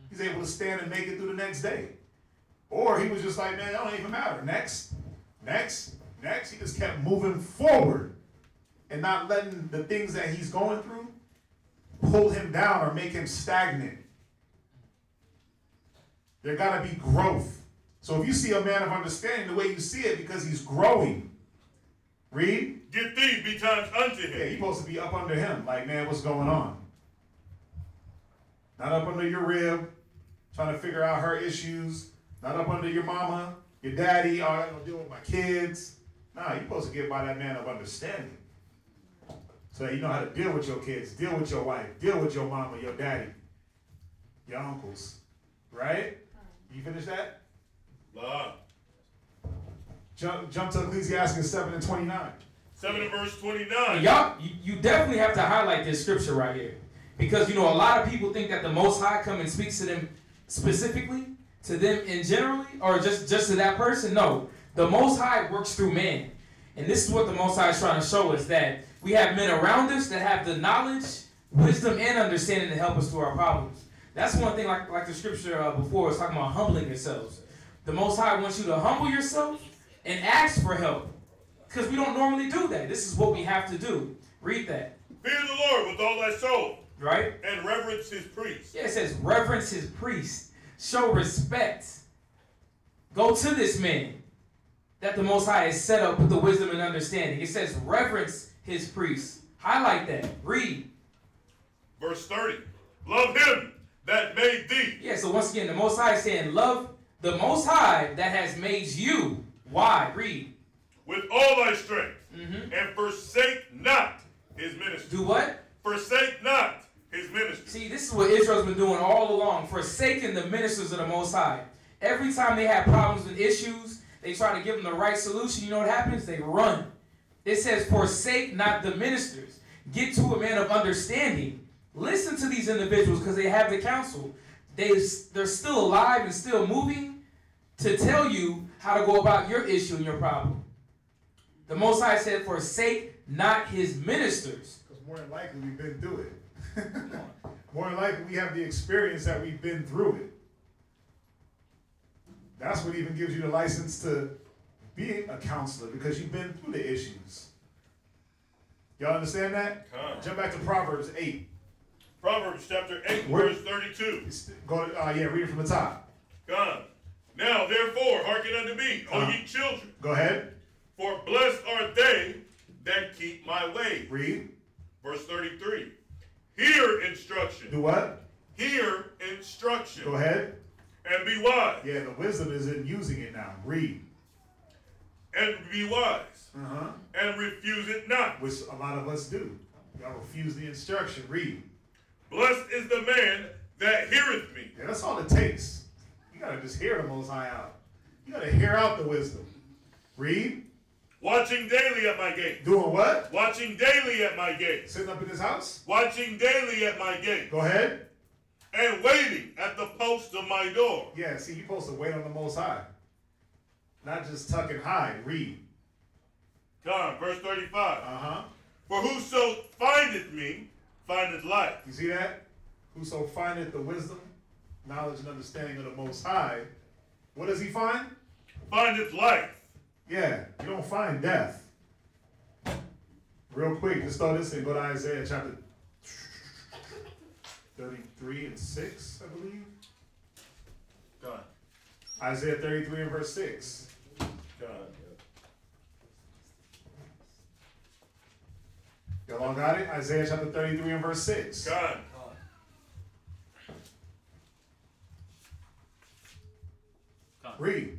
He's able to stand and make it through the next day. Or he was just like, man, that don't even matter. Next, next, next. He just kept moving forward and not letting the things that he's going through pull him down or make him stagnant. There got to be growth. So if you see a man of understanding, the way you see it, because he's growing. Read. Give thee betimes unto him. Yeah, you're supposed to be up under him. Like, man, what's going on? Not up under your rib, trying to figure out her issues. Not up under your mama, your daddy. Oh, I got to deal with my kids. Nah, you're supposed to get by that man of understanding. So that you know how to deal with your kids, deal with your wife, deal with your mama, your daddy, your uncles. Right? You finish that? Jump to Ecclesiasticus 7 and 29. 7 and verse 29. Y'all, you definitely have to highlight this scripture right here. Because, a lot of people think that the Most High come and speaks to them specifically, to them in generally, or just to that person. No, the Most High works through man. And this is what the Most High is trying to show us, that we have men around us that have the knowledge, wisdom, and understanding to help us through our problems. That's one thing, like the scripture before was talking about humbling yourselves. The Most High wants you to humble yourself and ask for help. Because we don't normally do that. This is what we have to do. Read that. Fear the Lord with all thy soul. Right? And reverence his priest. Yeah, it says reverence his priest. Show respect. Go to this man that the Most High has set up with the wisdom and understanding. It says reverence his priest. Highlight that. Read. Verse 30. Love him that made thee. Yeah, so once again, the Most High is saying, love the Most High that has made you. Why? Read. With all thy strength. And forsake not his ministry. Do what? Forsake not his ministry. See, this is what Israel's been doing all along, forsaking the ministers of the Most High. Every time they have problems and issues, they try to give them the right solution. You know what happens? They run. It says, forsake not the ministers. Get to a man of understanding. Listen to these individuals because they have the counsel. They're still alive and still moving to tell you how to go about your issue and your problem. The Most High said, forsake not his ministers. Because more than likely we've been through it. More than likely we have the experience that we've been through it. That's what even gives you the license to be a counselor, because you've been through the issues. Y'all understand that? Jump back to Proverbs 8. Proverbs chapter 8, verse 32. Go to, read it from the top. God. Now, therefore, hearken unto me, O ye children. Go ahead. For blessed are they that keep my way. Read. Verse 33. Hear instruction. Do what? Hear instruction. Go ahead. And be wise. Yeah, the wisdom is in using it now. Read. And be wise. And refuse it not. Which a lot of us do. Y'all refuse the instruction. Read. Blessed is the man that heareth me. Yeah, that's all it takes. You got to just hear the Most High out. You got to hear out the wisdom. Read. Watching daily at my gate. Doing what? Watching daily at my gate. Sitting up in his house? Watching daily at my gate. Go ahead. And waiting at the post of my door. Yeah, see, you're supposed to wait on the Most High. Not just tuck and hide. Read. Come, verse 35. Uh-huh. For whoso findeth me, findeth life. You see that? Whoso findeth the wisdom, knowledge, and understanding of the Most High, what does he find? Findeth life. Yeah, you don't find death. Real quick, just throw this in. Go to Isaiah chapter 33 and 6, I believe. Go on. Isaiah 33 and verse 6. Go on. Y'all all got it? Isaiah chapter 33 and verse 6. Go on. Read.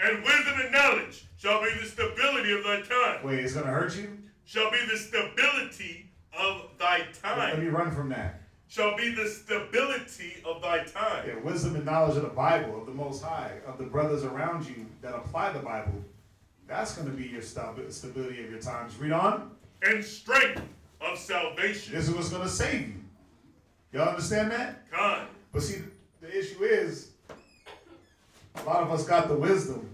And wisdom and knowledge shall be the stability of thy time. Wait, it's going to hurt you? Shall be the stability of thy time. Let me run from that. Shall be the stability of thy time. Yeah, wisdom and knowledge of the Bible, of the Most High, of the brothers around you that apply the Bible. That's going to be your stability of your times. Read on. And strength of salvation. This is what's going to save you. Y'all understand that? God. But see, the issue is, a lot of us got the wisdom.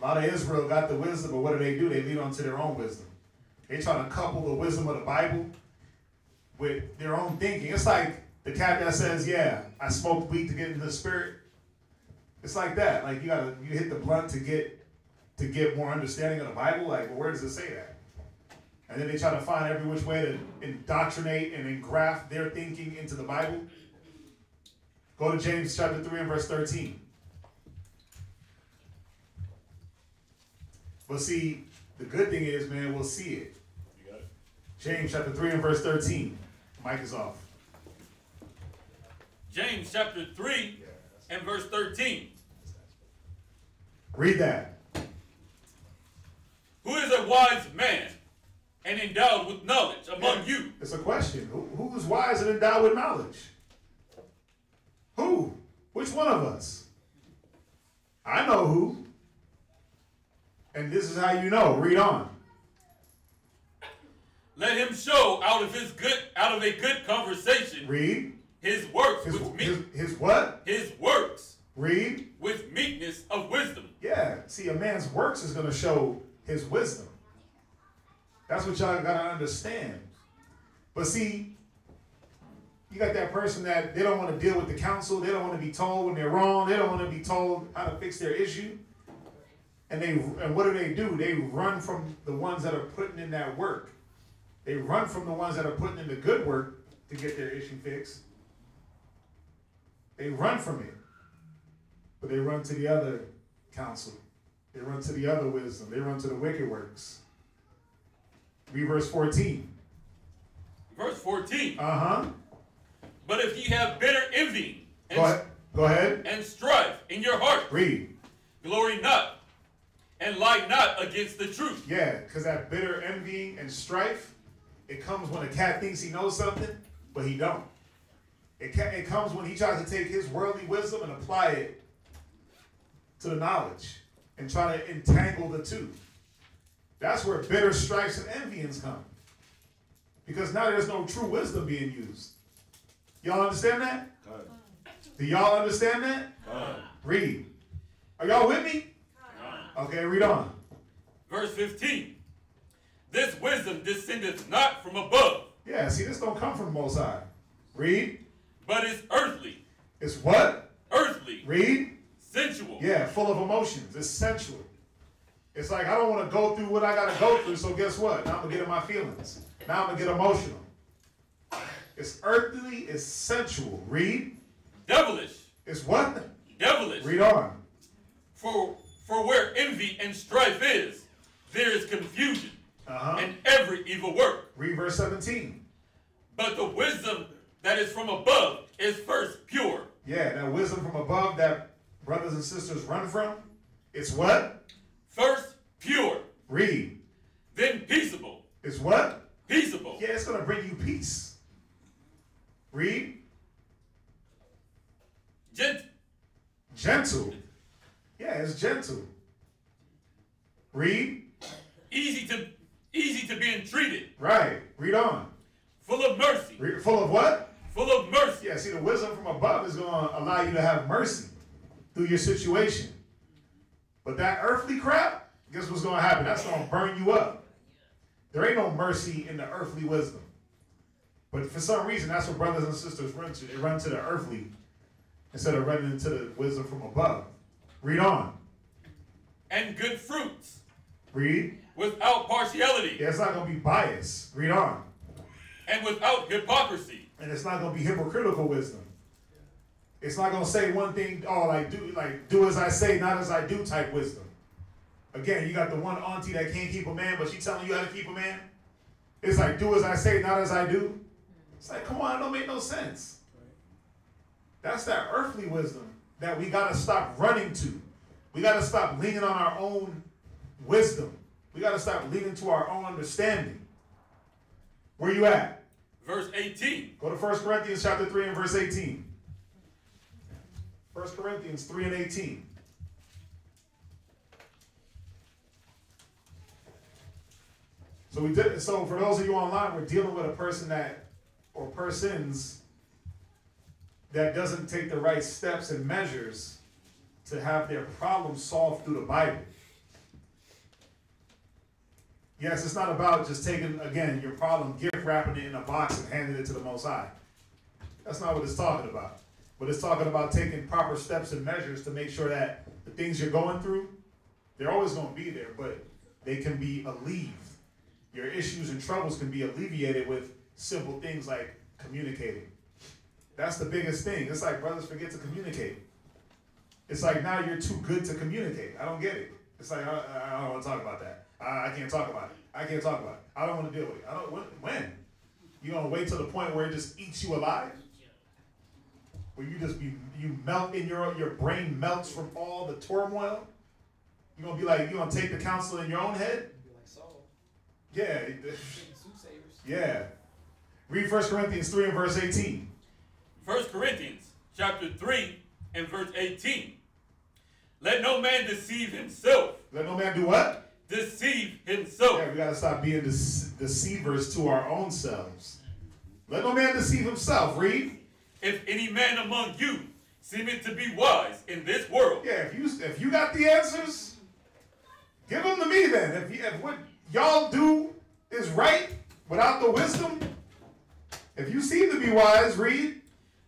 A lot of Israel got the wisdom, but what do? They lead on to their own wisdom. They try to couple the wisdom of the Bible with their own thinking. It's like the cat that says, yeah, I smoked weed to get into the spirit. It's like that. Like you hit the blunt to get more understanding of the Bible. Like, well, where does it say that? And then they try to find every which way to indoctrinate and engraft their thinking into the Bible. Go to James chapter 3 and verse 13. But see, the good thing is, man, we'll see it. You got it? James chapter 3 and verse 13. Mic is off. James chapter 3 and verse 13. Read that. Who is a wise man and endowed with knowledge among you? It's a question. Who's wise and endowed with knowledge? Who? Which one of us? I know who. And this is how you know. Read on. Let him show out of a good conversation. Read. His works with meekness. His what? His works. Read. With meekness of wisdom. Yeah. See, a man's works is going to show his wisdom. That's what y'all got to understand. But see, you got that person that they don't want to deal with the counsel. They don't want to be told when they're wrong. They don't want to be told how to fix their issue. And what do? They run from the ones that are putting in that work. They run from the ones that are putting in the good work to get their issue fixed. They run from it. But they run to the other counsel. They run to the other wisdom. They run to the wicked works. Read verse 14. Verse 14. Uh-huh. But if ye have bitter envying Go ahead. And strife in your heart. Read. Glory not. And lie not against the truth. Yeah, because that bitter envying and strife, it comes when a cat thinks he knows something, but he don't. It comes when he tries to take his worldly wisdom and apply it to the knowledge and try to entangle the two. That's where bitter strifes and envyings come. Because now there's no true wisdom being used. Y'all understand that? Do y'all understand that? Read. Are y'all with me? Okay, read on. Verse 15. This wisdom descendeth not from above. Yeah, see, this don't come from the Most High. Read. But is earthly. It's what? Earthly. Read. Sensual. Yeah, full of emotions. It's sensual. It's like, I don't want to go through what I got to go through, so guess what? Now I'm going to get in my feelings. Now I'm going to get emotional. It's earthly, it's sensual. Read. Devilish. It's what? Devilish. Read on. For where envy and strife is, there is confusion and every evil work. Read verse 17. But the wisdom that is from above is first pure. Yeah, that wisdom from above that brothers and sisters run from, it's what? First pure. Read. Then peaceable. It's what? Peaceable. Yeah, it's going to bring you peace. Read. Gentle. Yeah, it's gentle. Read. easy to be entreated. Right. Read on. Full of mercy. Full of what? Full of mercy. Yeah, see, the wisdom from above is going to allow you to have mercy through your situation. But that earthly crap, guess what's going to happen? That's going to burn you up. There ain't no mercy in the earthly wisdom. But for some reason, that's what brothers and sisters run to. They run to the earthly instead of running into the wisdom from above. Read on. And good fruits. Read. Without partiality. Yeah, it's not going to be biased. Read on. And without hypocrisy. And it's not going to be hypocritical wisdom. It's not going to say one thing, do as I say, not as I do type wisdom. Again, you got the one auntie that can't keep a man, but she telling you how to keep a man. It's like, do as I say, not as I do. It's like, come on, it don't make no sense. That's that earthly wisdom that we got to stop running to. We got to stop leaning on our own wisdom. We got to stop leaning to our own understanding. Where you at? Verse 18. Go to 1 Corinthians chapter 3 and verse 18. 1 Corinthians 3 and 18. So for those of you online, we're dealing with a person or persons that doesn't take the right steps and measures to have their problems solved through the Bible. Yes, it's not about just taking, again, your problem, gift wrapping it in a box and handing it to the Most High. That's not what it's talking about. But it's talking about taking proper steps and measures to make sure that the things you're going through, they're always going to be there, but they can be alleviated. Your issues and troubles can be alleviated with simple things like communicating. That's the biggest thing. It's like brothers forget to communicate. It's like now you're too good to communicate. I don't get it. It's like, I don't want to talk about that. I can't talk about it. I can't talk about it. I don't want to deal with it. When? You going to wait till the point where it just eats you alive? Where you melt in your brain melts from all the turmoil? You're going to be like, you're going to take the counsel in your own head? Yeah. Yeah. Read 1 Corinthians 3 and verse 18. 1 Corinthians chapter 3 and verse 18. Let no man deceive himself. Let no man do what? Deceive himself. Yeah, we got to stop being deceivers to our own selves. Let no man deceive himself. Read. If any man among you seemeth to be wise in this world. Yeah, if you got the answers, give them to me then. If what y'all do is right without the wisdom, if you seem to be wise, read.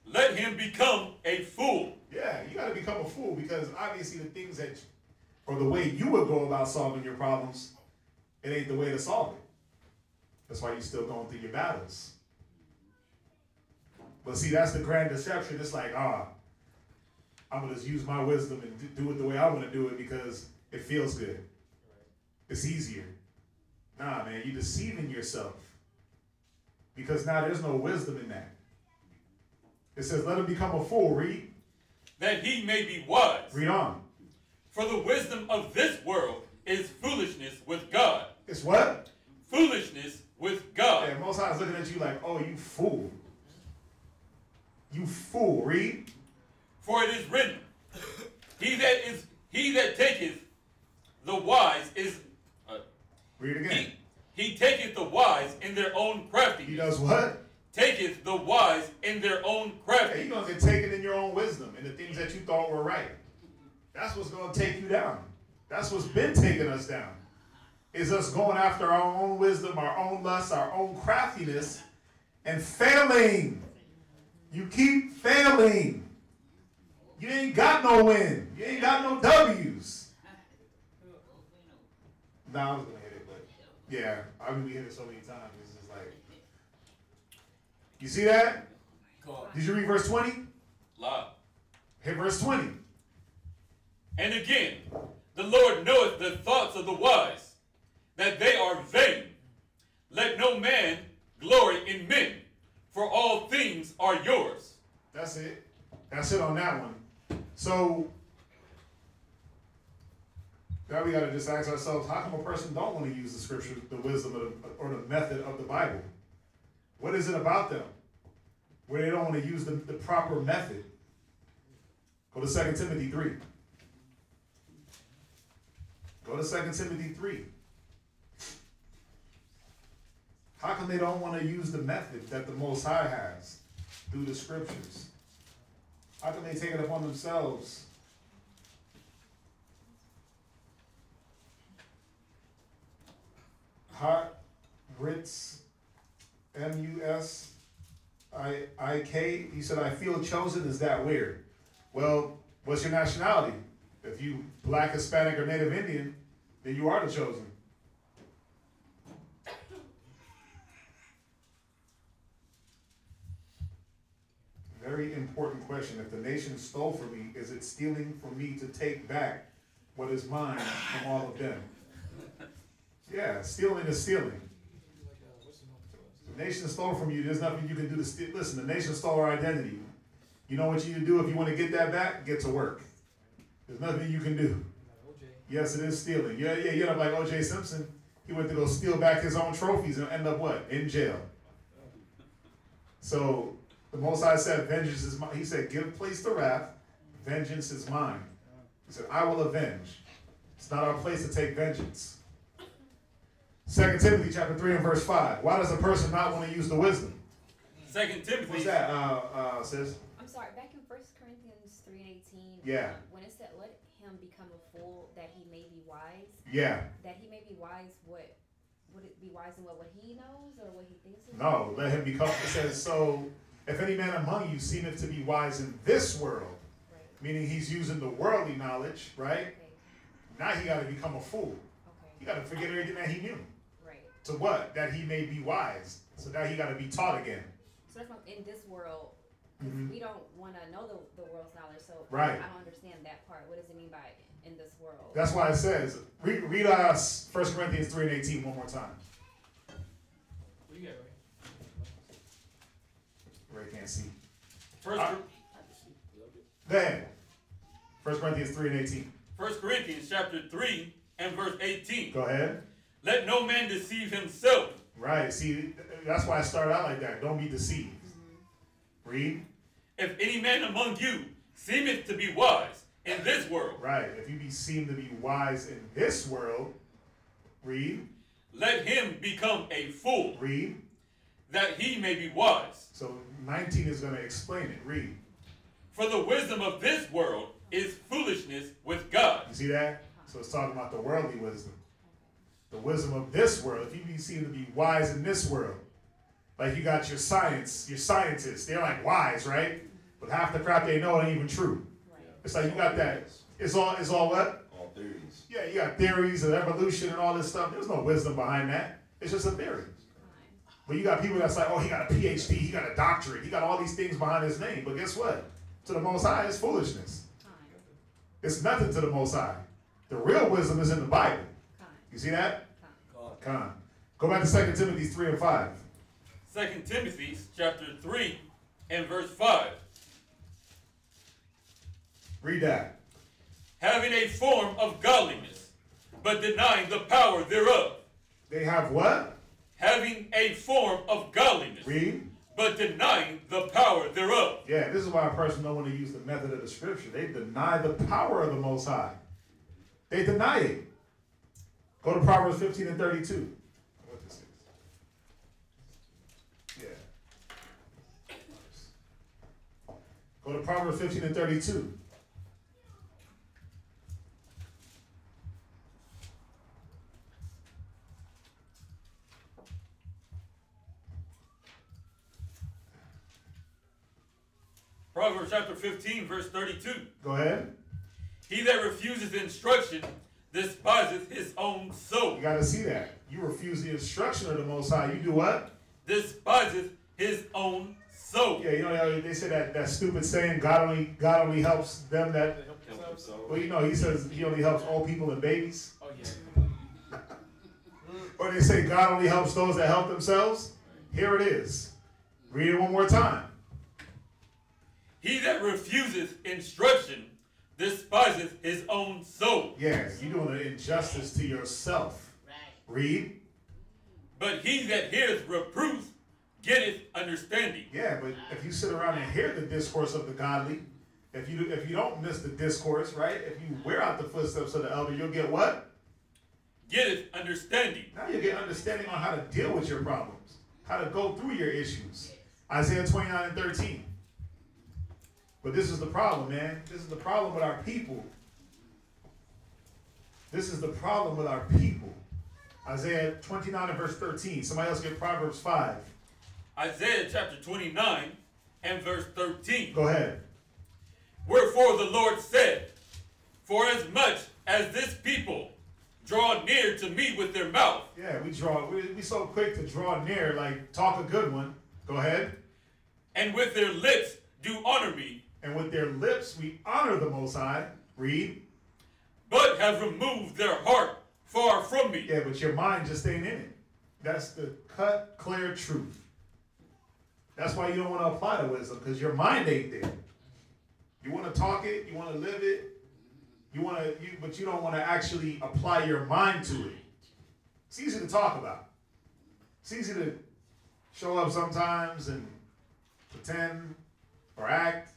Let him become a fool. Yeah, you got to become a fool because obviously the things or the way you would go about solving your problems, it ain't the way to solve it. That's why you're still going through your battles. But see, that's the grand deception. It's like, I'm going to just use my wisdom and do it the way I want to do it because it feels good. It's easier. Nah, man, you're deceiving yourself. Because now there's no wisdom in that. It says, let him become a fool. Read. That he may be wise. Read on. For the wisdom of this world is foolishness with God. It's what? Foolishness with God. Yeah, Most High is looking at you like, oh, you fool. You fool. Read. For it is written, he that taketh the wise is... read it again. He taketh the wise in their own craftiness. He does what? Taketh the wise in their own craftiness. Yeah, you're going to get taken in your own wisdom and the things that you thought were right. That's what's going to take you down. That's what's been taking us down. Is us going after our own wisdom, our own lust, our own craftiness, and failing. You keep failing. You ain't got no win. You ain't got no W's. Nah, I was going to hit it, but yeah, I mean, we hit it so many times. It's just like, you see that? Did you read verse 20? Loud. Hit verse 20. And again, the Lord knoweth the thoughts of the wise, that they are vain. Let no man glory in men, for all things are yours. That's it. That's it on that one. So, now we got to just ask ourselves, how come a person don't want to use the scripture, the wisdom, or the method of the Bible? What is it about them where they don't want to use the proper method? Go to 2 Timothy 3. Go to 2 Timothy 3. How come they don't want to use the method that the Most High has through the scriptures? How come they take it upon themselves? Hot Ritz, M-U-S-I-K. He said, I feel chosen. Is that weird? Well, what's your nationality? If you black, Hispanic, or Native Indian, then you are the chosen. Very important question. If the nation stole from me, is it stealing from me to take back what is mine from all of them? Yeah, stealing is stealing. The nation stole from you. There's nothing you can do to steal. Listen, the nation stole our identity. You know what you need to do if you want to get that back? Get to work. There's nothing you can do. Yes, it is stealing. Yeah, you know, like O.J. Simpson. He went to go steal back his own trophies and end up what? In jail. So the Most High said, vengeance is mine. He said, give place to wrath. Vengeance is mine. He said, I will avenge. It's not our place to take vengeance. 2 Timothy chapter 3 and verse 5. Why does a person not want to use the wisdom? 2 Timothy. What's that, sis? I'm sorry, back in 1 Corinthians 3 and 18, Yeah. When it said, let him become a fool that he may be wise. Yeah. That he may be wise, what? Would it be wise in what he knows or what he thinks he knows? No, let him become, it says, so if any man among you seemeth to be wise in this world, right. Meaning he's using the worldly knowledge, right? Okay. Now he got to become a fool. Okay. He got to forget everything that he knew. Right. To what? That he may be wise. So now he got to be taught again. So that's not in this world. We don't want to know the world's knowledge, so right. I don't understand that part. What does it mean by in this world? That's why it says, read us 1 Corinthians 3 and 18 one more time. What you got, Ray? Ray can't see. Go ahead. 1 Corinthians 3 and 18. 1 Corinthians chapter 3 and verse 18. Go ahead. Let no man deceive himself. Right. See, that's why I started out like that. Don't be deceived. Read. If any man among you seemeth to be wise in this world. Right. If you seem to be wise in this world. Read. Let him become a fool. Read. That he may be wise. So 19 is going to explain it. Read. For the wisdom of this world is foolishness with God. You see that? So it's talking about the worldly wisdom. The wisdom of this world. If you seem to be wise in this world. Like you got your scientists. They're like wise, right? But half the crap they know ain't even true. Right. It's like you got that. It's all what? All theories. Yeah, you got theories of evolution and all this stuff. There's no wisdom behind that. It's just a theory. But you got people that's like, oh, he got a PhD, he got a doctorate, he got all these things behind his name. But guess what? To the Most High, it's foolishness. It's nothing to the Most High. The real wisdom is in the Bible. You see that? Con. Go back to 2 Timothy 3 and 5. 2 Timothy chapter 3 and verse 5. Read that. Having a form of godliness, but denying the power thereof. They have what? Having a form of godliness. Read. But denying the power thereof. Yeah, this is why a person don't want to use the method of the scripture. They deny the power of the Most High. They deny it. Go to Proverbs 15 and 32. What this is. Yeah. Go to Proverbs 15 and 32. Proverbs chapter 15, verse 32. Go ahead. He that refuses instruction despiseth his own soul. You got to see that. You refuse the instruction of the Most High. You do what? Despiseth his own soul. Yeah, you know they say that stupid saying, God only helps them that. Well, you know he says he only helps old people and babies. Oh yeah. Or they say God only helps those that help themselves. Here it is. Read it one more time. He that refuseth instruction despiseth his own soul. Yeah, you're doing an injustice to yourself. Right. Read. But he that heareth reproof getteth understanding. Yeah, but if you sit around and hear the discourse of the godly, if you don't miss the discourse, right? If you wear out the footsteps of the elder, you'll get what? getteth understanding. Now you get understanding on how to deal with your problems, how to go through your issues. Isaiah 29 and 13. But this is the problem, man. This is the problem with our people. This is the problem with our people. Isaiah 29 and verse 13. Somebody else get Proverbs 5. Isaiah chapter 29 and verse 13. Go ahead. Wherefore the Lord said, for as much as this people draw near to me with their mouth. Yeah, we so quick to draw near, like talk a good one. Go ahead. And with their lips do honor me. And with their lips we honor the Most High. Read. But have removed their heart far from me. Yeah, but your mind just ain't in it. That's the cut, clear truth. That's why you don't want to apply the wisdom, because your mind ain't there. You want to talk it, you want to live it, but you don't want to actually apply your mind to it. It's easy to talk about. It's easy to show up sometimes and pretend or act.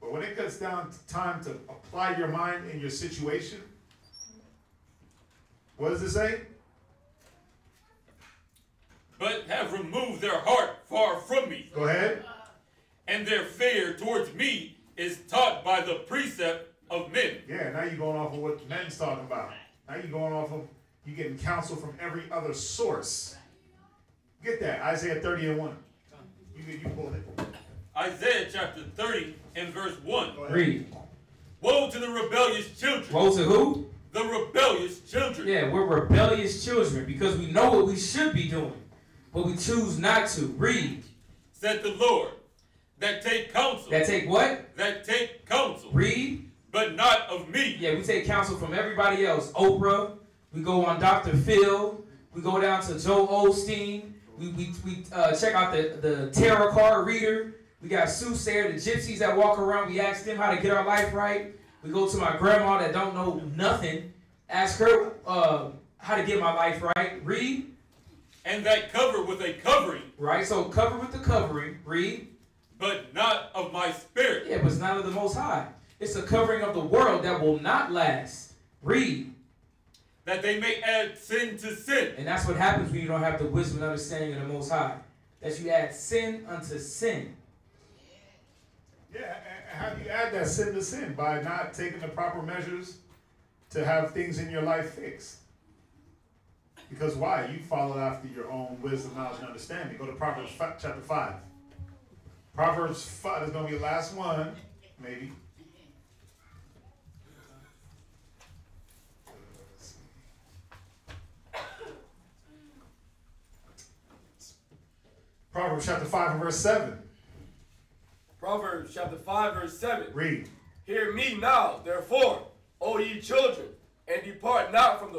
But when it gets down to time to apply your mind in your situation, what does it say? But have removed their heart far from me. Go ahead. And their fear towards me is taught by the precept of men. Yeah, now you're going off of what men's talking about. Now you're going off of, you're getting counsel from every other source. Get that, Isaiah 30 and 1. You pulled it. Isaiah chapter 30 and verse 1. Read. Woe to the rebellious children. Woe to who? The rebellious children. Yeah, we're rebellious children because we know what we should be doing, but we choose not to. Read. Said the Lord, that take counsel. That take what? That take counsel. Read. But not of me. Yeah, we take counsel from everybody else. Oprah. We go on Dr. Phil. We go down to Joe Osteen. We check out the tarot card reader. We got soothsayer, the gypsies that walk around. We ask them how to get our life right. We go to my grandma that don't know nothing. Ask her how to get my life right. Read. And that cover with a covering. Right, so cover with the covering. Read. But not of my spirit. Yeah, but it's not of the Most High. It's a covering of the world that will not last. Read. That they may add sin to sin. And that's what happens when you don't have the wisdom and understanding of the Most High. That you add sin unto sin. Yeah, and how do you add that sin to sin? By not taking the proper measures to have things in your life fixed. Because why? You followed after your own wisdom, knowledge, and understanding. Go to Proverbs chapter 5. Proverbs 5 is going to be the last one, maybe. Proverbs chapter 5 and verse 7. Proverbs chapter 5 verse 7. Read. Hear me now, therefore, O ye children, and depart not from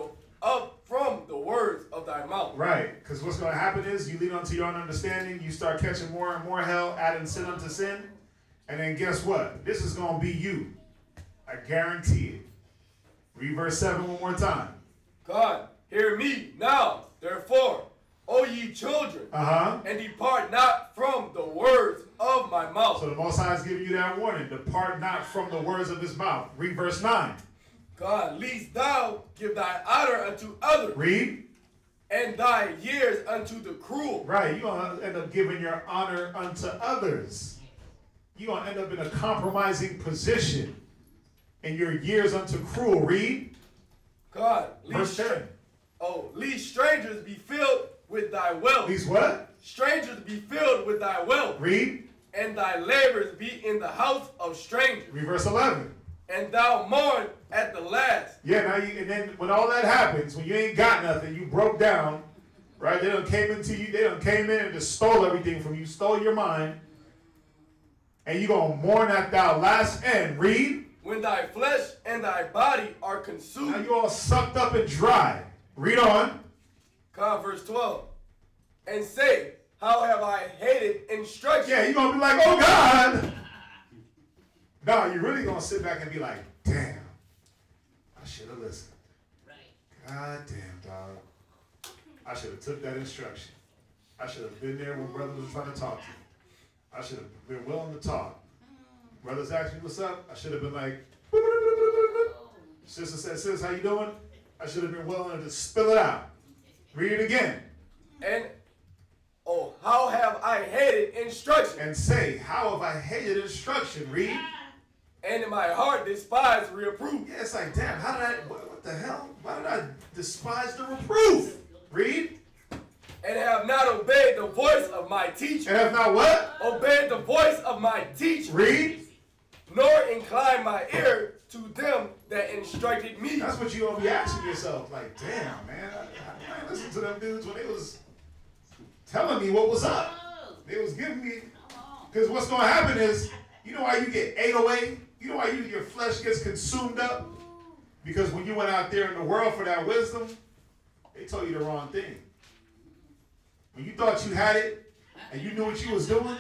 the words of thy mouth. Right, because what's going to happen is you lean onto your own understanding, you start catching more and more hell, adding sin unto sin, and then guess what? This is going to be you. I guarantee it. Read verse 7 one more time. God, hear me now, therefore, O ye children, and depart not from the words of my mouth. So the Most High is giving you that warning. Depart not from the words of his mouth. Read verse 9. God, lest thou give thy honor unto others. Read. And thy years unto the cruel. Right, you're going to end up giving your honor unto others. You're going to end up in a compromising position. And your years unto cruel. Read. God, verse 10. Lest strangers be filled with thy wealth. These what? Strangers be filled with thy wealth. Read. And thy labors be in the house of strangers. Read verse 11. And thou mourn at the last. Yeah, and then when all that happens, when you ain't got nothing, you broke down, right? They done came into you, they done came in and just stole everything from you, stole your mind, and you gonna mourn at thou last end. Read. When thy flesh and thy body are consumed. Now you all sucked up and dry. Read on. God, verse 12. And say, how have I hated instruction? Yeah, you're going to be like, oh God. No, you're really going to sit back and be like, damn, I should have listened. Right. God damn, dog. I should have took that instruction. I should have been there when brothers was trying to talk to me. I should have been willing to talk. Brothers asked me what's up. I should have been like, sister said, sis, how you doing? I should have been willing to spill it out. Read it again. And, oh, how have I hated instruction? And say, how have I hated instruction? Read. And in my heart despise reproof. Yeah, it's like, damn, how did I, what the hell? Why did I despise the reproof? Read. And have not obeyed the voice of my teacher. And have not what? Obeyed the voice of my teacher. Read. Nor incline my ear to them that instructed me. That's what you're going to be asking yourself. Like, damn, man, I ain't listened to them dudes when they was telling me what was up. They was giving me, because what's going to happen is, you know why you get ate away? You know why your flesh gets consumed up? Because when you went out there in the world for that wisdom, they told you the wrong thing. When you thought you had it and you knew what you was doing,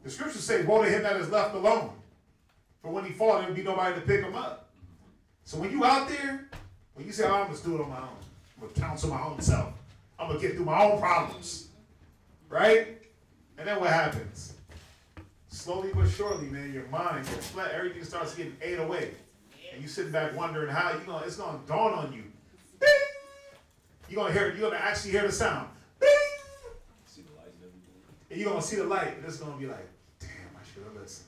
the scriptures say, woe to him that is left alone. For when he falls, there will be nobody to pick him up. So when you out there, when you say, oh, I'm going to do it on my own. I'm going to counsel my own self. I'm going to get through my own problems. Right? And then what happens? Slowly but surely, man, your mind, your flesh, everything starts getting ate away. And you sitting back wondering how it's going to dawn on you. Bing! You're going to actually hear the sound. Bing! And you're going to see the light. And it's going to be like, damn, I should have listened.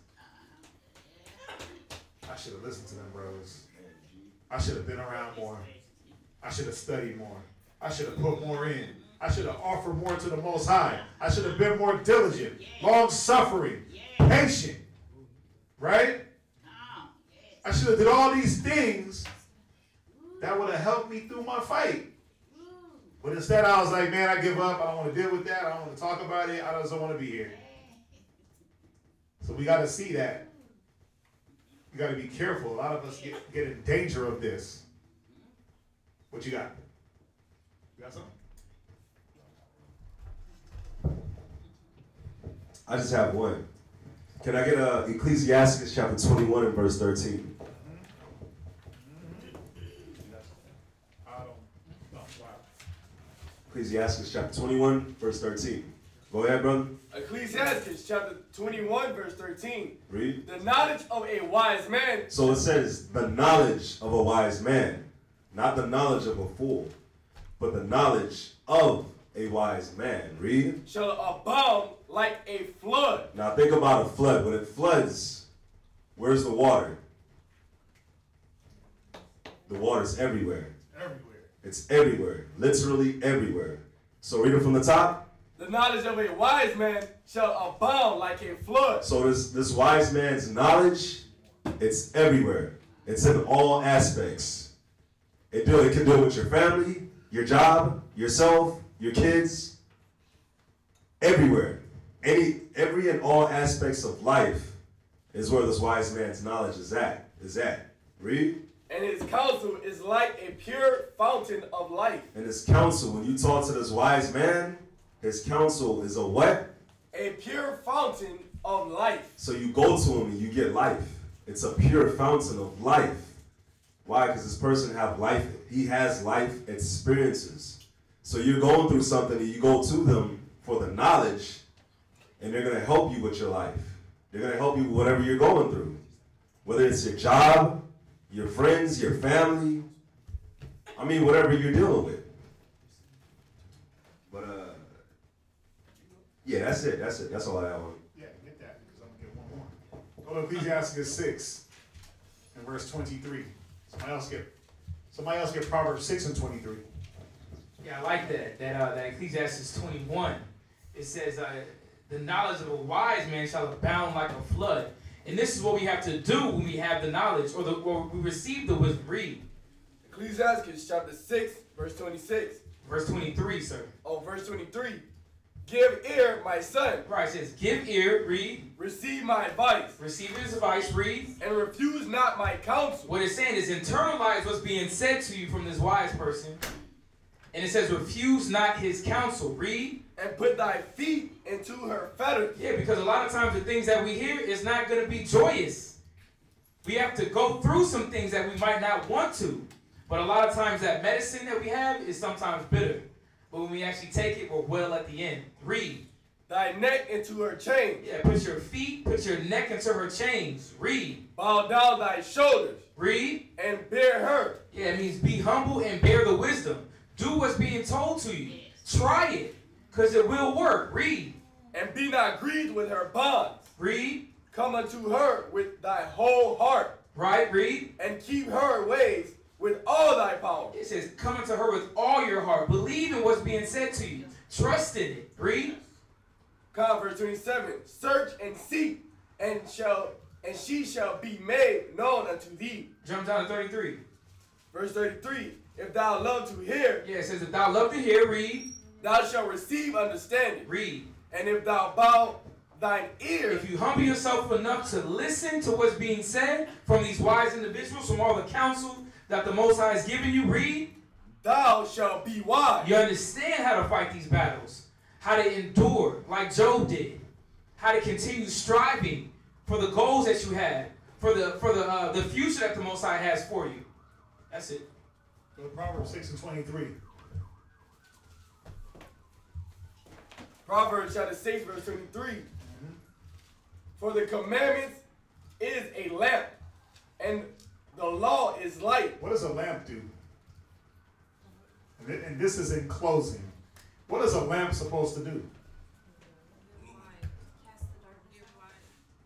I should have listened to them bros. I should have been around more. I should have studied more. I should have put more in. I should have offered more to the Most High. I should have been more diligent, long-suffering, patient. Right? I should have did all these things that would have helped me through my fight. But instead, I was like, man, I give up. I don't want to deal with that. I don't want to talk about it. I just don't want to be here. So we got to see that. You got to be careful. A lot of us get in danger of this. What you got? You got something? I just have one. Can I get Ecclesiasticus chapter 21 and verse 13? Ecclesiasticus chapter 21, verse 13. Go ahead, brother. Ecclesiasticus chapter 21, verse 13. Read. The knowledge of a wise man. So it says the knowledge of a wise man. Not the knowledge of a fool, but the knowledge of a wise man. Read. Shall abound like a flood. Now think about a flood. When it floods, where's the water? The water's everywhere. Everywhere. It's everywhere. Literally everywhere. So read it from the top. The knowledge of a wise man shall abound like a flood. So this wise man's knowledge, it's everywhere. It's in all aspects. It can deal with your family, your job, yourself, your kids, everywhere. Every and all aspects of life is where this wise man's knowledge is at. Read. And his counsel is like a pure fountain of life. And his counsel, when you talk to this wise man, his counsel is a what? A pure fountain of life. So you go to him and you get life. It's a pure fountain of life. Why? Because this person have life. He has life experiences. So you're going through something and you go to them for the knowledge, and they're going to help you with your life. They're going to help you with whatever you're going through. Whether it's your job, your friends, your family. I mean, whatever you're dealing with. But, yeah, that's it. That's all I have on. Yeah, get that, because I'm going to get one more. Go to Ecclesiasticus 6 and verse 23. Somebody else get Proverbs 6 and 23. Yeah, I like that. That Ecclesiastes 21. It says, the knowledge of a wise man shall abound like a flood. And this is what we have to do when we have the knowledge, or we receive the wisdom. Read. Ecclesiasticus chapter 6, verse 26. Verse 23, sir. Oh, verse 23. Give ear, my son. Right, it says, give ear, read. Receive my advice. Receive his advice, read. And refuse not my counsel. What it's saying is internalize what's being said to you from this wise person. And it says, refuse not his counsel, read. And put thy feet into her fetters. Yeah, because a lot of times the things that we hear is not going to be joyous. We have to go through some things that we might not want to. But a lot of times that medicine that we have is sometimes bitter. But when we actually take it, we're well at the end. Read. thy neck into her chains. Yeah, put your neck into her chains. Read. Bow down thy shoulders. Read. And bear her. Yeah, it means be humble and bear the wisdom. Do what's being told to you. Try it, because it will work. Read. And be not grieved with her bonds. Read. Come unto her with thy whole heart. Right, read. And keep her ways with all thy power. It says, come unto her with all your heart. Believe in what's being said to you. Trust in it. Read. Verse 27. Search and seek, and she shall be made known unto thee. Jump down to 33. Verse 33. If thou love to hear. Yeah, it says, if thou love to hear, read. Thou shalt receive understanding. Read. And if thou bow thine ear. If you humble yourself enough to listen to what's being said from these wise individuals, from all the counsel that the Most High has given you, read. Thou shalt be wise. You understand how to fight these battles, how to endure like Job did, how to continue striving for the goals that you have, for the future that the Most High has for you. That's it. Go to Proverbs 6 and 23. Proverbs chapter 6, verse 23. For the commandments is a lamp, and the law is light. What does a lamp do? And this is in closing. What is a lamp supposed to do?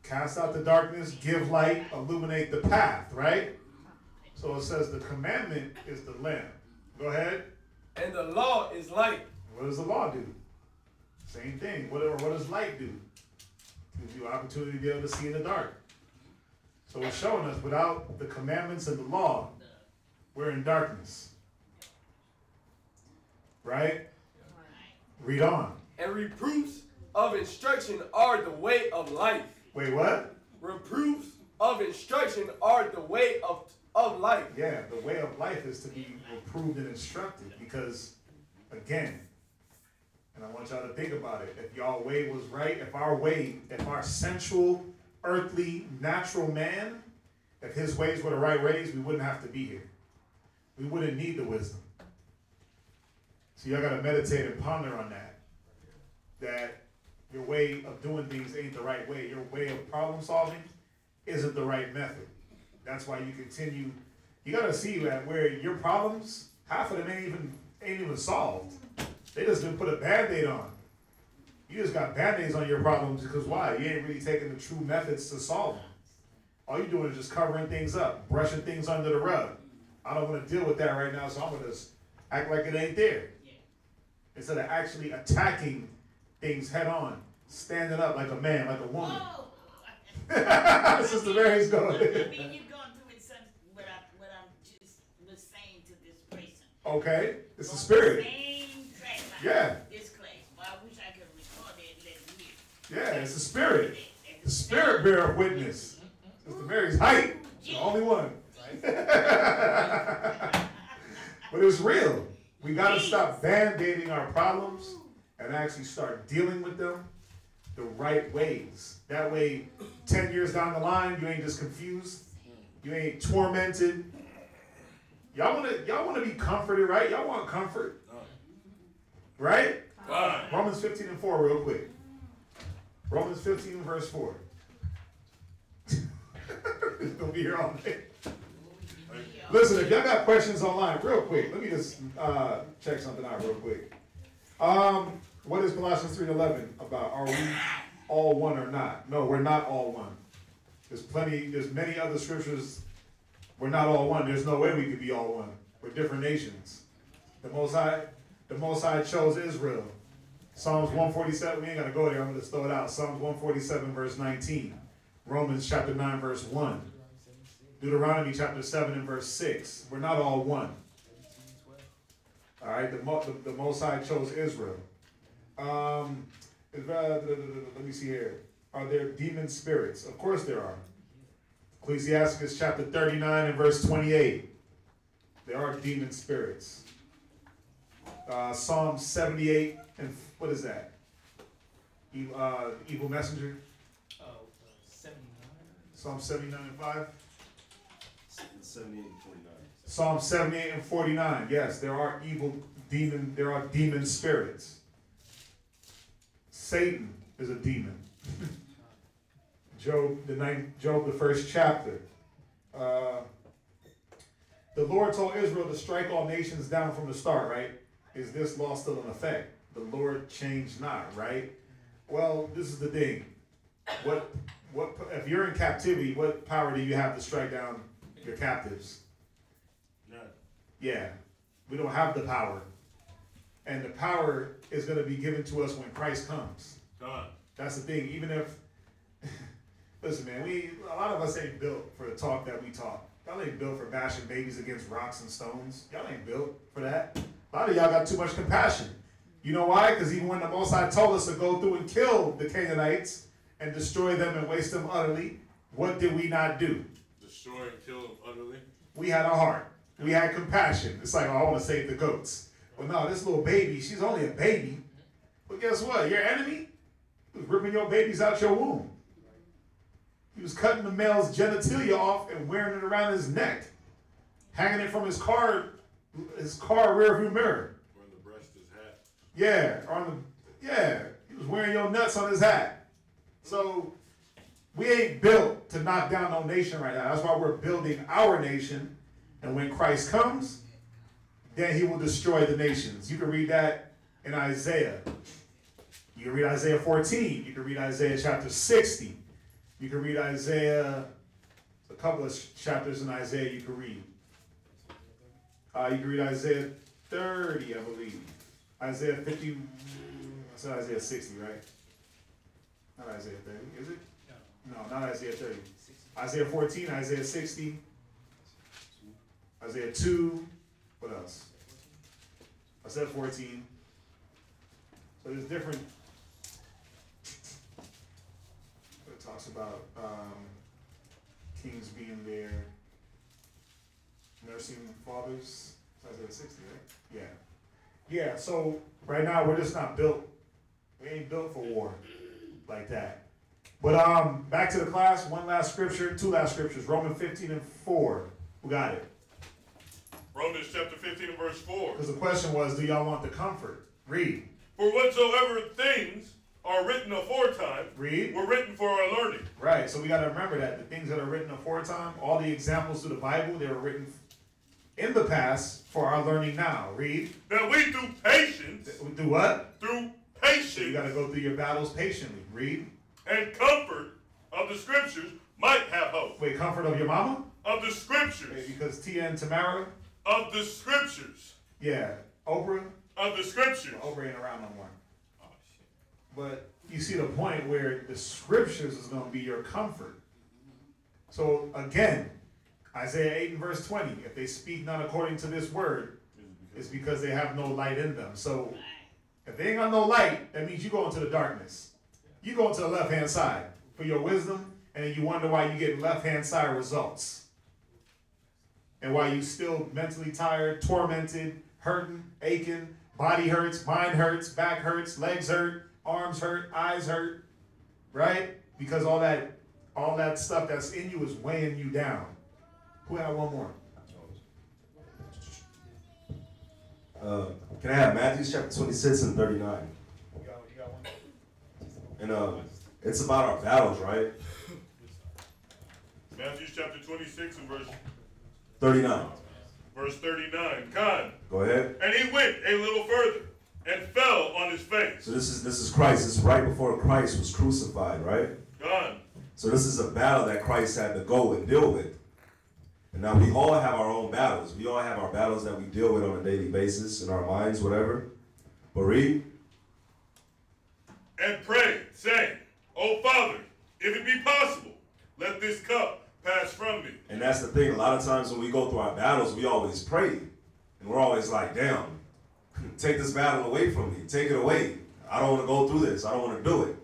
Cast out the darkness, give light, illuminate the path, right? So it says the commandment is the lamp. Go ahead. And the law is light. What does the law do? Same thing. What does light do? Gives you opportunity to be able to see in the dark. So it's showing us without the commandments and the law, we're in darkness. Right? Read on. And reproofs of instruction are the way of life. Wait, what? Reproofs of instruction are the way of life. Yeah, the way of life is to be reproved and instructed because, again, and I want y'all to think about it, if y'all way was right, if our sensual, earthly, natural man, if his ways were the right ways, we wouldn't have to be here. We wouldn't need the wisdom. So y'all got to meditate and ponder on that. That your way of doing things ain't the right way. Your way of problem solving isn't the right method. That's why you continue. You got to see that where your problems, half of them ain't even solved. They just didn't put a Band-Aid on. You just got Band-Aids on your problems because why? You ain't really taking the true methods to solve them. All you're doing is just covering things up, brushing things under the rug. I don't want to deal with that right now, so I'm going to just act like it ain't there. Instead of actually attacking things head on, standing up like a man, like a woman. Sister Mary's going. I mean, you're going through it, son, what I'm just was saying to this person. Okay, it's the spirit. Same track line. Yeah. This class. Well, I wish I could record it and let you hear. Yeah, it's the spirit. The spirit bear witness. Sister Mary's height. The only one. But it's real. We got to stop band-aiding our problems and actually start dealing with them the right ways. That way, 10 years down the line, you ain't just confused. You ain't tormented. Y'all want to be comforted, right? Y'all want comfort. Right? Romans 15 and 4 real quick. Romans 15 verse 4. It's going to be here all day. Listen, if y'all got questions online, real quick, let me just check something out real quick. What is Colossians 3:11 about? Are we all one or not? No, we're not all one. There's many other scriptures. We're not all one. There's no way we could be all one. We're different nations. The Most High chose Israel. Psalms 147, we ain't got to go there. I'm going to just throw it out. Psalms 147, verse 19. Romans chapter 9, verse 1. Deuteronomy chapter 7 and verse 6. We're not all one. All right, the Most High chose Israel. Let me see here. Are there demon spirits? Of course there are. Ecclesiasticus chapter 39 and verse 28. There are demon spirits. Psalm 78 and what is that? Evil messenger. 79. Psalm 79 and 5. 78 and 49. Psalm 78 and 49. Yes, there are demon spirits. Satan is a demon. Job, the first chapter. The Lord told Israel to strike all nations down from the start, right? Is this law still in effect? The Lord changed not, right? Well, this is the thing. What if you're in captivity, what power do you have to strike down your captives? None. Yeah. We don't have the power. And the power is going to be given to us when Christ comes. God. That's the thing. Even if, listen, man, a lot of us ain't built for the talk that we talk. Y'all ain't built for bashing babies against rocks and stones. Y'all ain't built for that. A lot of y'all got too much compassion. You know why? Because even when the Most High told us to go through and kill the Canaanites and destroy them and waste them utterly, what did we not do? Destroy and kill them utterly. We had a heart. We had compassion. It's like, oh, I want to save the goats. Well, no, this little baby, she's only a baby. But guess what? Your enemy was ripping your babies out your womb. He was cutting the male's genitalia off and wearing it around his neck, hanging it from his car rearview mirror. Wearing the breast his hat. Yeah, he was wearing your nuts on his hat. So we ain't built to knock down no nation right now. That's why we're building our nation. And when Christ comes, then he will destroy the nations. You can read that in Isaiah. You can read Isaiah 14. You can read Isaiah chapter 60. You can read Isaiah, a couple of chapters in Isaiah you can read. You can read Isaiah 30, I believe. Isaiah 50, I said Isaiah 60, right? Not Isaiah 30, is it? No, not Isaiah 30. Isaiah 14, Isaiah 60, Isaiah 2, what else? Isaiah 14. So there's different, it talks about kings being there, nursing fathers. Isaiah 60, right? Yeah, so right now we're just not built. We ain't built for war like that. But back to the class, two last scriptures, Romans 15 and 4. Who got it? Romans chapter 15 and verse 4. Because the question was, do y'all want the comfort? Read. For whatsoever things are written aforetime were written for our learning. Right, so we got to remember that. The things that are written aforetime, all the examples through the Bible, they were written in the past for our learning now. Read. That we through patience. Do what? Through patience. So you got to go through your battles patiently. Read. And comfort of the scriptures might have hope. Wait, comfort of your mama? Of the scriptures. Wait, because Tia and Tamara? Of the scriptures. Yeah. Oprah? Of the scriptures. Well, Oprah ain't around no more. Oh, shit. But you see the point where the scriptures is going to be your comfort. So again, Isaiah 8 and verse 20, if they speak not according to this word, it's because they have no light in them. So if they ain't got no light, that means you go into the darkness. You go into the left-hand side for your wisdom, and then you wonder why you get left-hand side results. And why you still mentally tired, tormented, hurting, aching, body hurts, mind hurts, back hurts, legs hurt, arms hurt, eyes hurt, right? Because all that stuff that's in you is weighing you down. Who had one more? Can I have Matthew chapter 26 and 39? You got one? And it's about our battles, right? Matthew chapter 26 and verse 39. Verse 39. Con. Go ahead. And he went a little further and fell on his face. So this is Christ. This is right before Christ was crucified, right? Gone. So this is a battle that Christ had to go and deal with. And now we all have our own battles. We all have our battles that we deal with on a daily basis in our minds, whatever. But read. And prayed, saying, O Father, if it be possible, let this cup pass from me. And that's the thing. A lot of times when we go through our battles, we always pray. And we're always like, damn, take this battle away from me. Take it away. I don't want to go through this. I don't want to do it.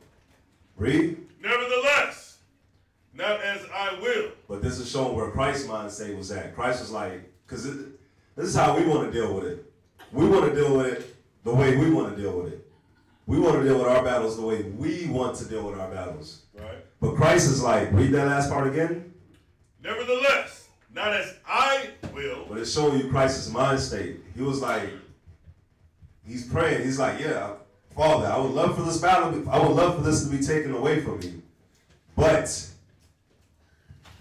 Read. Nevertheless, not as I will. But this is showing where Christ's mindset was at. Christ was like, because this is how we want to deal with it. We want to deal with it the way we want to deal with it. We want to deal with our battles the way we want to deal with our battles. Right. But Christ is like, read that last part again. Nevertheless, not as I will. But it's showing you Christ's mind state. He was like, he's praying. He's like, yeah, Father, I would love for this battle, I would love for this to be taken away from me. But,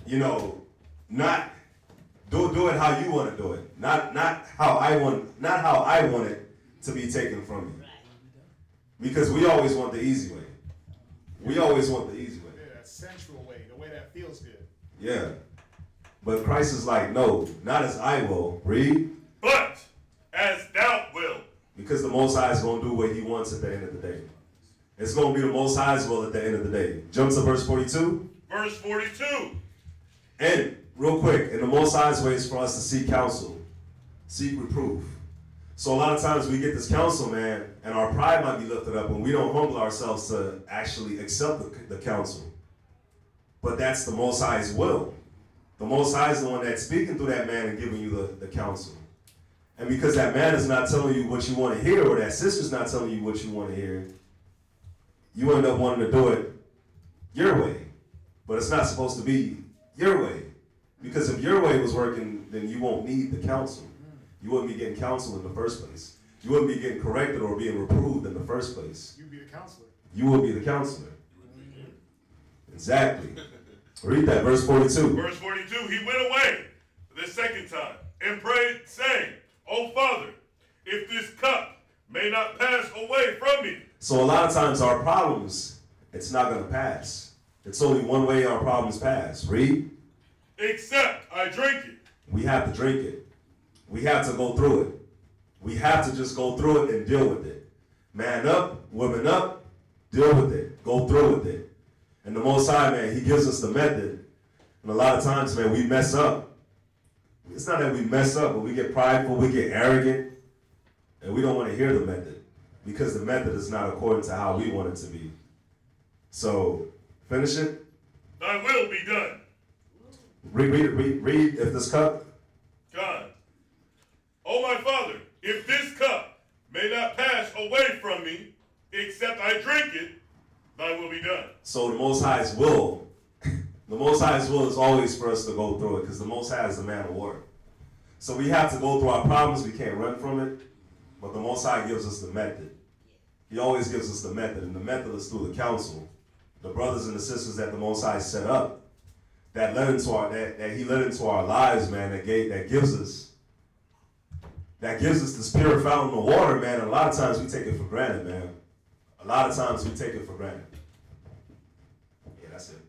you know, not do it how you want to do it. Not how I want it to be taken from me. Because we always want the easy way. We always want the easy way. Yeah, that sensual way, the way that feels good. Yeah. But Christ is like, no, not as I will. Read. But as thou wilt. Because the Most High is going to do what he wants at the end of the day. It's going to be the Most High's will at the end of the day. Jump to verse 42. Verse 42. And, real quick, in the Most High's way is for us to seek counsel. Seek reproof. So a lot of times we get this counsel, man, and our pride might be lifted up when we don't humble ourselves to actually accept the counsel. But that's the Most High's will. The Most High is the one that's speaking through that man and giving you the counsel. And because that man is not telling you what you want to hear, or that sister's not telling you what you want to hear, you end up wanting to do it your way. But it's not supposed to be your way. Because if your way was working, then you won't need the counsel. You wouldn't be getting counsel in the first place. You wouldn't be getting corrected or being reproved in the first place. You'd be the counselor. You would be the counselor. Exactly. Read that, verse 42. Verse 42, he went away the second time and prayed, saying, O Father, if this cup may not pass away from me. So a lot of times our problems, it's not going to pass. It's only one way our problems pass. Read. Except I drink it. We have to drink it. We have to go through it. We have to just go through it and deal with it. Man up, woman up, deal with it. Go through with it. And the Most High, man, he gives us the method. And a lot of times, man, we mess up. It's not that we mess up, but we get prideful, we get arrogant, and we don't want to hear the method because the method is not according to how we want it to be. So, finish it. Thy will be done. Read if this cup. God. O my Father, if this cup may not pass away from me, except I drink it, thy will be done. So the Most High's will, the Most High's will is always for us to go through it because the Most High is the man of war. So we have to go through our problems. We can't run from it. But the Most High gives us the method. He always gives us the method, and the method is through the counsel. The brothers and the sisters that the Most High set up, that led into our that He led into our lives, man. That gives us this pure fountain of water, man. And a lot of times we take it for granted, man. A lot of times we take it for granted. Yeah, that's it.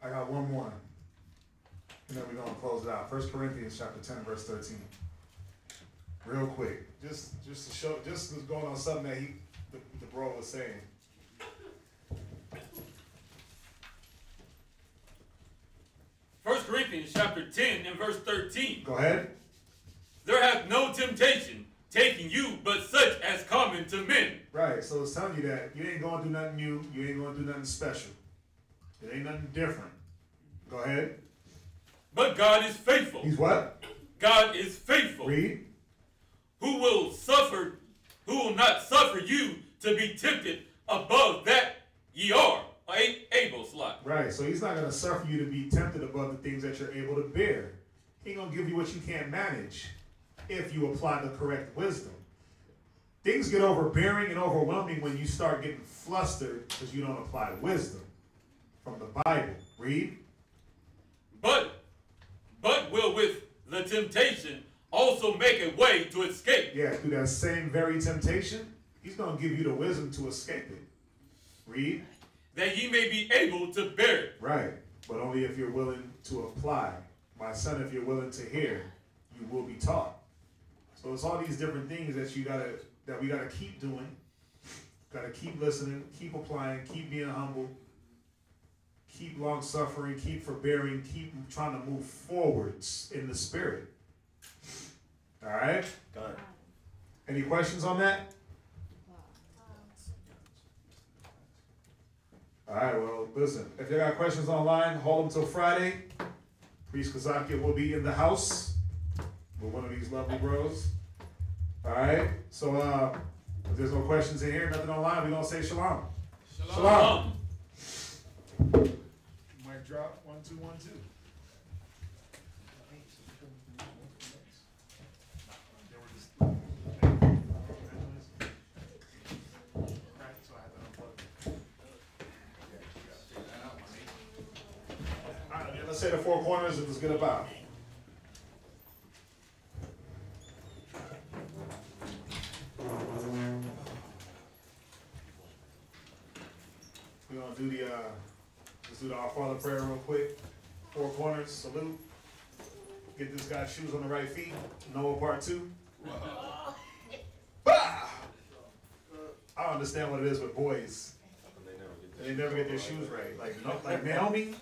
I got one more. And then we're going to close it out. 1 Corinthians chapter 10, verse 13. Real quick. Just to show, just going on something that the bro was saying. First Corinthians chapter 10 and verse 13. Go ahead. There hath no temptation taking you but such as common to men. Right, so it's telling you that you ain't going to do nothing new. You ain't going to do nothing special. It ain't nothing different. Go ahead. But God is faithful. He's what? God is faithful. Read. Who will not suffer you to be tempted above that ye are able. Right, so he's not going to suffer you to be tempted above the things that you're able to bear. He ain't going to give you what you can't manage if you apply the correct wisdom. Things get overbearing and overwhelming when you start getting flustered because you don't apply wisdom from the Bible. Read. But will with the temptation also make a way to escape. Yeah, through that same very temptation, he's going to give you the wisdom to escape it. Read. That ye may be able to bear it. Right, but only if you're willing to apply. My son, if you're willing to hear, you will be taught. So it's all these different things that we gotta keep doing. Gotta keep listening, keep applying, keep being humble, keep long suffering, keep forbearing, keep trying to move forwards in the spirit. All right? Got it. Any questions on that? All right, well, listen, if you got questions online, hold them till Friday. Priest Kazakia will be in the house with one of these lovely bros. All right, so if there's no questions in here, nothing online, we're going to say shalom. Shalom. Mic drop, 1, 2, 1, 2. Let's say the four corners and let's get up out. We're gonna do the let's do the Our Father prayer real quick. Four corners, salute. Get this guy's shoes on the right feet. Noah part 2. Bah! I don't understand what it is with boys. They never get their shoes right. Like Naomi.